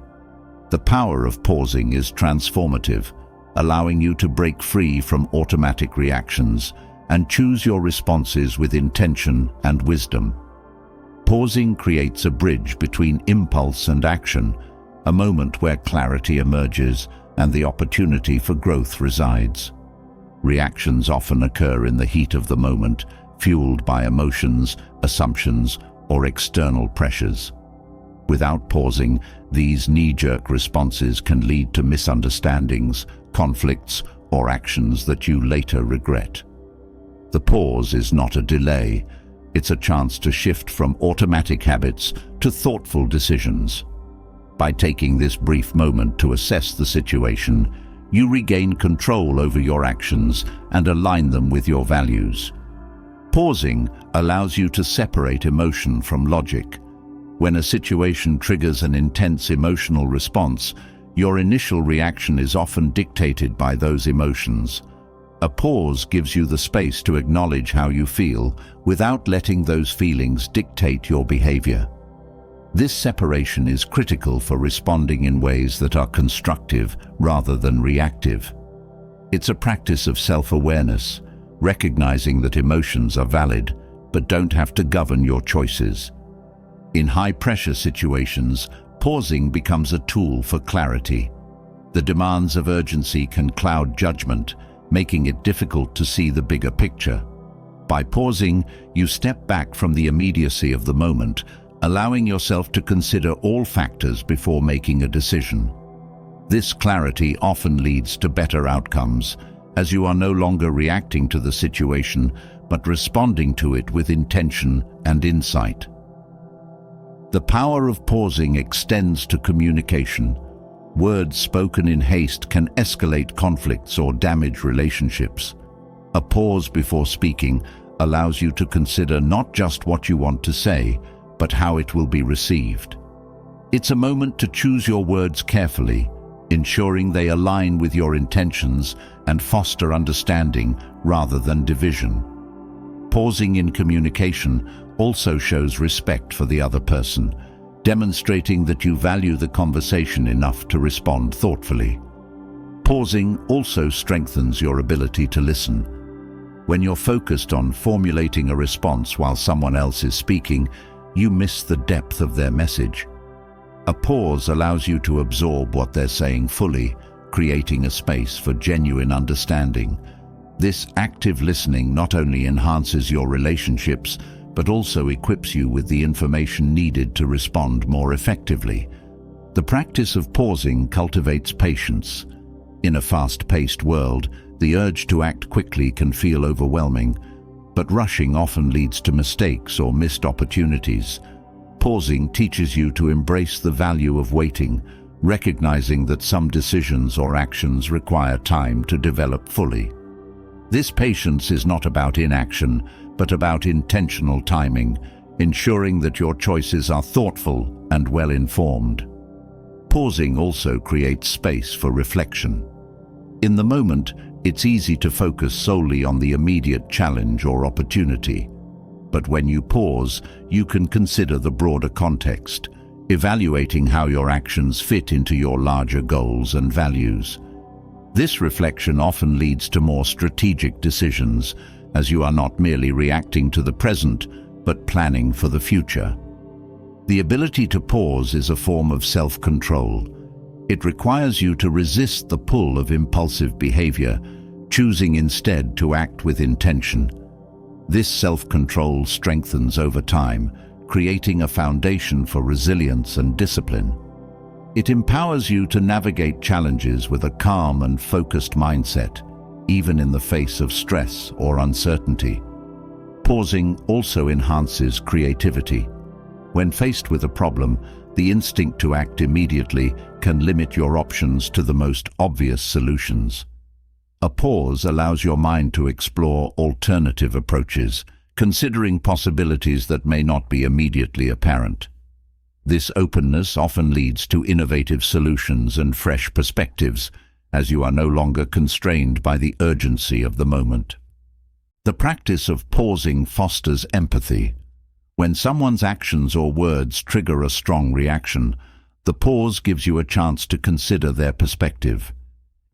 The power of pausing is transformative, allowing you to break free from automatic reactions and choose your responses with intention and wisdom. Pausing creates a bridge between impulse and action, a moment where clarity emerges and the opportunity for growth resides. Reactions often occur in the heat of the moment, fueled by emotions, assumptions, or external pressures. Without pausing, these knee-jerk responses can lead to misunderstandings, conflicts, or actions that you later regret. The pause is not a delay. It's a chance to shift from automatic habits to thoughtful decisions. By taking this brief moment to assess the situation, you regain control over your actions and align them with your values. Pausing allows you to separate emotion from logic. When a situation triggers an intense emotional response, your initial reaction is often dictated by those emotions. A pause gives you the space to acknowledge how you feel without letting those feelings dictate your behavior. This separation is critical for responding in ways that are constructive rather than reactive. It's a practice of self-awareness, recognizing that emotions are valid but don't have to govern your choices. In high-pressure situations, pausing becomes a tool for clarity. The demands of urgency can cloud judgment, making it difficult to see the bigger picture. By pausing, you step back from the immediacy of the moment, allowing yourself to consider all factors before making a decision. This clarity often leads to better outcomes, as you are no longer reacting to the situation, but responding to it with intention and insight. The power of pausing extends to communication. Words spoken in haste can escalate conflicts or damage relationships. A pause before speaking allows you to consider not just what you want to say, but how it will be received. It's a moment to choose your words carefully, ensuring they align with your intentions and foster understanding rather than division. Pausing in communication also shows respect for the other person, demonstrating that you value the conversation enough to respond thoughtfully. Pausing also strengthens your ability to listen. When you're focused on formulating a response while someone else is speaking, you miss the depth of their message. A pause allows you to absorb what they're saying fully, creating a space for genuine understanding. This active listening not only enhances your relationships, but also equips you with the information needed to respond more effectively. The practice of pausing cultivates patience. In a fast-paced world, the urge to act quickly can feel overwhelming, but rushing often leads to mistakes or missed opportunities. Pausing teaches you to embrace the value of waiting, recognizing that some decisions or actions require time to develop fully. This patience is not about inaction, but about intentional timing, ensuring that your choices are thoughtful and well-informed. Pausing also creates space for reflection. In the moment, it's easy to focus solely on the immediate challenge or opportunity. But when you pause, you can consider the broader context, evaluating how your actions fit into your larger goals and values. This reflection often leads to more strategic decisions, as you are not merely reacting to the present, but planning for the future. The ability to pause is a form of self-control. It requires you to resist the pull of impulsive behavior, choosing instead to act with intention. This self-control strengthens over time, creating a foundation for resilience and discipline. It empowers you to navigate challenges with a calm and focused mindset, even in the face of stress or uncertainty. Pausing also enhances creativity. When faced with a problem, the instinct to act immediately can limit your options to the most obvious solutions. A pause allows your mind to explore alternative approaches, considering possibilities that may not be immediately apparent. This openness often leads to innovative solutions and fresh perspectives, as you are no longer constrained by the urgency of the moment. The practice of pausing fosters empathy. When someone's actions or words trigger a strong reaction, the pause gives you a chance to consider their perspective.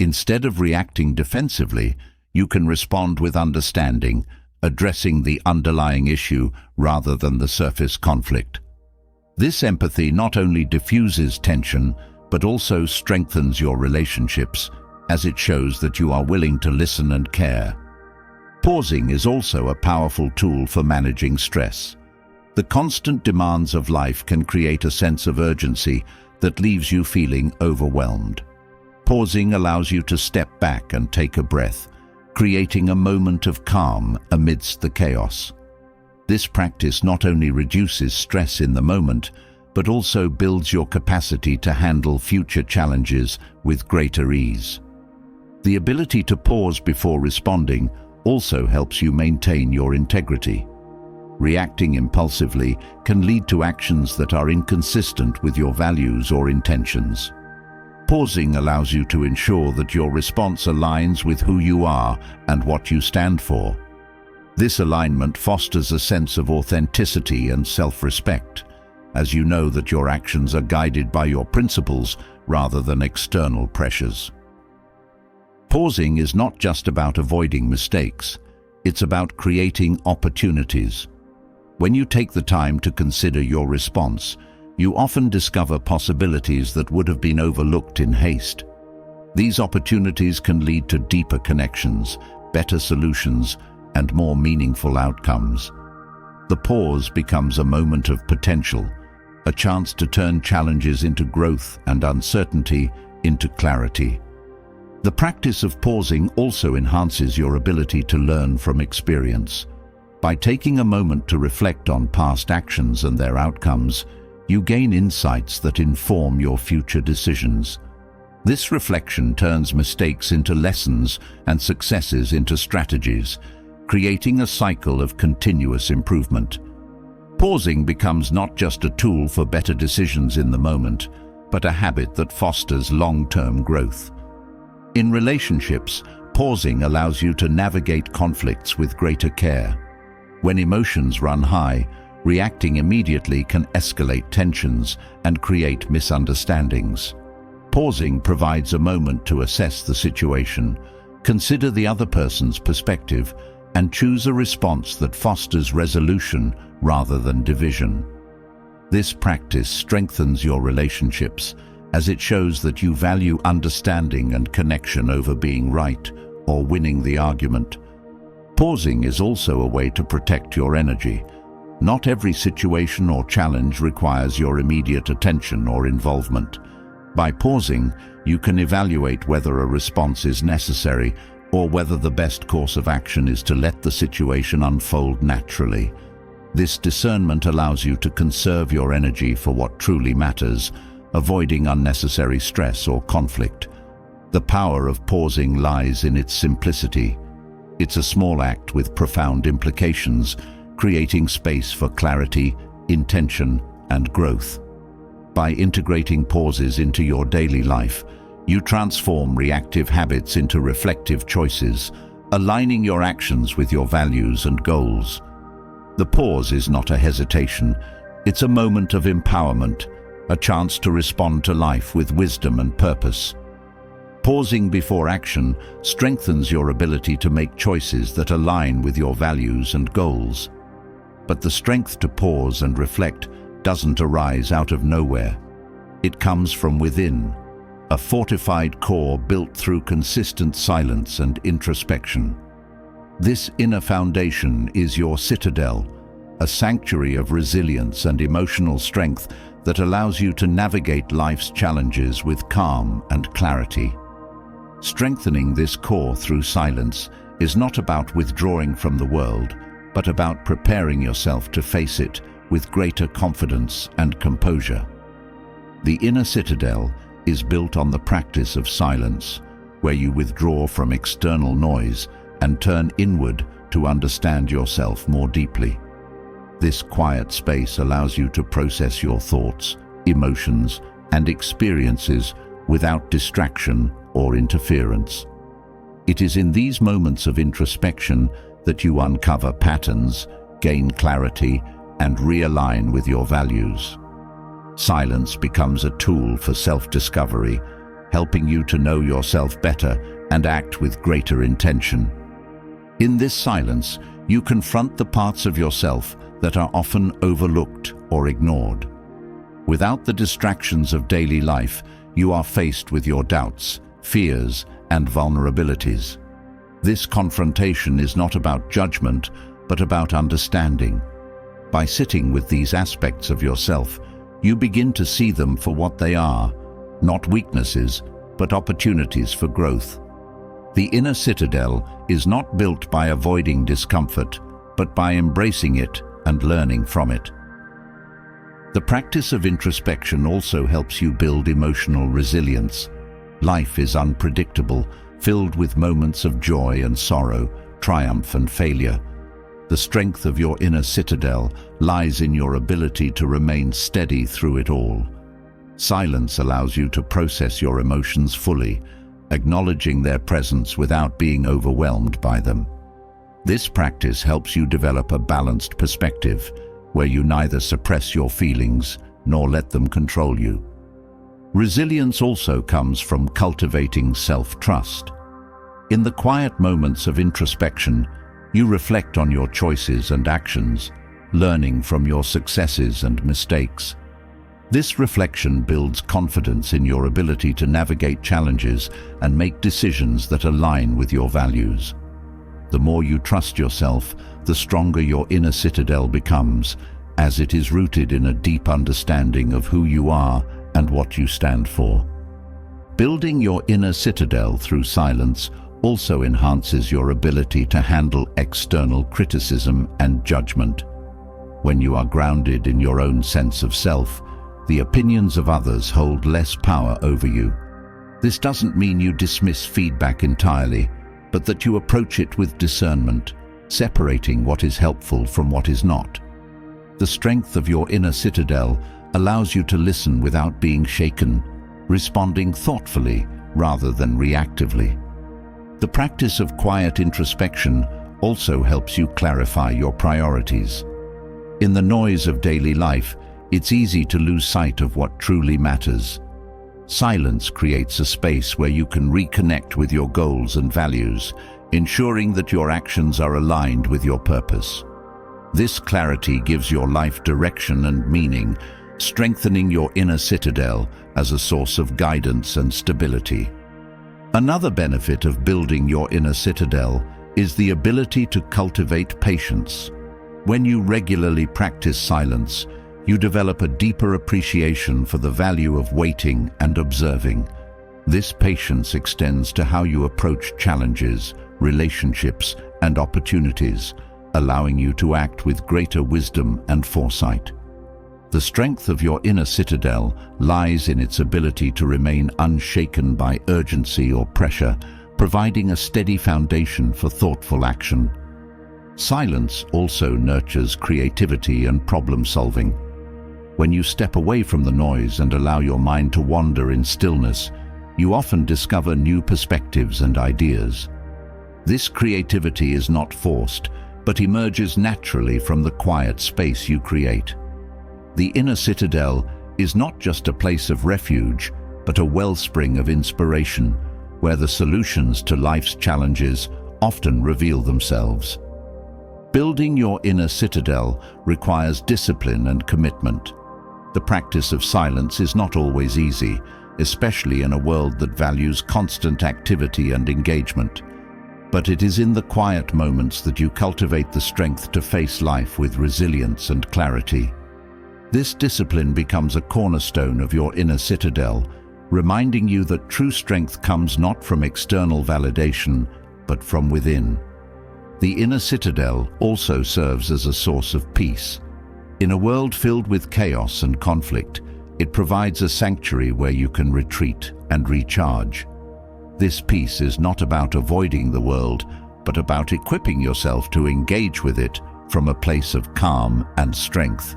Instead of reacting defensively, you can respond with understanding, addressing the underlying issue rather than the surface conflict. This empathy not only diffuses tension, but also strengthens your relationships, as it shows that you are willing to listen and care. Pausing is also a powerful tool for managing stress. The constant demands of life can create a sense of urgency that leaves you feeling overwhelmed. Pausing allows you to step back and take a breath, creating a moment of calm amidst the chaos. This practice not only reduces stress in the moment, but also builds your capacity to handle future challenges with greater ease. The ability to pause before responding also helps you maintain your integrity. Reacting impulsively can lead to actions that are inconsistent with your values or intentions. Pausing allows you to ensure that your response aligns with who you are and what you stand for. This alignment fosters a sense of authenticity and self-respect, as you know that your actions are guided by your principles rather than external pressures. Pausing is not just about avoiding mistakes, it's about creating opportunities. When you take the time to consider your response, you often discover possibilities that would have been overlooked in haste. These opportunities can lead to deeper connections, better solutions, and more meaningful outcomes. The pause becomes a moment of potential, a chance to turn challenges into growth and uncertainty into clarity. The practice of pausing also enhances your ability to learn from experience. By taking a moment to reflect on past actions and their outcomes, you gain insights that inform your future decisions. This reflection turns mistakes into lessons and successes into strategies, creating a cycle of continuous improvement. Pausing becomes not just a tool for better decisions in the moment, but a habit that fosters long-term growth. In relationships, pausing allows you to navigate conflicts with greater care. When emotions run high, reacting immediately can escalate tensions and create misunderstandings. Pausing provides a moment to assess the situation, consider the other person's perspective, and choose a response that fosters resolution rather than division. This practice strengthens your relationships, as it shows that you value understanding and connection over being right or winning the argument. Pausing is also a way to protect your energy. Not every situation or challenge requires your immediate attention or involvement. By pausing, you can evaluate whether a response is necessary or whether the best course of action is to let the situation unfold naturally. This discernment allows you to conserve your energy for what truly matters, avoiding unnecessary stress or conflict. The power of pausing lies in its simplicity. It's a small act with profound implications, creating space for clarity, intention, and growth. By integrating pauses into your daily life, you transform reactive habits into reflective choices, aligning your actions with your values and goals. The pause is not a hesitation, it's a moment of empowerment, a chance to respond to life with wisdom and purpose. Pausing before action strengthens your ability to make choices that align with your values and goals. But the strength to pause and reflect doesn't arise out of nowhere. It comes from within, a fortified core built through consistent silence and introspection. This inner foundation is your citadel, a sanctuary of resilience and emotional strength that allows you to navigate life's challenges with calm and clarity. Strengthening this core through silence is not about withdrawing from the world, but about preparing yourself to face it with greater confidence and composure. The inner citadel is built on the practice of silence, where you withdraw from external noise and turn inward to understand yourself more deeply. This quiet space allows you to process your thoughts, emotions, and experiences without distraction or interference. It is in these moments of introspection that you uncover patterns, gain clarity, and realign with your values. Silence becomes a tool for self-discovery, helping you to know yourself better and act with greater intention. In this silence, you confront the parts of yourself that are often overlooked or ignored. Without the distractions of daily life, you are faced with your doubts, fears, and vulnerabilities. This confrontation is not about judgment, but about understanding. By sitting with these aspects of yourself, you begin to see them for what they are, not weaknesses, but opportunities for growth. The inner citadel is not built by avoiding discomfort, but by embracing it and learning from it. The practice of introspection also helps you build emotional resilience. Life is unpredictable, filled with moments of joy and sorrow, triumph and failure. The strength of your inner citadel lies in your ability to remain steady through it all. Silence allows you to process your emotions fully, acknowledging their presence without being overwhelmed by them. This practice helps you develop a balanced perspective, where you neither suppress your feelings nor let them control you. Resilience also comes from cultivating self-trust. In the quiet moments of introspection, you reflect on your choices and actions, learning from your successes and mistakes. This reflection builds confidence in your ability to navigate challenges and make decisions that align with your values. The more you trust yourself, the stronger your inner citadel becomes, as it is rooted in a deep understanding of who you are and what you stand for. Building your inner citadel through silence also enhances your ability to handle external criticism and judgment. When you are grounded in your own sense of self, the opinions of others hold less power over you. This doesn't mean you dismiss feedback entirely, but that you approach it with discernment, separating what is helpful from what is not. The strength of your inner citadel allows you to listen without being shaken, responding thoughtfully rather than reactively. The practice of quiet introspection also helps you clarify your priorities. In the noise of daily life, it's easy to lose sight of what truly matters. Silence creates a space where you can reconnect with your goals and values, ensuring that your actions are aligned with your purpose. This clarity gives your life direction and meaning, strengthening your inner citadel as a source of guidance and stability. Another benefit of building your inner citadel is the ability to cultivate patience. When you regularly practice silence, you develop a deeper appreciation for the value of waiting and observing. This patience extends to how you approach challenges, relationships, and opportunities, allowing you to act with greater wisdom and foresight. The strength of your inner citadel lies in its ability to remain unshaken by urgency or pressure, providing a steady foundation for thoughtful action. Silence also nurtures creativity and problem-solving. When you step away from the noise and allow your mind to wander in stillness, you often discover new perspectives and ideas. This creativity is not forced, but emerges naturally from the quiet space you create. The inner citadel is not just a place of refuge, but a wellspring of inspiration, where the solutions to life's challenges often reveal themselves. Building your inner citadel requires discipline and commitment. The practice of silence is not always easy, especially in a world that values constant activity and engagement. But it is in the quiet moments that you cultivate the strength to face life with resilience and clarity. This discipline becomes a cornerstone of your inner citadel, reminding you that true strength comes not from external validation, but from within. The inner citadel also serves as a source of peace. In a world filled with chaos and conflict, it provides a sanctuary where you can retreat and recharge. This peace is not about avoiding the world, but about equipping yourself to engage with it from a place of calm and strength.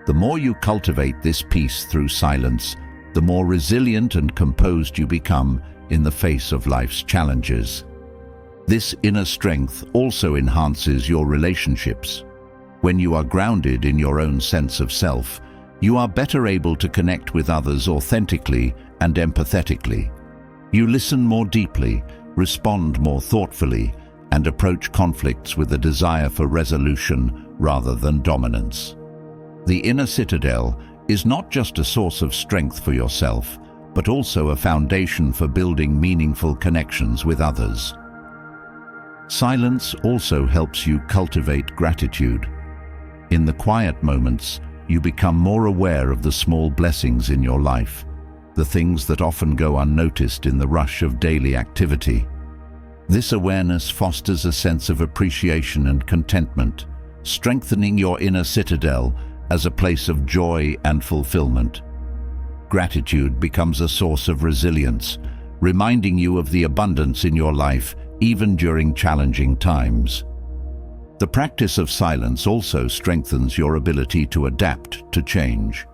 The more you cultivate this peace through silence, the more resilient and composed you become in the face of life's challenges. This inner strength also enhances your relationships. When you are grounded in your own sense of self, you are better able to connect with others authentically and empathetically. You listen more deeply, respond more thoughtfully, and approach conflicts with a desire for resolution rather than dominance. The inner citadel is not just a source of strength for yourself, but also a foundation for building meaningful connections with others. Silence also helps you cultivate gratitude. In the quiet moments, you become more aware of the small blessings in your life, the things that often go unnoticed in the rush of daily activity. This awareness fosters a sense of appreciation and contentment, strengthening your inner citadel as a place of joy and fulfillment. Gratitude becomes a source of resilience, reminding you of the abundance in your life even during challenging times. The practice of silence also strengthens your ability to adapt to change.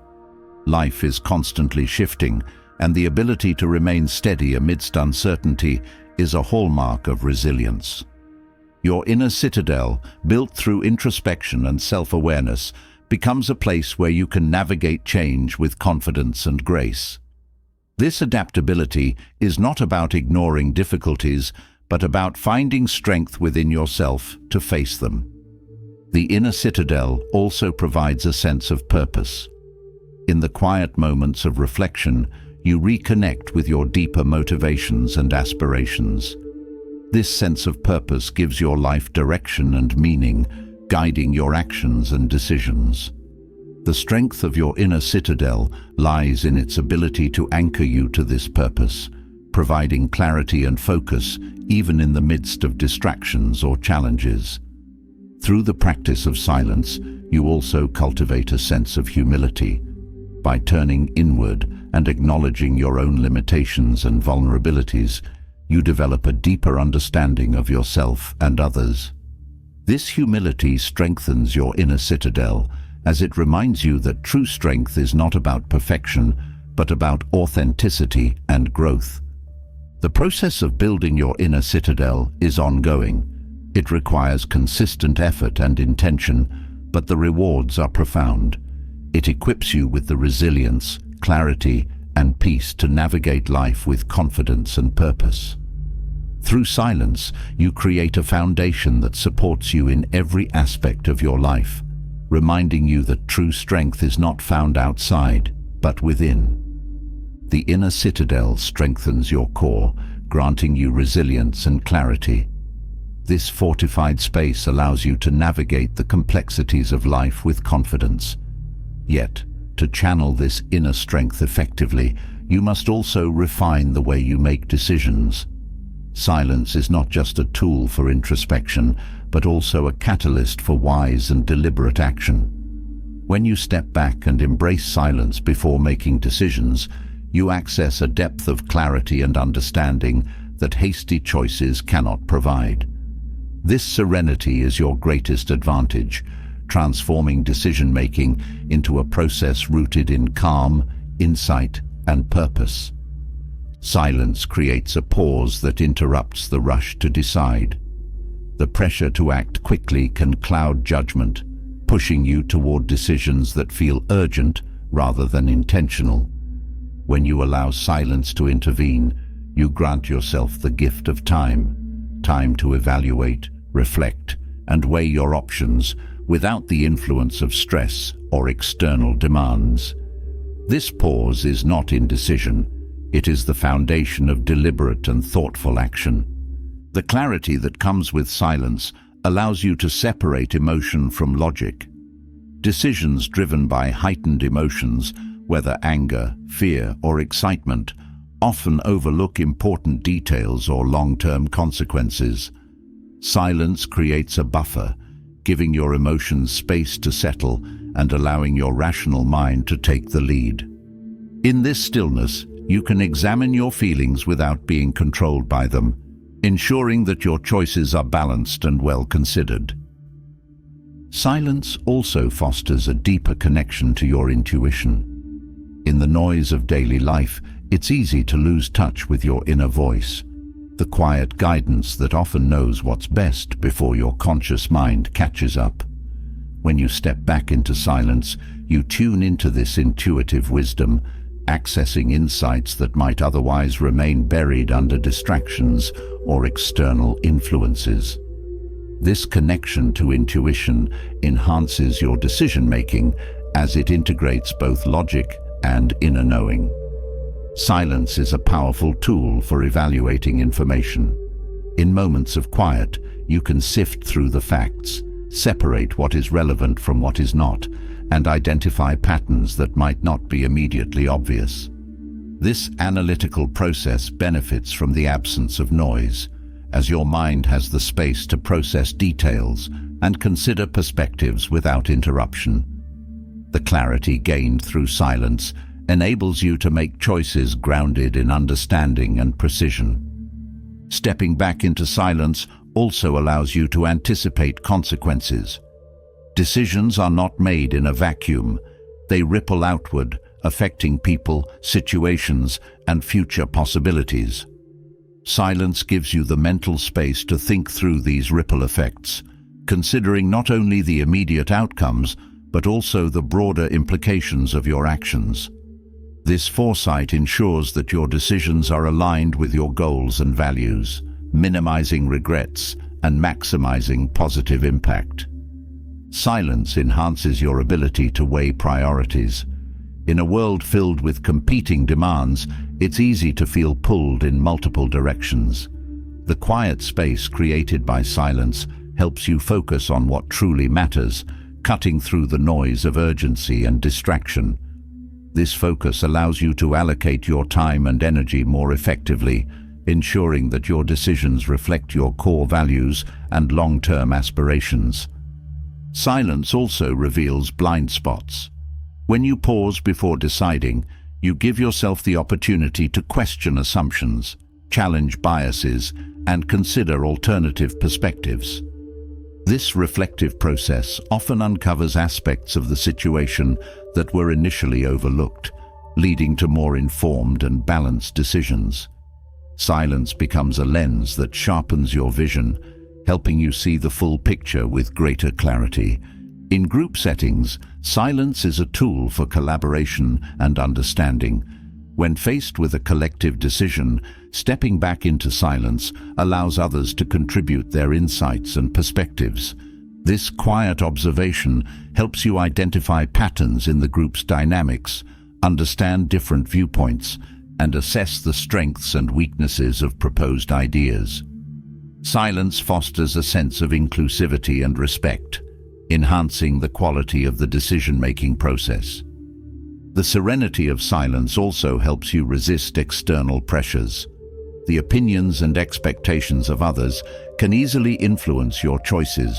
Life is constantly shifting, and the ability to remain steady amidst uncertainty is a hallmark of resilience. Your inner citadel, built through introspection and self-awareness, becomes a place where you can navigate change with confidence and grace. This adaptability is not about ignoring difficulties, but about finding strength within yourself to face them. The inner citadel also provides a sense of purpose. In the quiet moments of reflection, you reconnect with your deeper motivations and aspirations. This sense of purpose gives your life direction and meaning, guiding your actions and decisions. The strength of your inner citadel lies in its ability to anchor you to this purpose, providing clarity and focus even in the midst of distractions or challenges. Through the practice of silence, you also cultivate a sense of humility. By turning inward and acknowledging your own limitations and vulnerabilities, you develop a deeper understanding of yourself and others. This humility strengthens your inner citadel, as it reminds you that true strength is not about perfection, but about authenticity and growth. The process of building your inner citadel is ongoing. It requires consistent effort and intention, but the rewards are profound. It equips you with the resilience, clarity, and peace to navigate life with confidence and purpose. Through silence, you create a foundation that supports you in every aspect of your life, reminding you that true strength is not found outside, but within. The inner citadel strengthens your core, granting you resilience and clarity. This fortified space allows you to navigate the complexities of life with confidence. Yet, to channel this inner strength effectively, you must also refine the way you make decisions. Silence is not just a tool for introspection, but also a catalyst for wise and deliberate action. When you step back and embrace silence before making decisions, you access a depth of clarity and understanding that hasty choices cannot provide. This serenity is your greatest advantage, transforming decision-making into a process rooted in calm, insight, and purpose. Silence creates a pause that interrupts the rush to decide. The pressure to act quickly can cloud judgment, pushing you toward decisions that feel urgent rather than intentional. When you allow silence to intervene, you grant yourself the gift of time to evaluate, reflect, and weigh your options without the influence of stress or external demands. This pause is not indecision. It is the foundation of deliberate and thoughtful action. The clarity that comes with silence allows you to separate emotion from logic. Decisions driven by heightened emotions, whether anger, fear, or excitement, often overlook important details or long-term consequences. Silence creates a buffer, giving your emotions space to settle and allowing your rational mind to take the lead. In this stillness, you can examine your feelings without being controlled by them, ensuring that your choices are balanced and well considered. Silence also fosters a deeper connection to your intuition. In the noise of daily life, it's easy to lose touch with your inner voice, the quiet guidance that often knows what's best before your conscious mind catches up. When you step back into silence, you tune into this intuitive wisdom, accessing insights that might otherwise remain buried under distractions or external influences. This connection to intuition enhances your decision-making as it integrates both logic and inner knowing. Silence is a powerful tool for evaluating information. In moments of quiet, you can sift through the facts, separate what is relevant from what is not, and identify patterns that might not be immediately obvious. This analytical process benefits from the absence of noise, as your mind has the space to process details and consider perspectives without interruption. The clarity gained through silence enables you to make choices grounded in understanding and precision. Stepping back into silence also allows you to anticipate consequences. Decisions are not made in a vacuum. They ripple outward, affecting people, situations, and future possibilities. Silence gives you the mental space to think through these ripple effects, considering not only the immediate outcomes, but also the broader implications of your actions. This foresight ensures that your decisions are aligned with your goals and values, minimizing regrets and maximizing positive impact. Silence enhances your ability to weigh priorities. In a world filled with competing demands, it's easy to feel pulled in multiple directions. The quiet space created by silence helps you focus on what truly matters, cutting through the noise of urgency and distraction. This focus allows you to allocate your time and energy more effectively, ensuring that your decisions reflect your core values and long-term aspirations. Silence also reveals blind spots. When you pause before deciding, you give yourself the opportunity to question assumptions, challenge biases, and consider alternative perspectives. This reflective process often uncovers aspects of the situation that were initially overlooked, leading to more informed and balanced decisions. Silence becomes a lens that sharpens your vision, helping you see the full picture with greater clarity. In group settings, silence is a tool for collaboration and understanding. When faced with a collective decision, stepping back into silence allows others to contribute their insights and perspectives. This quiet observation helps you identify patterns in the group's dynamics, understand different viewpoints, and assess the strengths and weaknesses of proposed ideas. Silence fosters a sense of inclusivity and respect, enhancing the quality of the decision-making process. The serenity of silence also helps you resist external pressures. The opinions and expectations of others can easily influence your choices,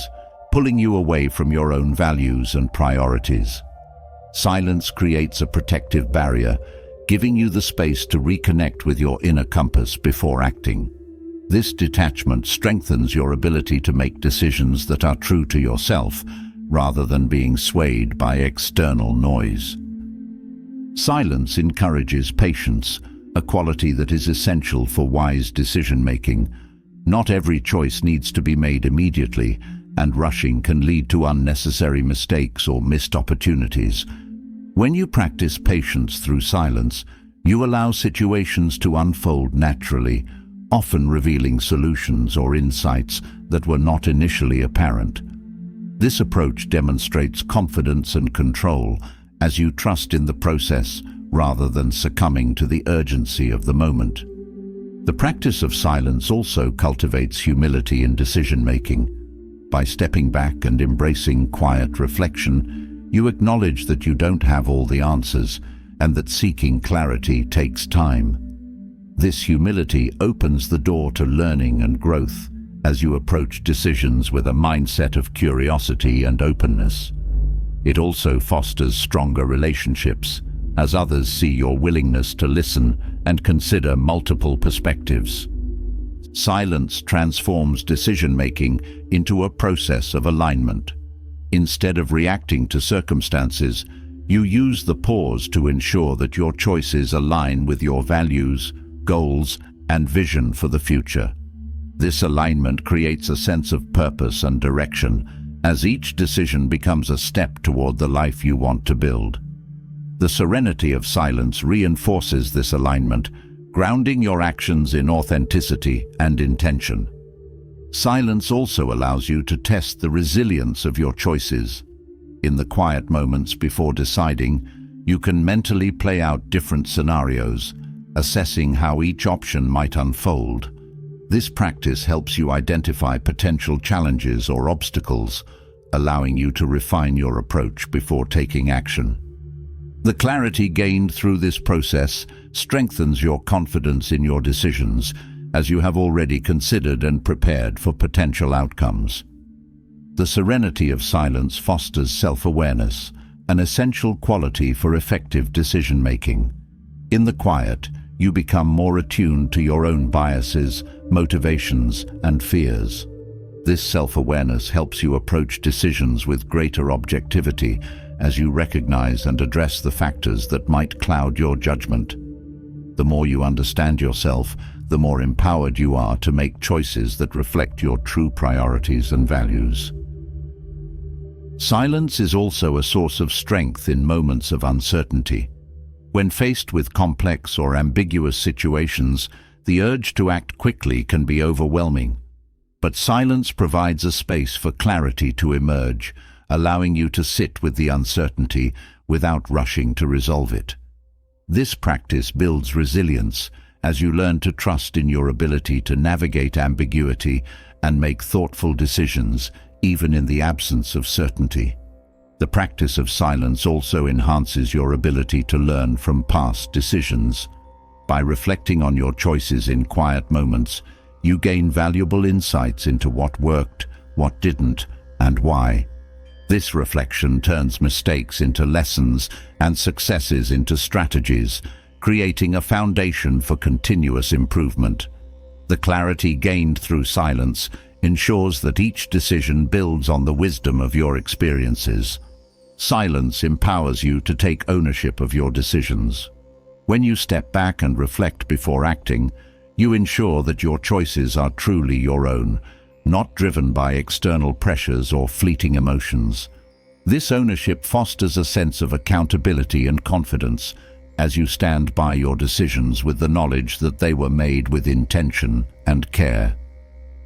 pulling you away from your own values and priorities. Silence creates a protective barrier, giving you the space to reconnect with your inner compass before acting. This detachment strengthens your ability to make decisions that are true to yourself, rather than being swayed by external noise. Silence encourages patience, a quality that is essential for wise decision-making. Not every choice needs to be made immediately, and rushing can lead to unnecessary mistakes or missed opportunities. When you practice patience through silence, you allow situations to unfold naturally, often revealing solutions or insights that were not initially apparent. This approach demonstrates confidence and control as you trust in the process rather than succumbing to the urgency of the moment. The practice of silence also cultivates humility in decision-making. By stepping back and embracing quiet reflection, you acknowledge that you don't have all the answers and that seeking clarity takes time. This humility opens the door to learning and growth as you approach decisions with a mindset of curiosity and openness. It also fosters stronger relationships, as others see your willingness to listen and consider multiple perspectives. Silence transforms decision-making into a process of alignment. Instead of reacting to circumstances, you use the pause to ensure that your choices align with your values, goals, and vision for the future. This alignment creates a sense of purpose and direction, as each decision becomes a step toward the life you want to build. The serenity of silence reinforces this alignment, grounding your actions in authenticity and intention. Silence also allows you to test the resilience of your choices. In the quiet moments before deciding, you can mentally play out different scenarios, assessing how each option might unfold. This practice helps you identify potential challenges or obstacles, allowing you to refine your approach before taking action. The clarity gained through this process strengthens your confidence in your decisions, as you have already considered and prepared for potential outcomes. The serenity of silence fosters self-awareness, an essential quality for effective decision-making. In the quiet, you become more attuned to your own biases, motivations, and fears. This self-awareness helps you approach decisions with greater objectivity, as you recognize and address the factors that might cloud your judgment. The more you understand yourself, the more empowered you are to make choices that reflect your true priorities and values. Silence is also a source of strength in moments of uncertainty. When faced with complex or ambiguous situations, the urge to act quickly can be overwhelming. But silence provides a space for clarity to emerge, allowing you to sit with the uncertainty without rushing to resolve it. This practice builds resilience, as you learn to trust in your ability to navigate ambiguity and make thoughtful decisions, even in the absence of certainty. The practice of silence also enhances your ability to learn from past decisions. By reflecting on your choices in quiet moments, you gain valuable insights into what worked, what didn't, and why. This reflection turns mistakes into lessons and successes into strategies, creating a foundation for continuous improvement. The clarity gained through silence ensures that each decision builds on the wisdom of your experiences. Silence empowers you to take ownership of your decisions. When you step back and reflect before acting, you ensure that your choices are truly your own, not driven by external pressures or fleeting emotions. This ownership fosters a sense of accountability and confidence, as you stand by your decisions with the knowledge that they were made with intention and care.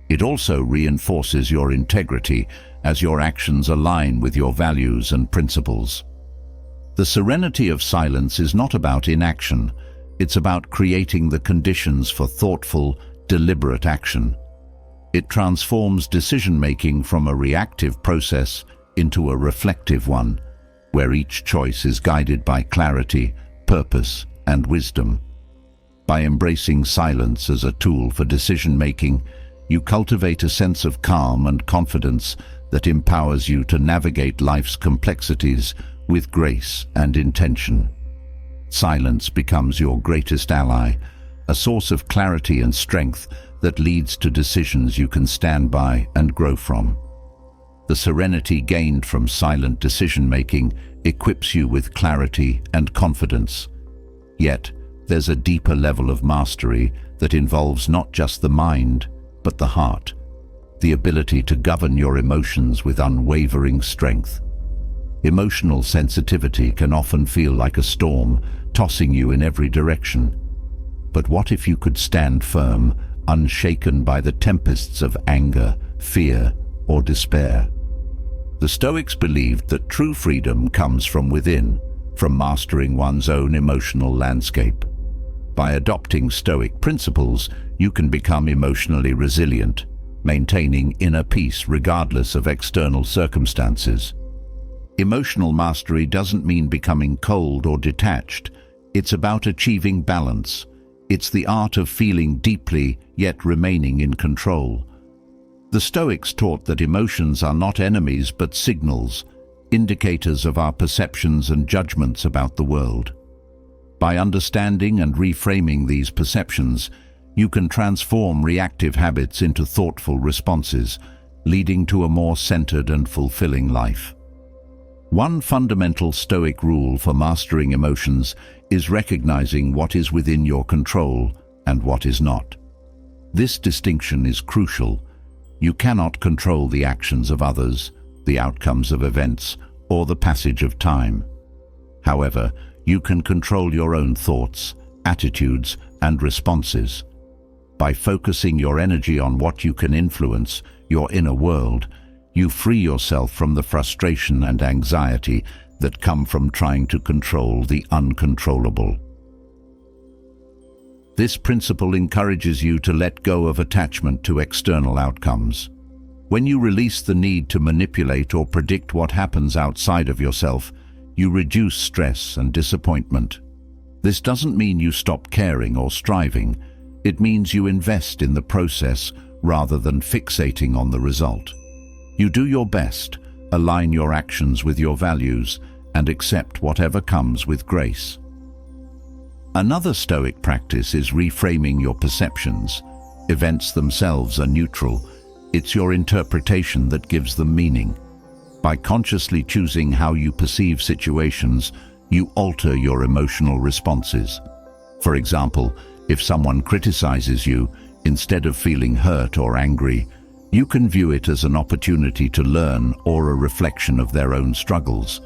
It also reinforces your integrity, as your actions align with your values and principles. The serenity of silence is not about inaction, it's about creating the conditions for thoughtful, deliberate action. It transforms decision-making from a reactive process into a reflective one, where each choice is guided by clarity, purpose, and wisdom. By embracing silence as a tool for decision-making, you cultivate a sense of calm and confidence that empowers you to navigate life's complexities with grace and intention. Silence becomes your greatest ally, a source of clarity and strength that leads to decisions you can stand by and grow from. The serenity gained from silent decision-making equips you with clarity and confidence. Yet, there's a deeper level of mastery that involves not just the mind, but the heart, the ability to govern your emotions with unwavering strength. Emotional sensitivity can often feel like a storm, tossing you in every direction. But what if you could stand firm, unshaken by the tempests of anger, fear, or despair? The Stoics believed that true freedom comes from within, from mastering one's own emotional landscape. By adopting Stoic principles, you can become emotionally resilient, maintaining inner peace regardless of external circumstances. Emotional mastery doesn't mean becoming cold or detached. It's about achieving balance. It's the art of feeling deeply, yet remaining in control. The Stoics taught that emotions are not enemies but signals, indicators of our perceptions and judgments about the world. By understanding and reframing these perceptions, you can transform reactive habits into thoughtful responses, leading to a more centered and fulfilling life. One fundamental Stoic rule for mastering emotions is recognizing what is within your control and what is not. This distinction is crucial. You cannot control the actions of others, the outcomes of events, or the passage of time. However, you can control your own thoughts, attitudes, and responses. By focusing your energy on what you can influence, your inner world, you free yourself from the frustration and anxiety that come from trying to control the uncontrollable. This principle encourages you to let go of attachment to external outcomes. When you release the need to manipulate or predict what happens outside of yourself, you reduce stress and disappointment. This doesn't mean you stop caring or striving. It means you invest in the process rather than fixating on the result. You do your best, align your actions with your values, and accept whatever comes with grace. Another Stoic practice is reframing your perceptions. Events themselves are neutral. It's your interpretation that gives them meaning. By consciously choosing how you perceive situations, you alter your emotional responses. For example, if someone criticizes you, instead of feeling hurt or angry, you can view it as an opportunity to learn or a reflection of their own struggles.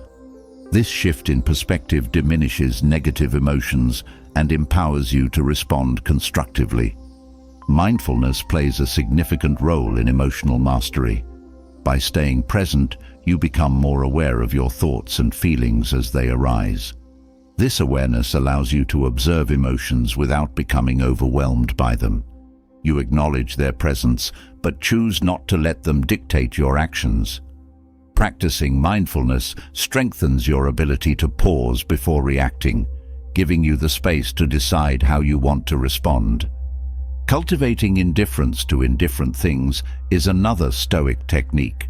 This shift in perspective diminishes negative emotions and empowers you to respond constructively. Mindfulness plays a significant role in emotional mastery. By staying present, you become more aware of your thoughts and feelings as they arise. This awareness allows you to observe emotions without becoming overwhelmed by them. You acknowledge their presence, but choose not to let them dictate your actions. Practicing mindfulness strengthens your ability to pause before reacting, giving you the space to decide how you want to respond. Cultivating indifference to indifferent things is another Stoic technique.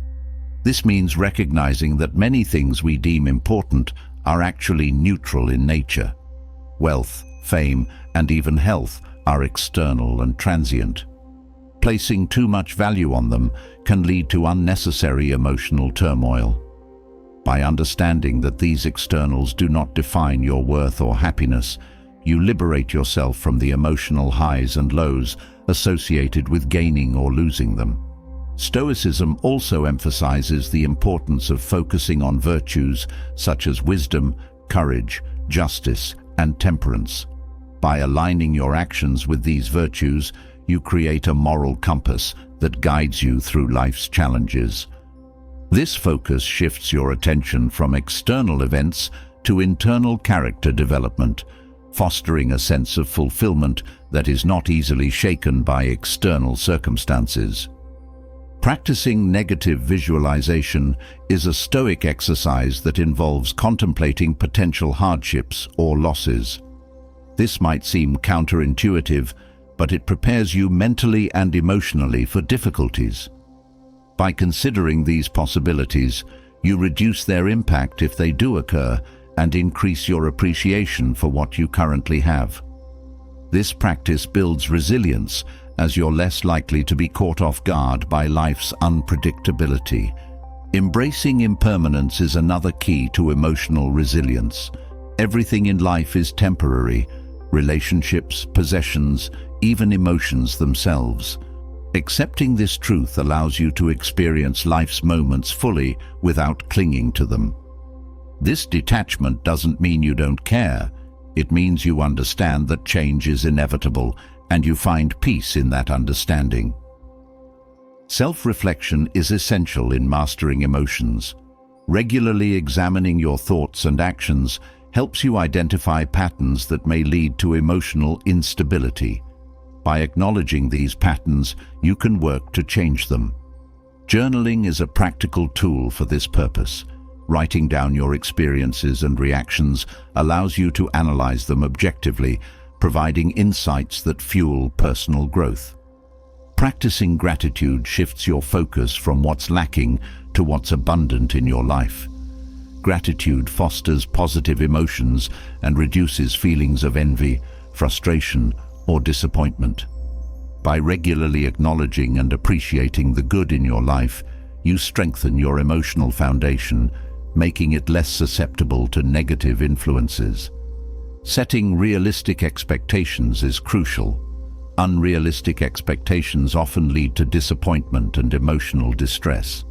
This means recognizing that many things we deem important are actually neutral in nature. Wealth, fame, and even health are external and transient. Placing too much value on them can lead to unnecessary emotional turmoil. By understanding that these externals do not define your worth or happiness, you liberate yourself from the emotional highs and lows associated with gaining or losing them. Stoicism also emphasizes the importance of focusing on virtues such as wisdom, courage, justice, and temperance. By aligning your actions with these virtues, you create a moral compass that guides you through life's challenges. This focus shifts your attention from external events to internal character development, fostering a sense of fulfillment that is not easily shaken by external circumstances. Practicing negative visualization is a Stoic exercise that involves contemplating potential hardships or losses. This might seem counterintuitive, but it prepares you mentally and emotionally for difficulties. By considering these possibilities, You reduce their impact if they do occur and increase your appreciation for what you currently have. This practice builds resilience, as you're less likely to be caught off guard by life's unpredictability. Embracing impermanence is another key to emotional resilience. Everything in life is temporary: relationships, possessions, even emotions themselves. Accepting this truth allows you to experience life's moments fully without clinging to them. This detachment doesn't mean you don't care. It means you understand that change is inevitable, and you find peace in that understanding. Self-reflection is essential in mastering emotions. Regularly examining your thoughts and actions helps you identify patterns that may lead to emotional instability. By acknowledging these patterns, you can work to change them. Journaling is a practical tool for this purpose. Writing down your experiences and reactions allows you to analyze them objectively, providing insights that fuel personal growth. Practicing gratitude shifts your focus from what's lacking to what's abundant in your life. Gratitude fosters positive emotions and reduces feelings of envy, frustration, or disappointment. By regularly acknowledging and appreciating the good in your life, you strengthen your emotional foundation, making it less susceptible to negative influences. Setting realistic expectations is crucial. Unrealistic expectations often lead to disappointment and emotional distress.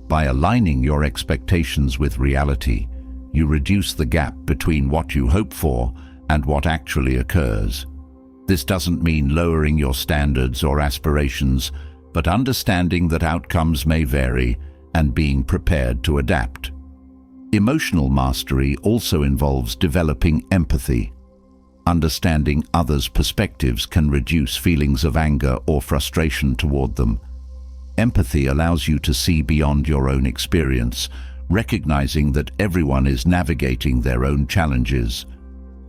By aligning your expectations with reality, you reduce the gap between what you hope for and what actually occurs. This doesn't mean lowering your standards or aspirations, but understanding that outcomes may vary and being prepared to adapt. Emotional mastery also involves developing empathy. Understanding others' perspectives can reduce feelings of anger or frustration toward them. Empathy allows you to see beyond your own experience, recognizing that everyone is navigating their own challenges.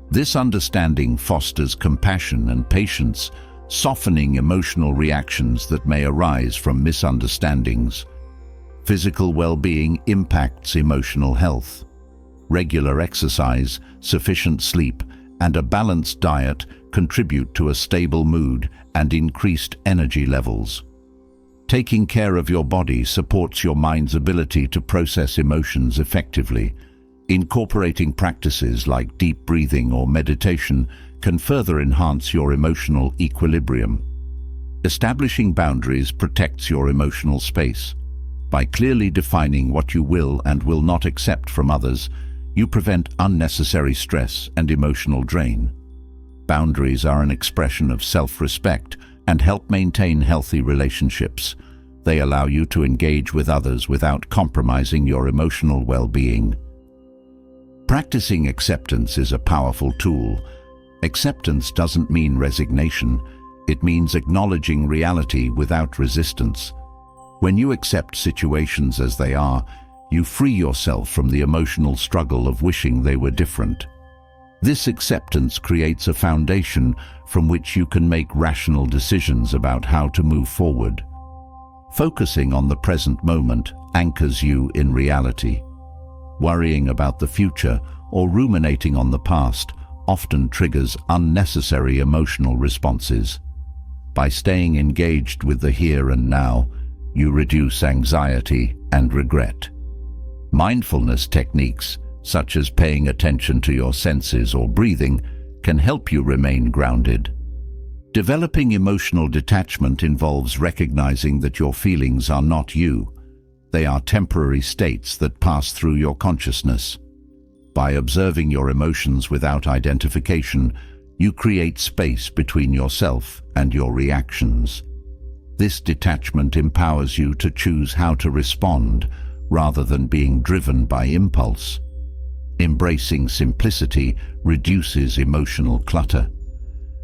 This understanding fosters compassion and patience, softening emotional reactions that may arise from misunderstandings. Physical well-being impacts emotional health. Regular exercise, sufficient sleep, and a balanced diet contribute to a stable mood and increased energy levels. Taking care of your body supports your mind's ability to process emotions effectively. Incorporating practices like deep breathing or meditation can further enhance your emotional equilibrium. Establishing boundaries protects your emotional space. By clearly defining what you will and will not accept from others, you prevent unnecessary stress and emotional drain. Boundaries are an expression of self-respect and help maintain healthy relationships. They allow you to engage with others without compromising your emotional well-being. Practicing acceptance is a powerful tool. Acceptance doesn't mean resignation. It means acknowledging reality without resistance. When you accept situations as they are, you free yourself from the emotional struggle of wishing they were different. This acceptance creates a foundation from which you can make rational decisions about how to move forward. Focusing on the present moment anchors you in reality. Worrying about the future or ruminating on the past often triggers unnecessary emotional responses. By staying engaged with the here and now, you reduce anxiety and regret. Mindfulness techniques, such as paying attention to your senses or breathing, can help you remain grounded. Developing emotional detachment involves recognizing that your feelings are not you. They are temporary states that pass through your consciousness. By observing your emotions without identification, you create space between yourself and your reactions. This detachment empowers you to choose how to respond rather than being driven by impulse. Embracing simplicity reduces emotional clutter.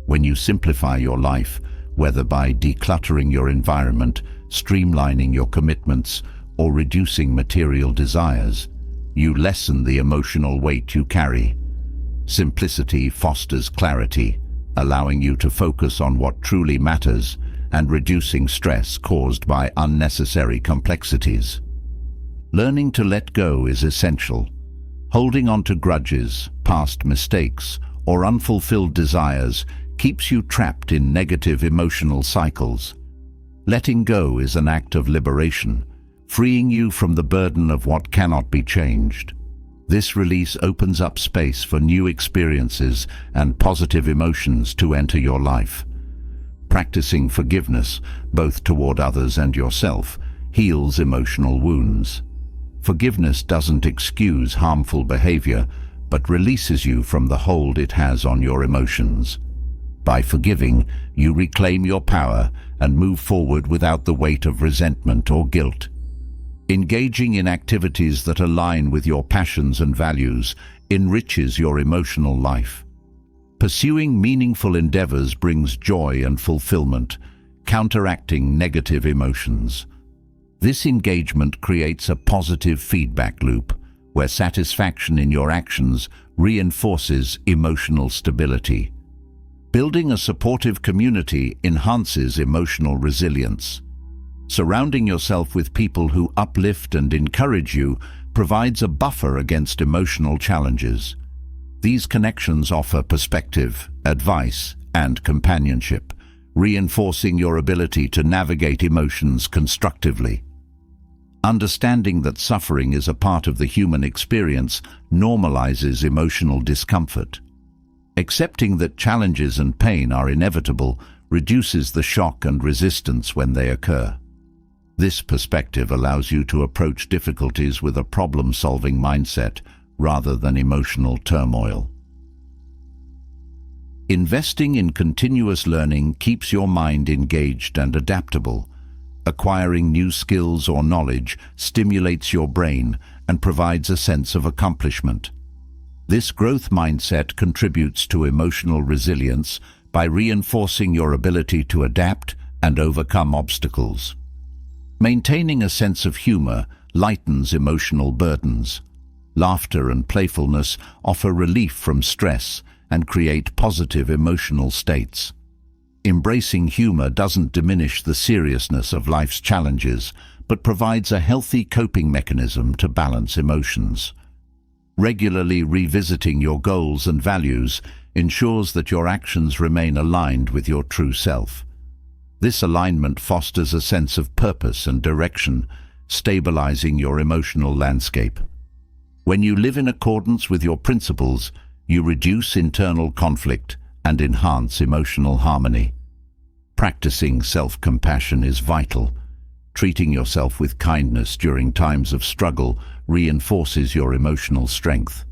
When you simplify your life, whether by decluttering your environment, streamlining your commitments, or reducing material desires, you lessen the emotional weight you carry. Simplicity fosters clarity, allowing you to focus on what truly matters and reducing stress caused by unnecessary complexities. Learning to let go is essential. Holding on to grudges, past mistakes, or unfulfilled desires keeps you trapped in negative emotional cycles. Letting go is an act of liberation, freeing you from the burden of what cannot be changed. This release opens up space for new experiences and positive emotions to enter your life. Practicing forgiveness, both toward others and yourself, heals emotional wounds. Forgiveness doesn't excuse harmful behavior, but releases you from the hold it has on your emotions. By forgiving, you reclaim your power and move forward without the weight of resentment or guilt. Engaging in activities that align with your passions and values enriches your emotional life. Pursuing meaningful endeavors brings joy and fulfillment, counteracting negative emotions. This engagement creates a positive feedback loop, where satisfaction in your actions reinforces emotional stability. Building a supportive community enhances emotional resilience. Surrounding yourself with people who uplift and encourage you provides a buffer against emotional challenges. These connections offer perspective, advice, and companionship, reinforcing your ability to navigate emotions constructively. Understanding that suffering is a part of the human experience normalizes emotional discomfort. Accepting that challenges and pain are inevitable reduces the shock and resistance when they occur. This perspective allows you to approach difficulties with a problem-solving mindset rather than emotional turmoil. Investing in continuous learning keeps your mind engaged and adaptable. Acquiring new skills or knowledge stimulates your brain and provides a sense of accomplishment. This growth mindset contributes to emotional resilience by reinforcing your ability to adapt and overcome obstacles. Maintaining a sense of humor lightens emotional burdens. Laughter and playfulness offer relief from stress and create positive emotional states. Embracing humor doesn't diminish the seriousness of life's challenges, but provides a healthy coping mechanism to balance emotions. Regularly revisiting your goals and values ensures that your actions remain aligned with your true self. This alignment fosters a sense of purpose and direction, stabilizing your emotional landscape. When you live in accordance with your principles, you reduce internal conflict and enhance emotional harmony. Practicing self-compassion is vital. Treating yourself with kindness during times of struggle reinforces your emotional strength.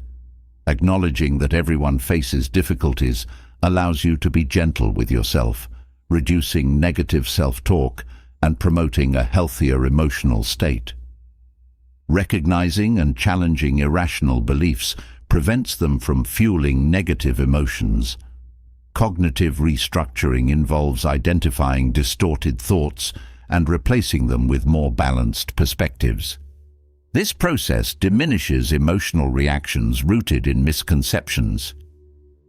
Acknowledging that everyone faces difficulties allows you to be gentle with yourself, reducing negative self-talk and promoting a healthier emotional state. Recognizing and challenging irrational beliefs prevents them from fueling negative emotions. Cognitive restructuring involves identifying distorted thoughts and replacing them with more balanced perspectives. This process diminishes emotional reactions rooted in misconceptions.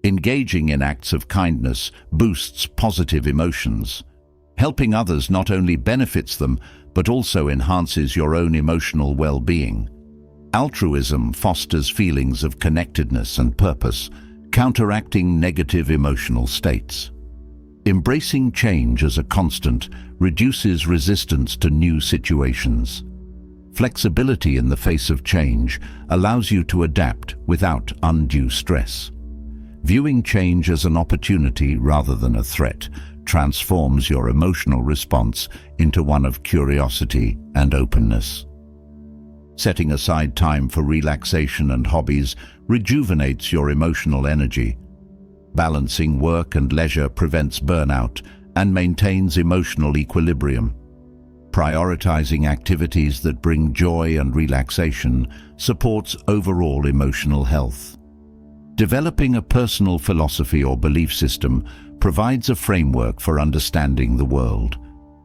Engaging in acts of kindness boosts positive emotions. Helping others not only benefits them, but also enhances your own emotional well-being. Altruism fosters feelings of connectedness and purpose, counteracting negative emotional states. Embracing change as a constant reduces resistance to new situations. Flexibility in the face of change allows you to adapt without undue stress. Viewing change as an opportunity rather than a threat transforms your emotional response into one of curiosity and openness. Setting aside time for relaxation and hobbies rejuvenates your emotional energy. Balancing work and leisure prevents burnout and maintains emotional equilibrium. Prioritizing activities that bring joy and relaxation supports overall emotional health. Developing a personal philosophy or belief system provides a framework for understanding the world.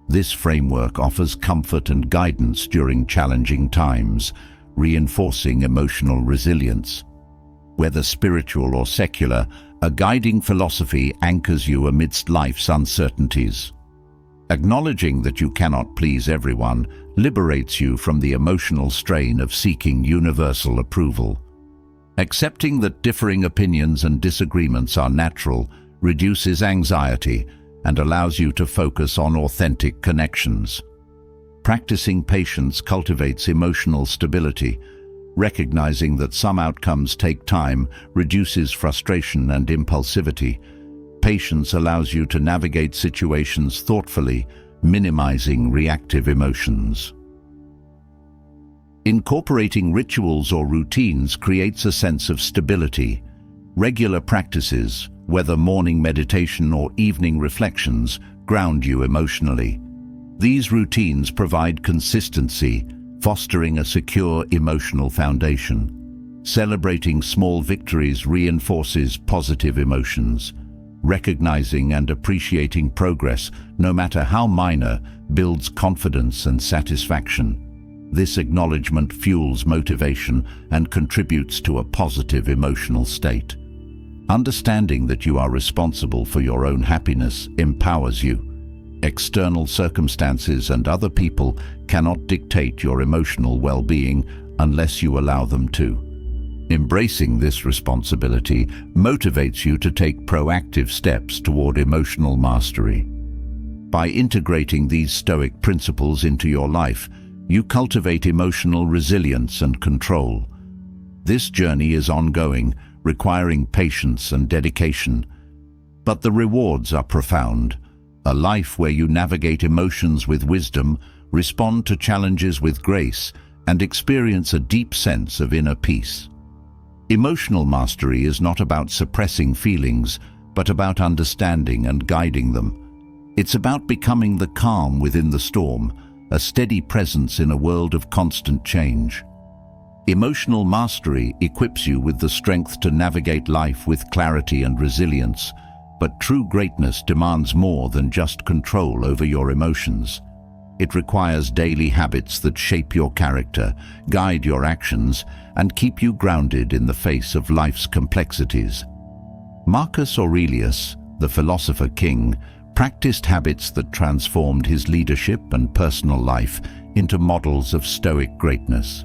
This framework offers comfort and guidance during challenging times, reinforcing emotional resilience. Whether spiritual or secular, a guiding philosophy anchors you amidst life's uncertainties. Acknowledging that you cannot please everyone liberates you from the emotional strain of seeking universal approval. Accepting that differing opinions and disagreements are natural reduces anxiety and allows you to focus on authentic connections. Practicing patience cultivates emotional stability. Recognizing that some outcomes take time reduces frustration and impulsivity. Patience allows you to navigate situations thoughtfully, minimizing reactive emotions. Incorporating rituals or routines creates a sense of stability. Regular practices, whether morning meditation or evening reflections, ground you emotionally. These routines provide consistency, fostering a secure emotional foundation. Celebrating small victories reinforces positive emotions. Recognizing and appreciating progress, no matter how minor, builds confidence and satisfaction. This acknowledgement fuels motivation and contributes to a positive emotional state. Understanding that you are responsible for your own happiness empowers you. External circumstances and other people cannot dictate your emotional well-being unless you allow them to. Embracing this responsibility motivates you to take proactive steps toward emotional mastery. By integrating these Stoic principles into your life, you cultivate emotional resilience and control. This journey is ongoing, requiring patience and dedication. But the rewards are profound. A life where you navigate emotions with wisdom, respond to challenges with grace, and experience a deep sense of inner peace. Emotional mastery is not about suppressing feelings, but about understanding and guiding them. It's about becoming the calm within the storm, a steady presence in a world of constant change. Emotional mastery equips you with the strength to navigate life with clarity and resilience, but true greatness demands more than just control over your emotions. It requires daily habits that shape your character, guide your actions, and keep you grounded in the face of life's complexities. Marcus Aurelius, the philosopher king, practiced habits that transformed his leadership and personal life into models of Stoic greatness.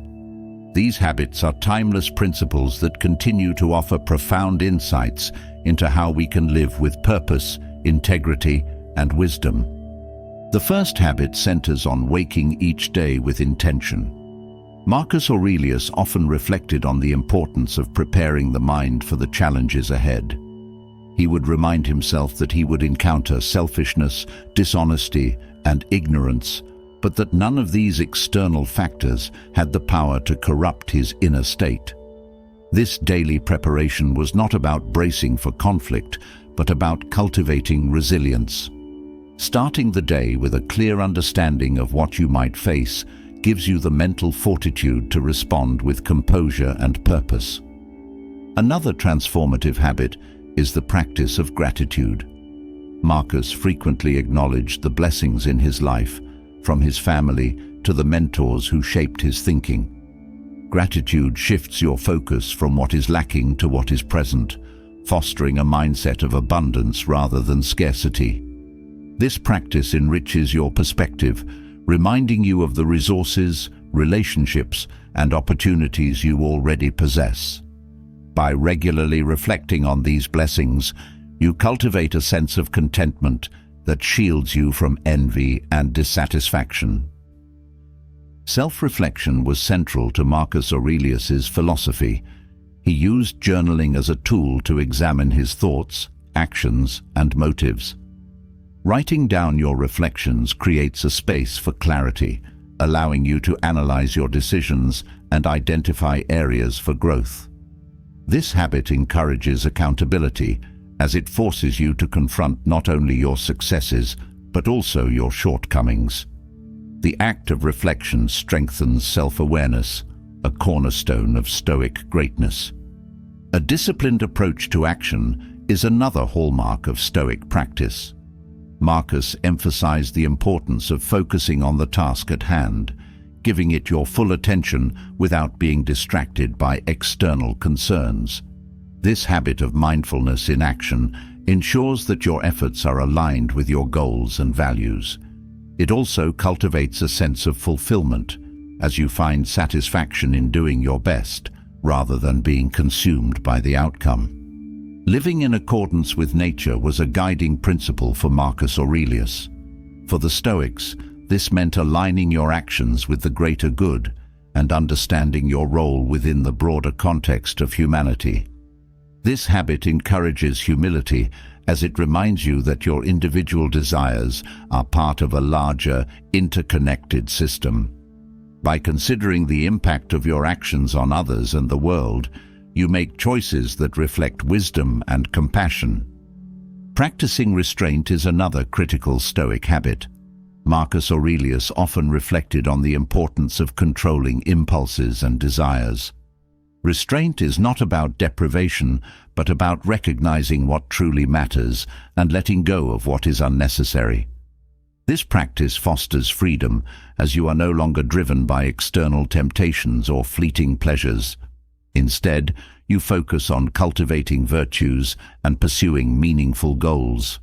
These habits are timeless principles that continue to offer profound insights into how we can live with purpose, integrity, and wisdom. The first habit centers on waking each day with intention. Marcus Aurelius often reflected on the importance of preparing the mind for the challenges ahead. He would remind himself that he would encounter selfishness, dishonesty, and ignorance, but that none of these external factors had the power to corrupt his inner state. This daily preparation was not about bracing for conflict, but about cultivating resilience. Starting the day with a clear understanding of what you might face gives you the mental fortitude to respond with composure and purpose. Another transformative habit is the practice of gratitude. Marcus frequently acknowledged the blessings in his life, from his family to the mentors who shaped his thinking. Gratitude shifts your focus from what is lacking to what is present, fostering a mindset of abundance rather than scarcity. This practice enriches your perspective, reminding you of the resources, relationships, and opportunities you already possess. By regularly reflecting on these blessings, you cultivate a sense of contentment that shields you from envy and dissatisfaction. Self-reflection was central to Marcus Aurelius's philosophy. He used journaling as a tool to examine his thoughts, actions, and motives. Writing down your reflections creates a space for clarity, allowing you to analyze your decisions and identify areas for growth. This habit encourages accountability, as it forces you to confront not only your successes, but also your shortcomings. The act of reflection strengthens self-awareness, a cornerstone of Stoic greatness. A disciplined approach to action is another hallmark of Stoic practice. Marcus emphasized the importance of focusing on the task at hand, giving it your full attention without being distracted by external concerns. This habit of mindfulness in action ensures that your efforts are aligned with your goals and values. It also cultivates a sense of fulfillment, as you find satisfaction in doing your best, rather than being consumed by the outcome. Living in accordance with nature was a guiding principle for Marcus Aurelius. For the Stoics, this meant aligning your actions with the greater good and understanding your role within the broader context of humanity. This habit encourages humility, as it reminds you that your individual desires are part of a larger, interconnected system. By considering the impact of your actions on others and the world, you make choices that reflect wisdom and compassion. Practicing restraint is another critical Stoic habit. Marcus Aurelius often reflected on the importance of controlling impulses and desires. Restraint is not about deprivation, but about recognizing what truly matters and letting go of what is unnecessary. This practice fosters freedom, as you are no longer driven by external temptations or fleeting pleasures. Instead, you focus on cultivating virtues and pursuing meaningful goals.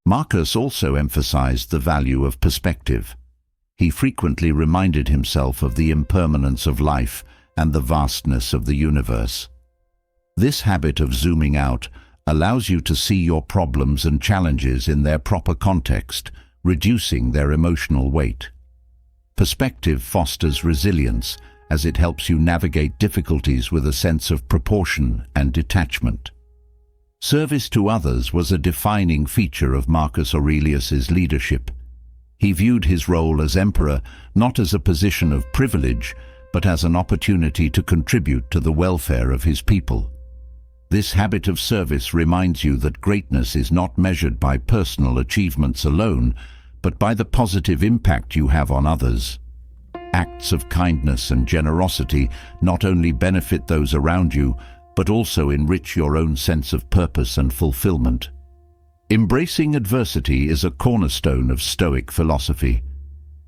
Marcus also emphasized the value of perspective. He frequently reminded himself of the impermanence of life and the vastness of the universe. This habit of zooming out allows you to see your problems and challenges in their proper context, reducing their emotional weight. Perspective fosters resilience, as it helps you navigate difficulties with a sense of proportion and detachment. Service to others was a defining feature of Marcus Aurelius's leadership. He viewed his role as emperor not as a position of privilege, but as an opportunity to contribute to the welfare of his people. This habit of service reminds you that greatness is not measured by personal achievements alone, but by the positive impact you have on others. Acts of kindness and generosity not only benefit those around you, but also enrich your own sense of purpose and fulfillment. Embracing adversity is a cornerstone of Stoic philosophy.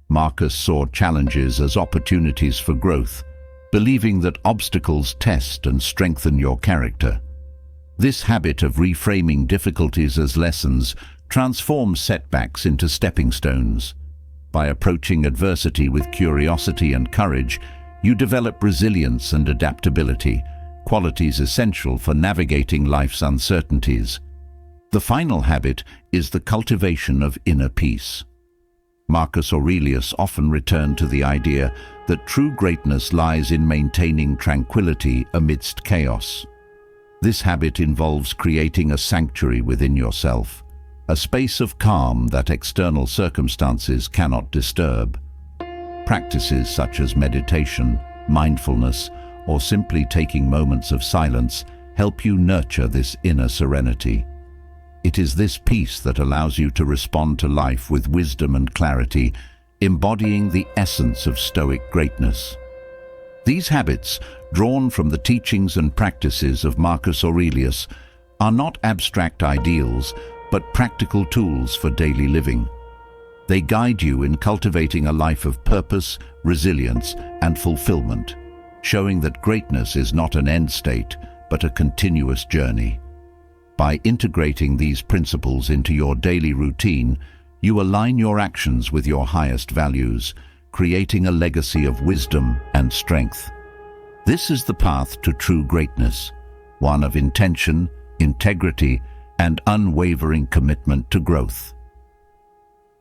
Marcus saw challenges as opportunities for growth, believing that obstacles test and strengthen your character. This habit of reframing difficulties as lessons transforms setbacks into stepping stones. By approaching adversity with curiosity and courage, you develop resilience and adaptability, qualities essential for navigating life's uncertainties. The final habit is the cultivation of inner peace. Marcus Aurelius often returned to the idea that true greatness lies in maintaining tranquility amidst chaos. This habit involves creating a sanctuary within yourself, a space of calm that external circumstances cannot disturb. Practices such as meditation, mindfulness, or simply taking moments of silence help you nurture this inner serenity. It is this peace that allows you to respond to life with wisdom and clarity, embodying the essence of Stoic greatness. These habits, drawn from the teachings and practices of Marcus Aurelius, are not abstract ideals, but practical tools for daily living. They guide you in cultivating a life of purpose, resilience, and fulfillment, showing that greatness is not an end state, but a continuous journey. By integrating these principles into your daily routine, you align your actions with your highest values, creating a legacy of wisdom and strength. This is the path to true greatness, one of intention, integrity, and unwavering commitment to growth.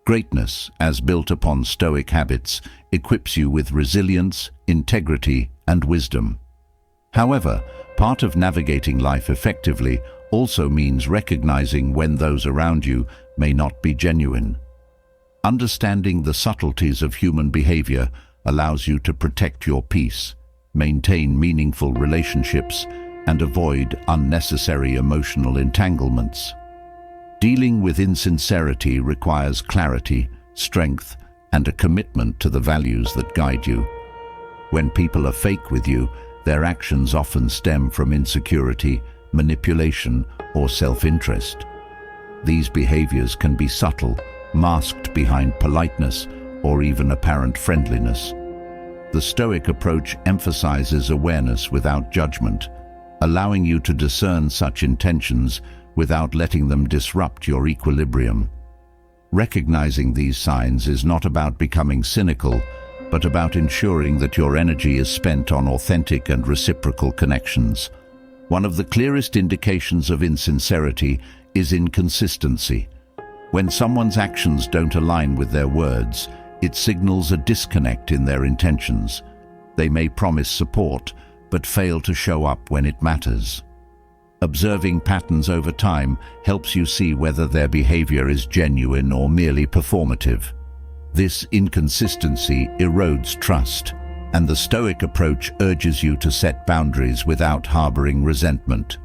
Greatness, as built upon Stoic habits, equips you with resilience, integrity, and wisdom. However, part of navigating life effectively also means recognizing when those around you may not be genuine. Understanding the subtleties of human behavior allows you to protect your peace, maintain meaningful relationships, and avoid unnecessary emotional entanglements. Dealing with insincerity requires clarity, strength, and a commitment to the values that guide you. When people are fake with you, their actions often stem from insecurity, manipulation, or self-interest. These behaviors can be subtle, masked behind politeness, or even apparent friendliness. The Stoic approach emphasizes awareness without judgment, allowing you to discern such intentions without letting them disrupt your equilibrium. Recognizing these signs is not about becoming cynical, but about ensuring that your energy is spent on authentic and reciprocal connections. One of the clearest indications of insincerity is inconsistency. When someone's actions don't align with their words, it signals a disconnect in their intentions. They may promise support, but fail to show up when it matters. Observing patterns over time helps you see whether their behavior is genuine or merely performative. This inconsistency erodes trust, and the Stoic approach urges you to set boundaries without harboring resentment.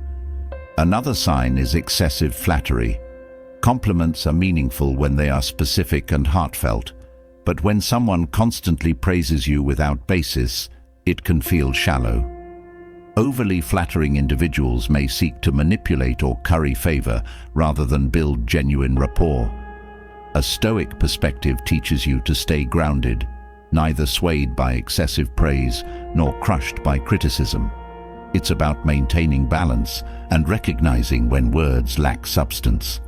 Another sign is excessive flattery. Compliments are meaningful when they are specific and heartfelt, but when someone constantly praises you without basis, it can feel shallow. Overly flattering individuals may seek to manipulate or curry favor rather than build genuine rapport. A Stoic perspective teaches you to stay grounded, neither swayed by excessive praise nor crushed by criticism. It's about maintaining balance and recognizing when words lack substance.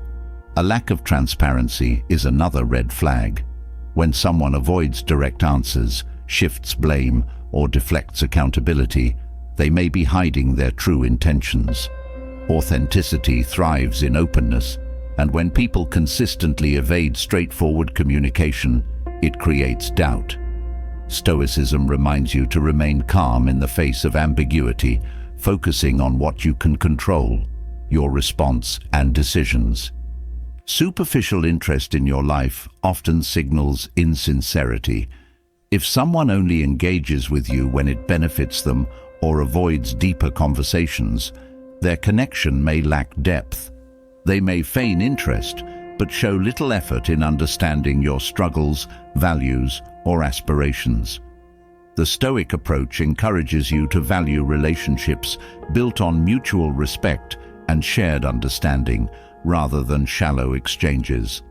A lack of transparency is another red flag. When someone avoids direct answers, shifts blame, or deflects accountability, they may be hiding their true intentions. Authenticity thrives in openness, and when people consistently evade straightforward communication, it creates doubt. Stoicism reminds you to remain calm in the face of ambiguity, focusing on what you can control, your response and decisions. Superficial interest in your life often signals insincerity. If someone only engages with you when it benefits them or avoids deeper conversations, their connection may lack depth. They may feign interest, but show little effort in understanding your struggles, values, or aspirations. The Stoic approach encourages you to value relationships built on mutual respect and shared understanding, rather than shallow exchanges.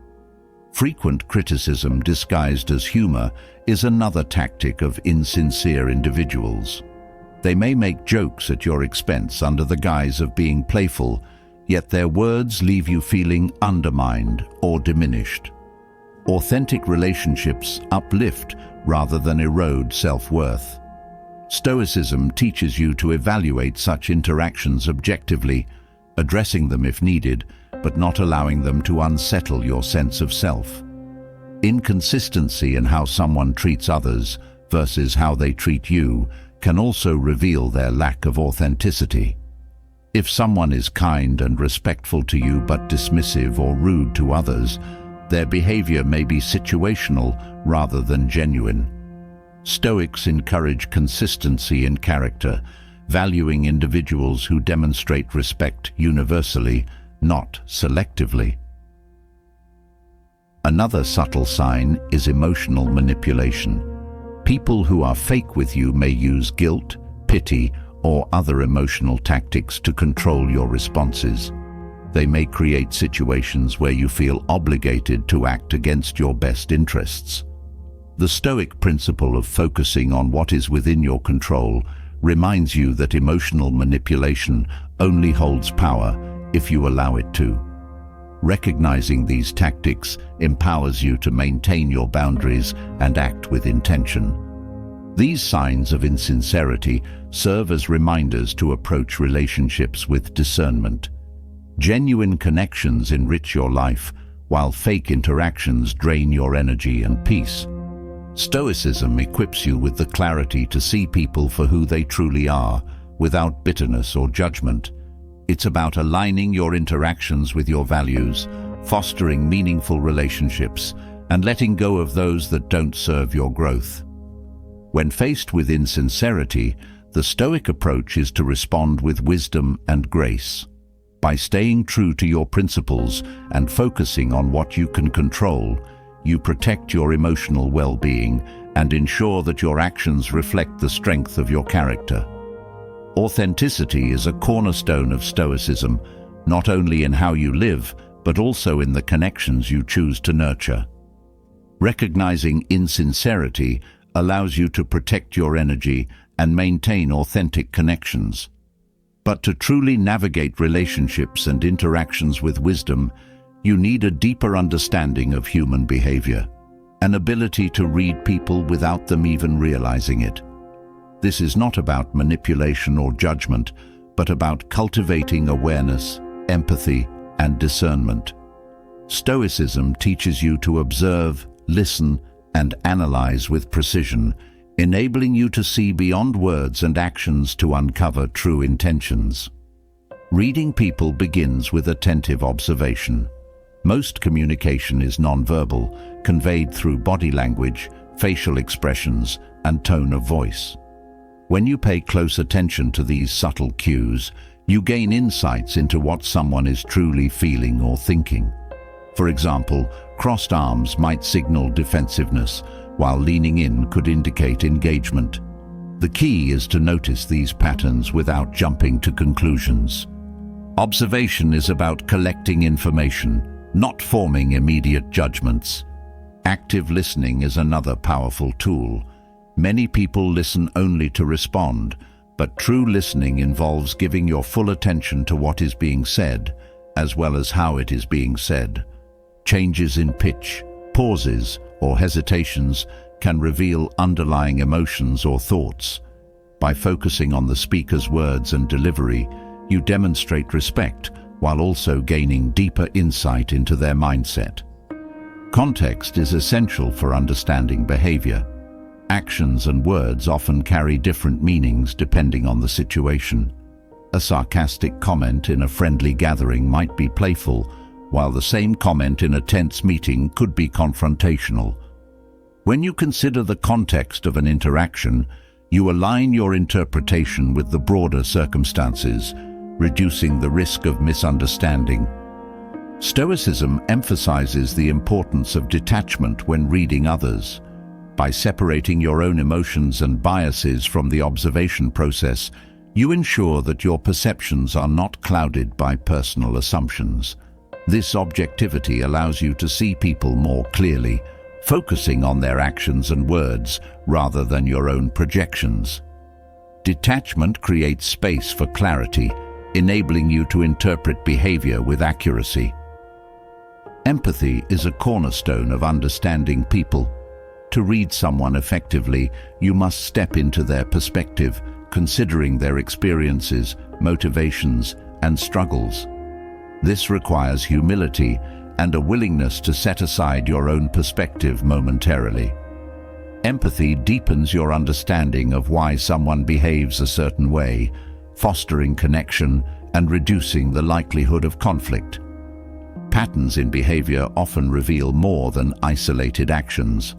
Frequent criticism disguised as humor is another tactic of insincere individuals. They may make jokes at your expense under the guise of being playful, yet their words leave you feeling undermined or diminished. Authentic relationships uplift rather than erode self-worth. Stoicism teaches you to evaluate such interactions objectively, addressing them if needed, but not allowing them to unsettle your sense of self. Inconsistency in how someone treats others versus how they treat you can also reveal their lack of authenticity. If someone is kind and respectful to you but dismissive or rude to others, their behavior may be situational rather than genuine. Stoics encourage consistency in character, valuing individuals who demonstrate respect universally, not selectively. Another subtle sign is emotional manipulation. People who are fake with you may use guilt, pity, or other emotional tactics to control your responses. They may create situations where you feel obligated to act against your best interests. The Stoic principle of focusing on what is within your control reminds you that emotional manipulation only holds power if you allow it to. Recognizing these tactics empowers you to maintain your boundaries and act with intention. These signs of insincerity serve as reminders to approach relationships with discernment. Genuine connections enrich your life, while fake interactions drain your energy and peace. Stoicism equips you with the clarity to see people for who they truly are, without bitterness or judgment. It's about aligning your interactions with your values, fostering meaningful relationships, and letting go of those that don't serve your growth. When faced with insincerity, the Stoic approach is to respond with wisdom and grace. By staying true to your principles and focusing on what you can control, you protect your emotional well-being and ensure that your actions reflect the strength of your character. Authenticity is a cornerstone of Stoicism, not only in how you live, but also in the connections you choose to nurture. Recognizing insincerity allows you to protect your energy and maintain authentic connections. But to truly navigate relationships and interactions with wisdom, You need a deeper understanding of human behavior, an ability to read people without them even realizing it. This is not about manipulation or judgment, but about cultivating awareness, empathy, and discernment. Stoicism teaches you to observe, listen, and analyze with precision, enabling you to see beyond words and actions to uncover true intentions. Reading people begins with attentive observation. Most communication is nonverbal, conveyed through body language, facial expressions, and tone of voice. When you pay close attention to these subtle cues, you gain insights into what someone is truly feeling or thinking. For example, crossed arms might signal defensiveness, while leaning in could indicate engagement. The key is to notice these patterns without jumping to conclusions. Observation is about collecting information, not forming immediate judgments. Active listening is another powerful tool. Many people listen only to respond, but true listening involves giving your full attention to what is being said, as well as how it is being said. Changes in pitch, pauses, or hesitations can reveal underlying emotions or thoughts. By focusing on the speaker's words and delivery, you demonstrate respect while also gaining deeper insight into their mindset. Context is essential for understanding behavior. Actions and words often carry different meanings depending on the situation. A sarcastic comment in a friendly gathering might be playful, while the same comment in a tense meeting could be confrontational. When you consider the context of an interaction, you align your interpretation with the broader circumstances, reducing the risk of misunderstanding. Stoicism emphasizes the importance of detachment when reading others. By separating your own emotions and biases from the observation process, you ensure that your perceptions are not clouded by personal assumptions. This objectivity allows you to see people more clearly, focusing on their actions and words rather than your own projections. Detachment creates space for clarity, enabling you to interpret behavior with accuracy. Empathy is a cornerstone of understanding people. To read someone effectively, you must step into their perspective, considering their experiences, motivations, and struggles. This requires humility and a willingness to set aside your own perspective momentarily. Empathy deepens your understanding of why someone behaves a certain way, fostering connection and reducing the likelihood of conflict. Patterns in behavior often reveal more than isolated actions.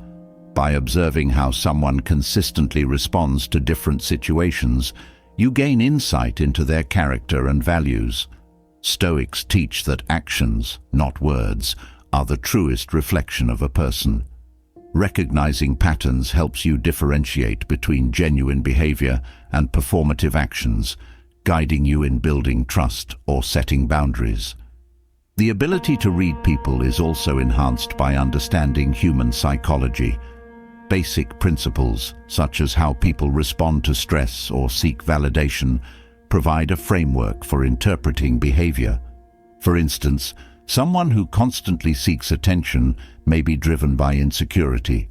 By observing how someone consistently responds to different situations, you gain insight into their character and values. Stoics teach that actions, not words, are the truest reflection of a person. Recognizing patterns helps you differentiate between genuine behavior and performative actions, guiding you in building trust or setting boundaries. The ability to read people is also enhanced by understanding human psychology. Basic principles, such as how people respond to stress or seek validation, provide a framework for interpreting behavior. For instance, someone who constantly seeks attention may be driven by insecurity,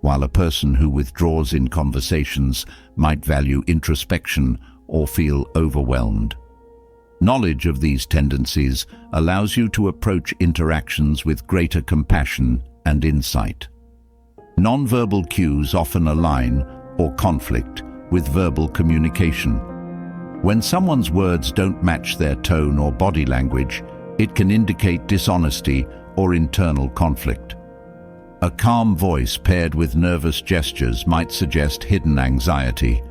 while a person who withdraws in conversations might value introspection or feel overwhelmed. Knowledge of these tendencies allows you to approach interactions with greater compassion and insight. Nonverbal cues often align or conflict with verbal communication. When someone's words don't match their tone or body language, it can indicate dishonesty or internal conflict. A calm voice paired with nervous gestures might suggest hidden anxiety.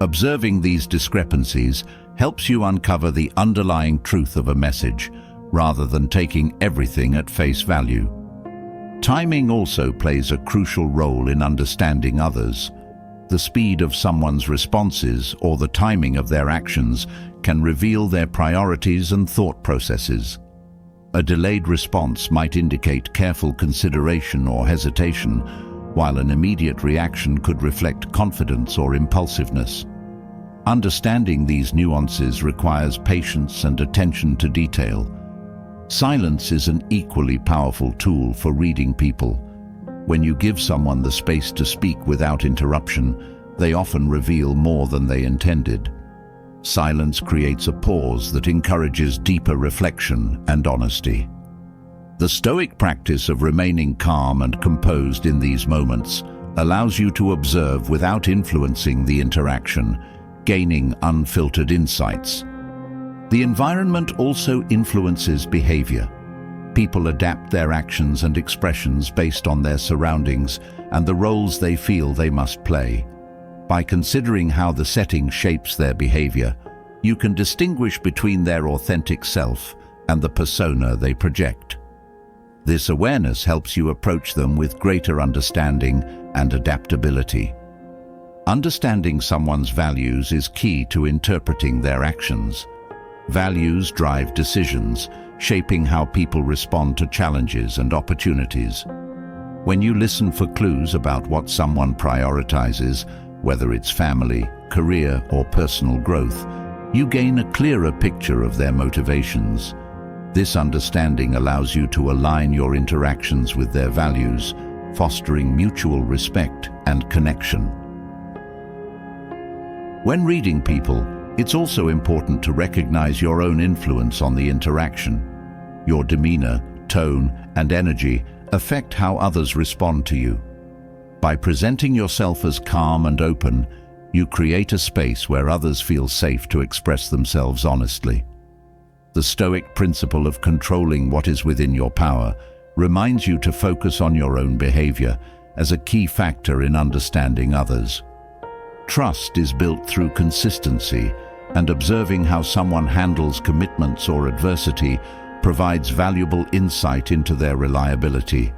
Observing these discrepancies helps you uncover the underlying truth of a message, rather than taking everything at face value. Timing also plays a crucial role in understanding others. The speed of someone's responses or the timing of their actions can reveal their priorities and thought processes. A delayed response might indicate careful consideration or hesitation, while an immediate reaction could reflect confidence or impulsiveness. Understanding these nuances requires patience and attention to detail. Silence is an equally powerful tool for reading people. When you give someone the space to speak without interruption, they often reveal more than they intended. Silence creates a pause that encourages deeper reflection and honesty. The Stoic practice of remaining calm and composed in these moments allows you to observe without influencing the interaction, gaining unfiltered insights. The environment also influences behavior. People adapt their actions and expressions based on their surroundings and the roles they feel they must play. By considering how the setting shapes their behavior, you can distinguish between their authentic self and the persona they project. This awareness helps you approach them with greater understanding and adaptability. Understanding someone's values is key to interpreting their actions. Values drive decisions, shaping how people respond to challenges and opportunities. When you listen for clues about what someone prioritizes, whether it's family, career, or personal growth, you gain a clearer picture of their motivations. This understanding allows you to align your interactions with their values, fostering mutual respect and connection. When reading people, it's also important to recognize your own influence on the interaction. Your demeanor, tone, and energy affect how others respond to you. By presenting yourself as calm and open, you create a space where others feel safe to express themselves honestly. The Stoic principle of controlling what is within your power reminds you to focus on your own behavior as a key factor in understanding others. Trust is built through consistency, and observing how someone handles commitments or adversity provides valuable insight into their reliability.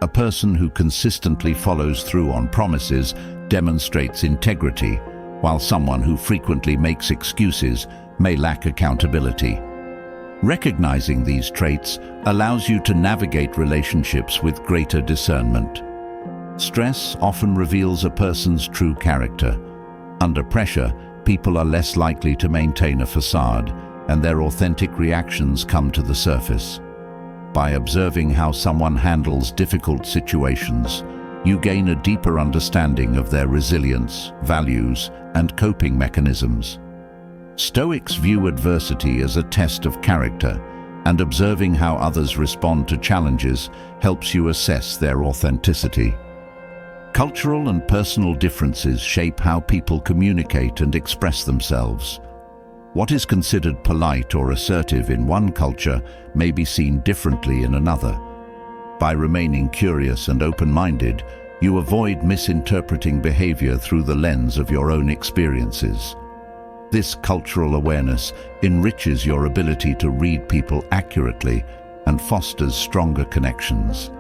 A person who consistently follows through on promises demonstrates integrity, while someone who frequently makes excuses may lack accountability. Recognizing these traits allows you to navigate relationships with greater discernment. Stress often reveals a person's true character. Under pressure, people are less likely to maintain a facade, and their authentic reactions come to the surface. By observing how someone handles difficult situations, you gain a deeper understanding of their resilience, values, and coping mechanisms. Stoics view adversity as a test of character, and observing how others respond to challenges helps you assess their authenticity. Cultural and personal differences shape how people communicate and express themselves. What is considered polite or assertive in one culture may be seen differently in another. By remaining curious and open-minded, you avoid misinterpreting behavior through the lens of your own experiences. This cultural awareness enriches your ability to read people accurately and fosters stronger connections.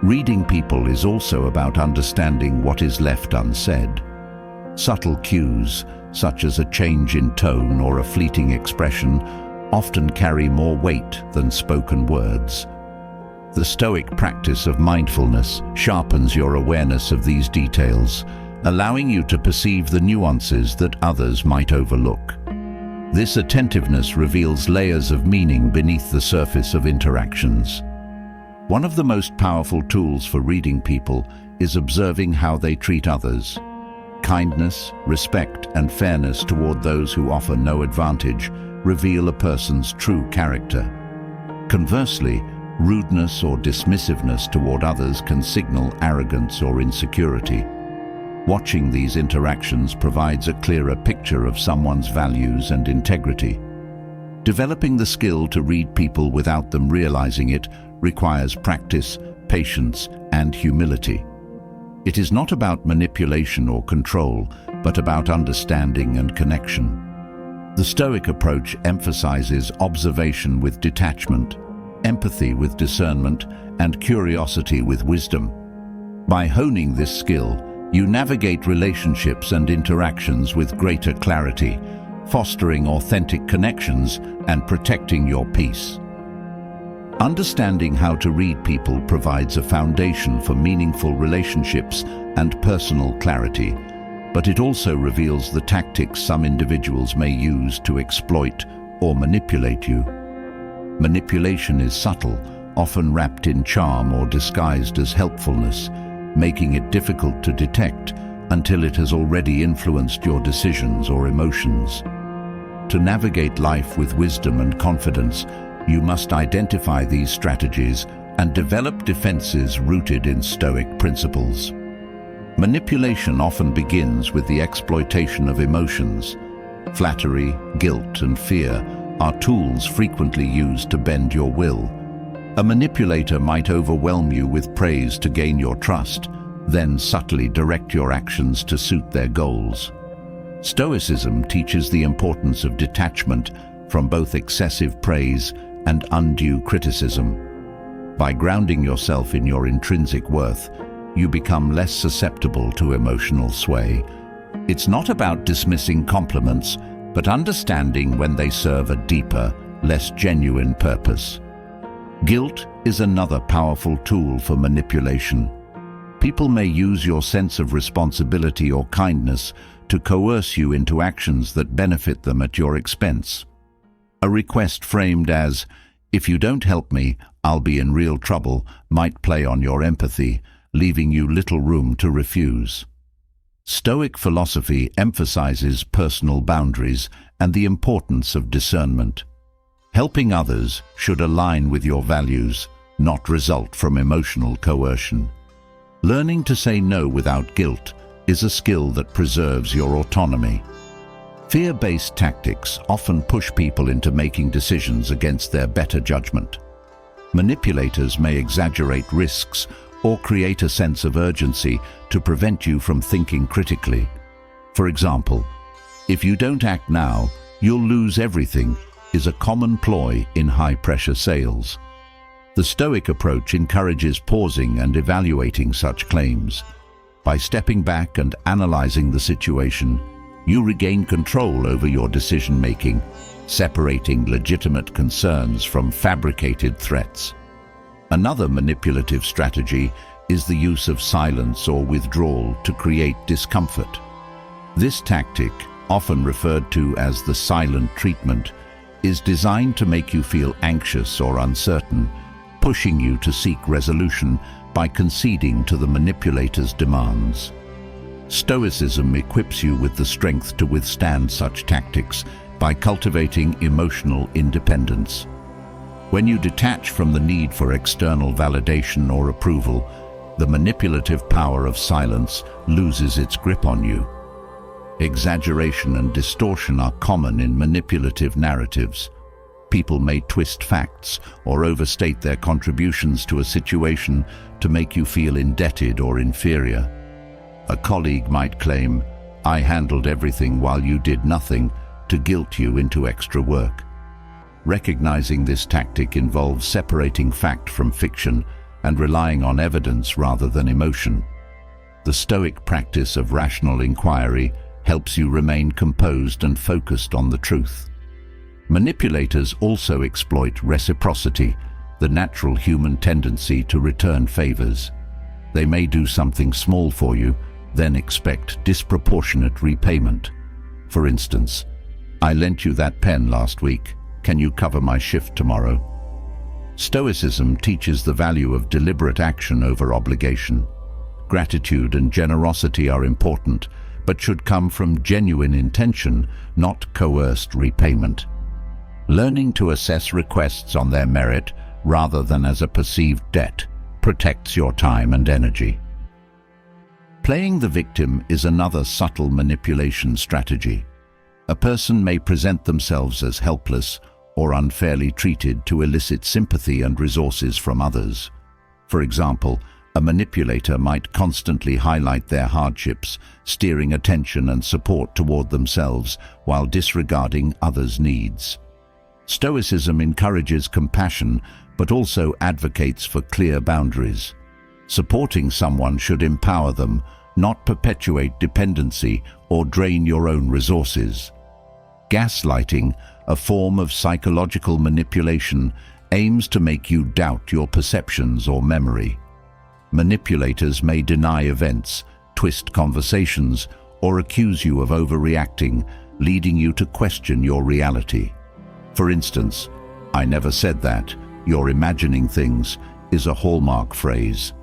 Reading people is also about understanding what is left unsaid. Subtle cues, such as a change in tone or a fleeting expression, often carry more weight than spoken words. The Stoic practice of mindfulness sharpens your awareness of these details, allowing you to perceive the nuances that others might overlook. This attentiveness reveals layers of meaning beneath the surface of interactions. One of the most powerful tools for reading people is observing how they treat others. Kindness, respect, and fairness toward those who offer no advantage reveal a person's true character. Conversely, rudeness or dismissiveness toward others can signal arrogance or insecurity. Watching these interactions provides a clearer picture of someone's values and integrity. Developing the skill to read people without them realizing it requires practice, patience, and humility. It is not about manipulation or control, but about understanding and connection. The Stoic approach emphasizes observation with detachment, empathy with discernment, and curiosity with wisdom. By honing this skill, you navigate relationships and interactions with greater clarity, fostering authentic connections and protecting your peace. Understanding how to read people provides a foundation for meaningful relationships and personal clarity, but it also reveals the tactics some individuals may use to exploit or manipulate you. Manipulation is subtle, often wrapped in charm or disguised as helpfulness, making it difficult to detect until it has already influenced your decisions or emotions. To navigate life with wisdom and confidence, you must identify these strategies and develop defenses rooted in Stoic principles. Manipulation often begins with the exploitation of emotions. Flattery, guilt, and fear are tools frequently used to bend your will. A manipulator might overwhelm you with praise to gain your trust, then subtly direct your actions to suit their goals. Stoicism teaches the importance of detachment from both excessive praise and undue criticism. By grounding yourself in your intrinsic worth, you become less susceptible to emotional sway. It's not about dismissing compliments, but understanding when they serve a deeper, less genuine purpose. Guilt is another powerful tool for manipulation. People may use your sense of responsibility or kindness to coerce you into actions that benefit them at your expense. A request framed as, "If you don't help me, I'll be in real trouble," might play on your empathy, leaving you little room to refuse. Stoic philosophy emphasizes personal boundaries and the importance of discernment. Helping others should align with your values, not result from emotional coercion. Learning to say no without guilt is a skill that preserves your autonomy. Fear-based tactics often push people into making decisions against their better judgment. Manipulators may exaggerate risks or create a sense of urgency to prevent you from thinking critically. For example, "If you don't act now, you'll lose everything," is a common ploy in high-pressure sales. The Stoic approach encourages pausing and evaluating such claims. By stepping back and analyzing the situation, you regain control over your decision-making, separating legitimate concerns from fabricated threats. Another manipulative strategy is the use of silence or withdrawal to create discomfort. This tactic, often referred to as the silent treatment, is designed to make you feel anxious or uncertain, pushing you to seek resolution by conceding to the manipulator's demands. Stoicism equips you with the strength to withstand such tactics by cultivating emotional independence. When you detach from the need for external validation or approval, the manipulative power of silence loses its grip on you. Exaggeration and distortion are common in manipulative narratives. People may twist facts or overstate their contributions to a situation to make you feel indebted or inferior. A colleague might claim, "I handled everything while you did nothing," to guilt you into extra work. Recognizing this tactic involves separating fact from fiction and relying on evidence rather than emotion. The Stoic practice of rational inquiry helps you remain composed and focused on the truth. Manipulators also exploit reciprocity, the natural human tendency to return favors. They may do something small for you, then expect disproportionate repayment. For instance, "I lent you that pen last week. Can you cover my shift tomorrow?" Stoicism teaches the value of deliberate action over obligation. Gratitude and generosity are important, but should come from genuine intention, not coerced repayment. Learning to assess requests on their merit rather than as a perceived debt protects your time and energy. Playing the victim is another subtle manipulation strategy. A person may present themselves as helpless or unfairly treated to elicit sympathy and resources from others. For example, a manipulator might constantly highlight their hardships, steering attention and support toward themselves while disregarding others' needs. Stoicism encourages compassion, but also advocates for clear boundaries. Supporting someone should empower them, not perpetuate dependency or drain your own resources. Gaslighting, a form of psychological manipulation, aims to make you doubt your perceptions or memory. Manipulators may deny events, twist conversations, or accuse you of overreacting, leading you to question your reality. For instance, "I never said that, you're imagining things," is a hallmark phrase.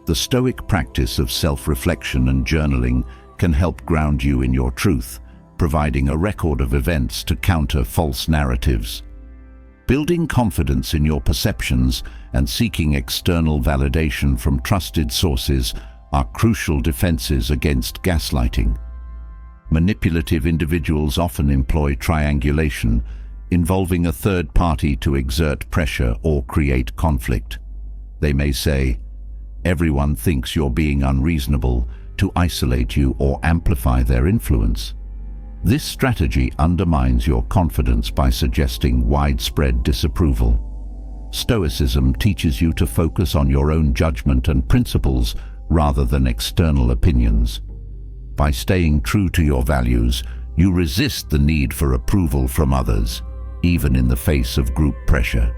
The Stoic practice of self-reflection and journaling can help ground you in your truth, providing a record of events to counter false narratives. Building confidence in your perceptions and seeking external validation from trusted sources are crucial defenses against gaslighting. Manipulative individuals often employ triangulation, involving a third party to exert pressure or create conflict. They may say, "Everyone thinks you're being unreasonable," to isolate you or amplify their influence. This strategy undermines your confidence by suggesting widespread disapproval. Stoicism teaches you to focus on your own judgment and principles rather than external opinions. By staying true to your values, you resist the need for approval from others, even in the face of group pressure.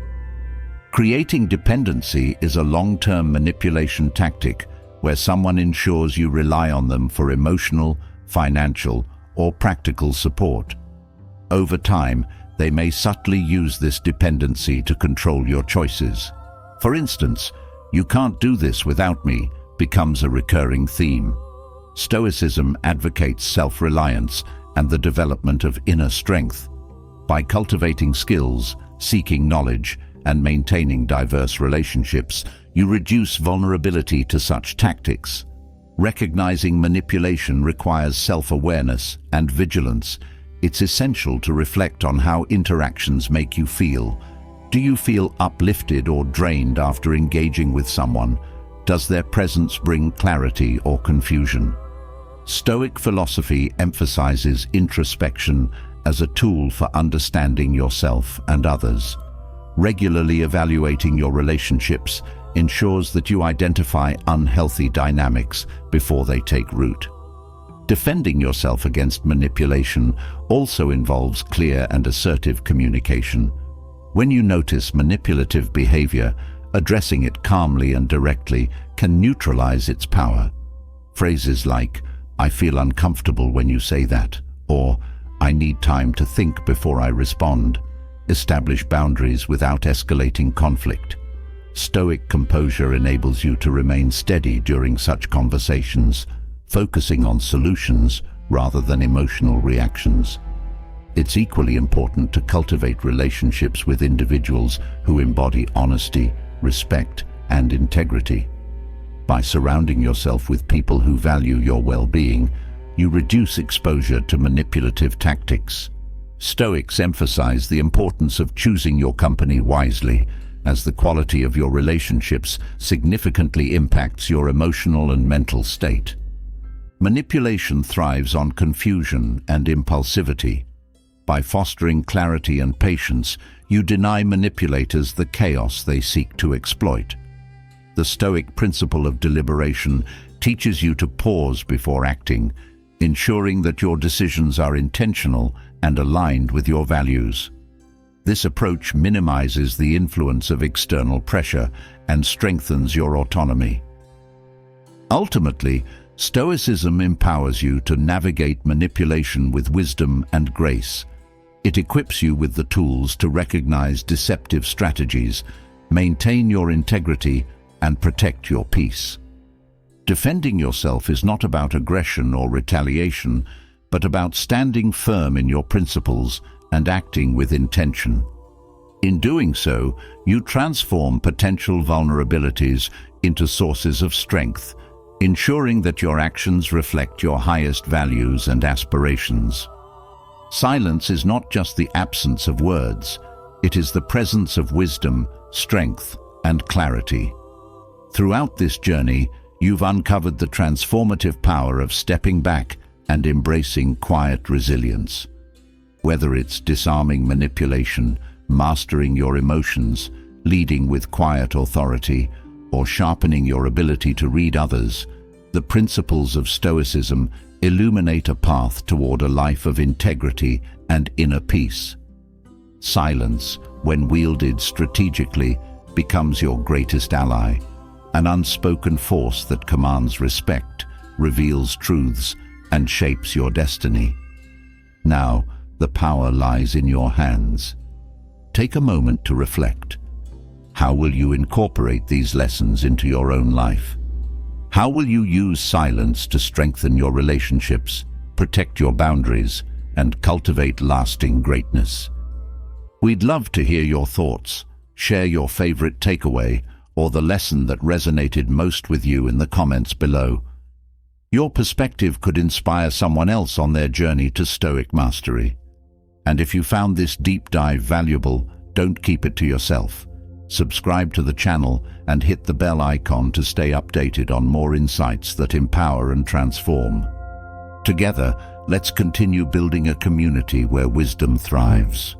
Creating dependency is a long-term manipulation tactic where someone ensures you rely on them for emotional, financial, or practical support. Over time, they may subtly use this dependency to control your choices. For instance, "You can't do this without me" becomes a recurring theme. Stoicism advocates self-reliance and the development of inner strength. By cultivating skills, seeking knowledge, and maintaining diverse relationships, you reduce vulnerability to such tactics. Recognizing manipulation requires self-awareness and vigilance. It's essential to reflect on how interactions make you feel. Do you feel uplifted or drained after engaging with someone? Does their presence bring clarity or confusion? Stoic philosophy emphasizes introspection as a tool for understanding yourself and others. Regularly evaluating your relationships ensures that you identify unhealthy dynamics before they take root. Defending yourself against manipulation also involves clear and assertive communication. When you notice manipulative behavior, addressing it calmly and directly can neutralize its power. Phrases like, "I feel uncomfortable when you say that," or "I need time to think before I respond," establish boundaries without escalating conflict. Stoic composure enables you to remain steady during such conversations, focusing on solutions rather than emotional reactions. It's equally important to cultivate relationships with individuals who embody honesty, respect, and integrity. By surrounding yourself with people who value your well-being, you reduce exposure to manipulative tactics. Stoics emphasize the importance of choosing your company wisely, as the quality of your relationships significantly impacts your emotional and mental state. Manipulation thrives on confusion and impulsivity. By fostering clarity and patience, you deny manipulators the chaos they seek to exploit. The Stoic principle of deliberation teaches you to pause before acting, ensuring that your decisions are intentional and aligned with your values. This approach minimizes the influence of external pressure and strengthens your autonomy. Ultimately, Stoicism empowers you to navigate manipulation with wisdom and grace. It equips you with the tools to recognize deceptive strategies, maintain your integrity, and protect your peace. Defending yourself is not about aggression or retaliation, but about standing firm in your principles and acting with intention. In doing so, you transform potential vulnerabilities into sources of strength, ensuring that your actions reflect your highest values and aspirations. Silence is not just the absence of words, it is the presence of wisdom, strength, and clarity. Throughout this journey, you've uncovered the transformative power of stepping back and embracing quiet resilience. Whether it's disarming manipulation, mastering your emotions, leading with quiet authority, or sharpening your ability to read others, the principles of Stoicism illuminate a path toward a life of integrity and inner peace. Silence, when wielded strategically, becomes your greatest ally, an unspoken force that commands respect, reveals truths, and shapes your destiny. Now, the power lies in your hands. Take a moment to reflect. How will you incorporate these lessons into your own life? How will you use silence to strengthen your relationships, protect your boundaries, and cultivate lasting greatness? We'd love to hear your thoughts. Share your favorite takeaway or the lesson that resonated most with you in the comments below. Your perspective could inspire someone else on their journey to Stoic mastery. And if you found this deep dive valuable, don't keep it to yourself. Subscribe to the channel and hit the bell icon to stay updated on more insights that empower and transform. Together, let's continue building a community where wisdom thrives.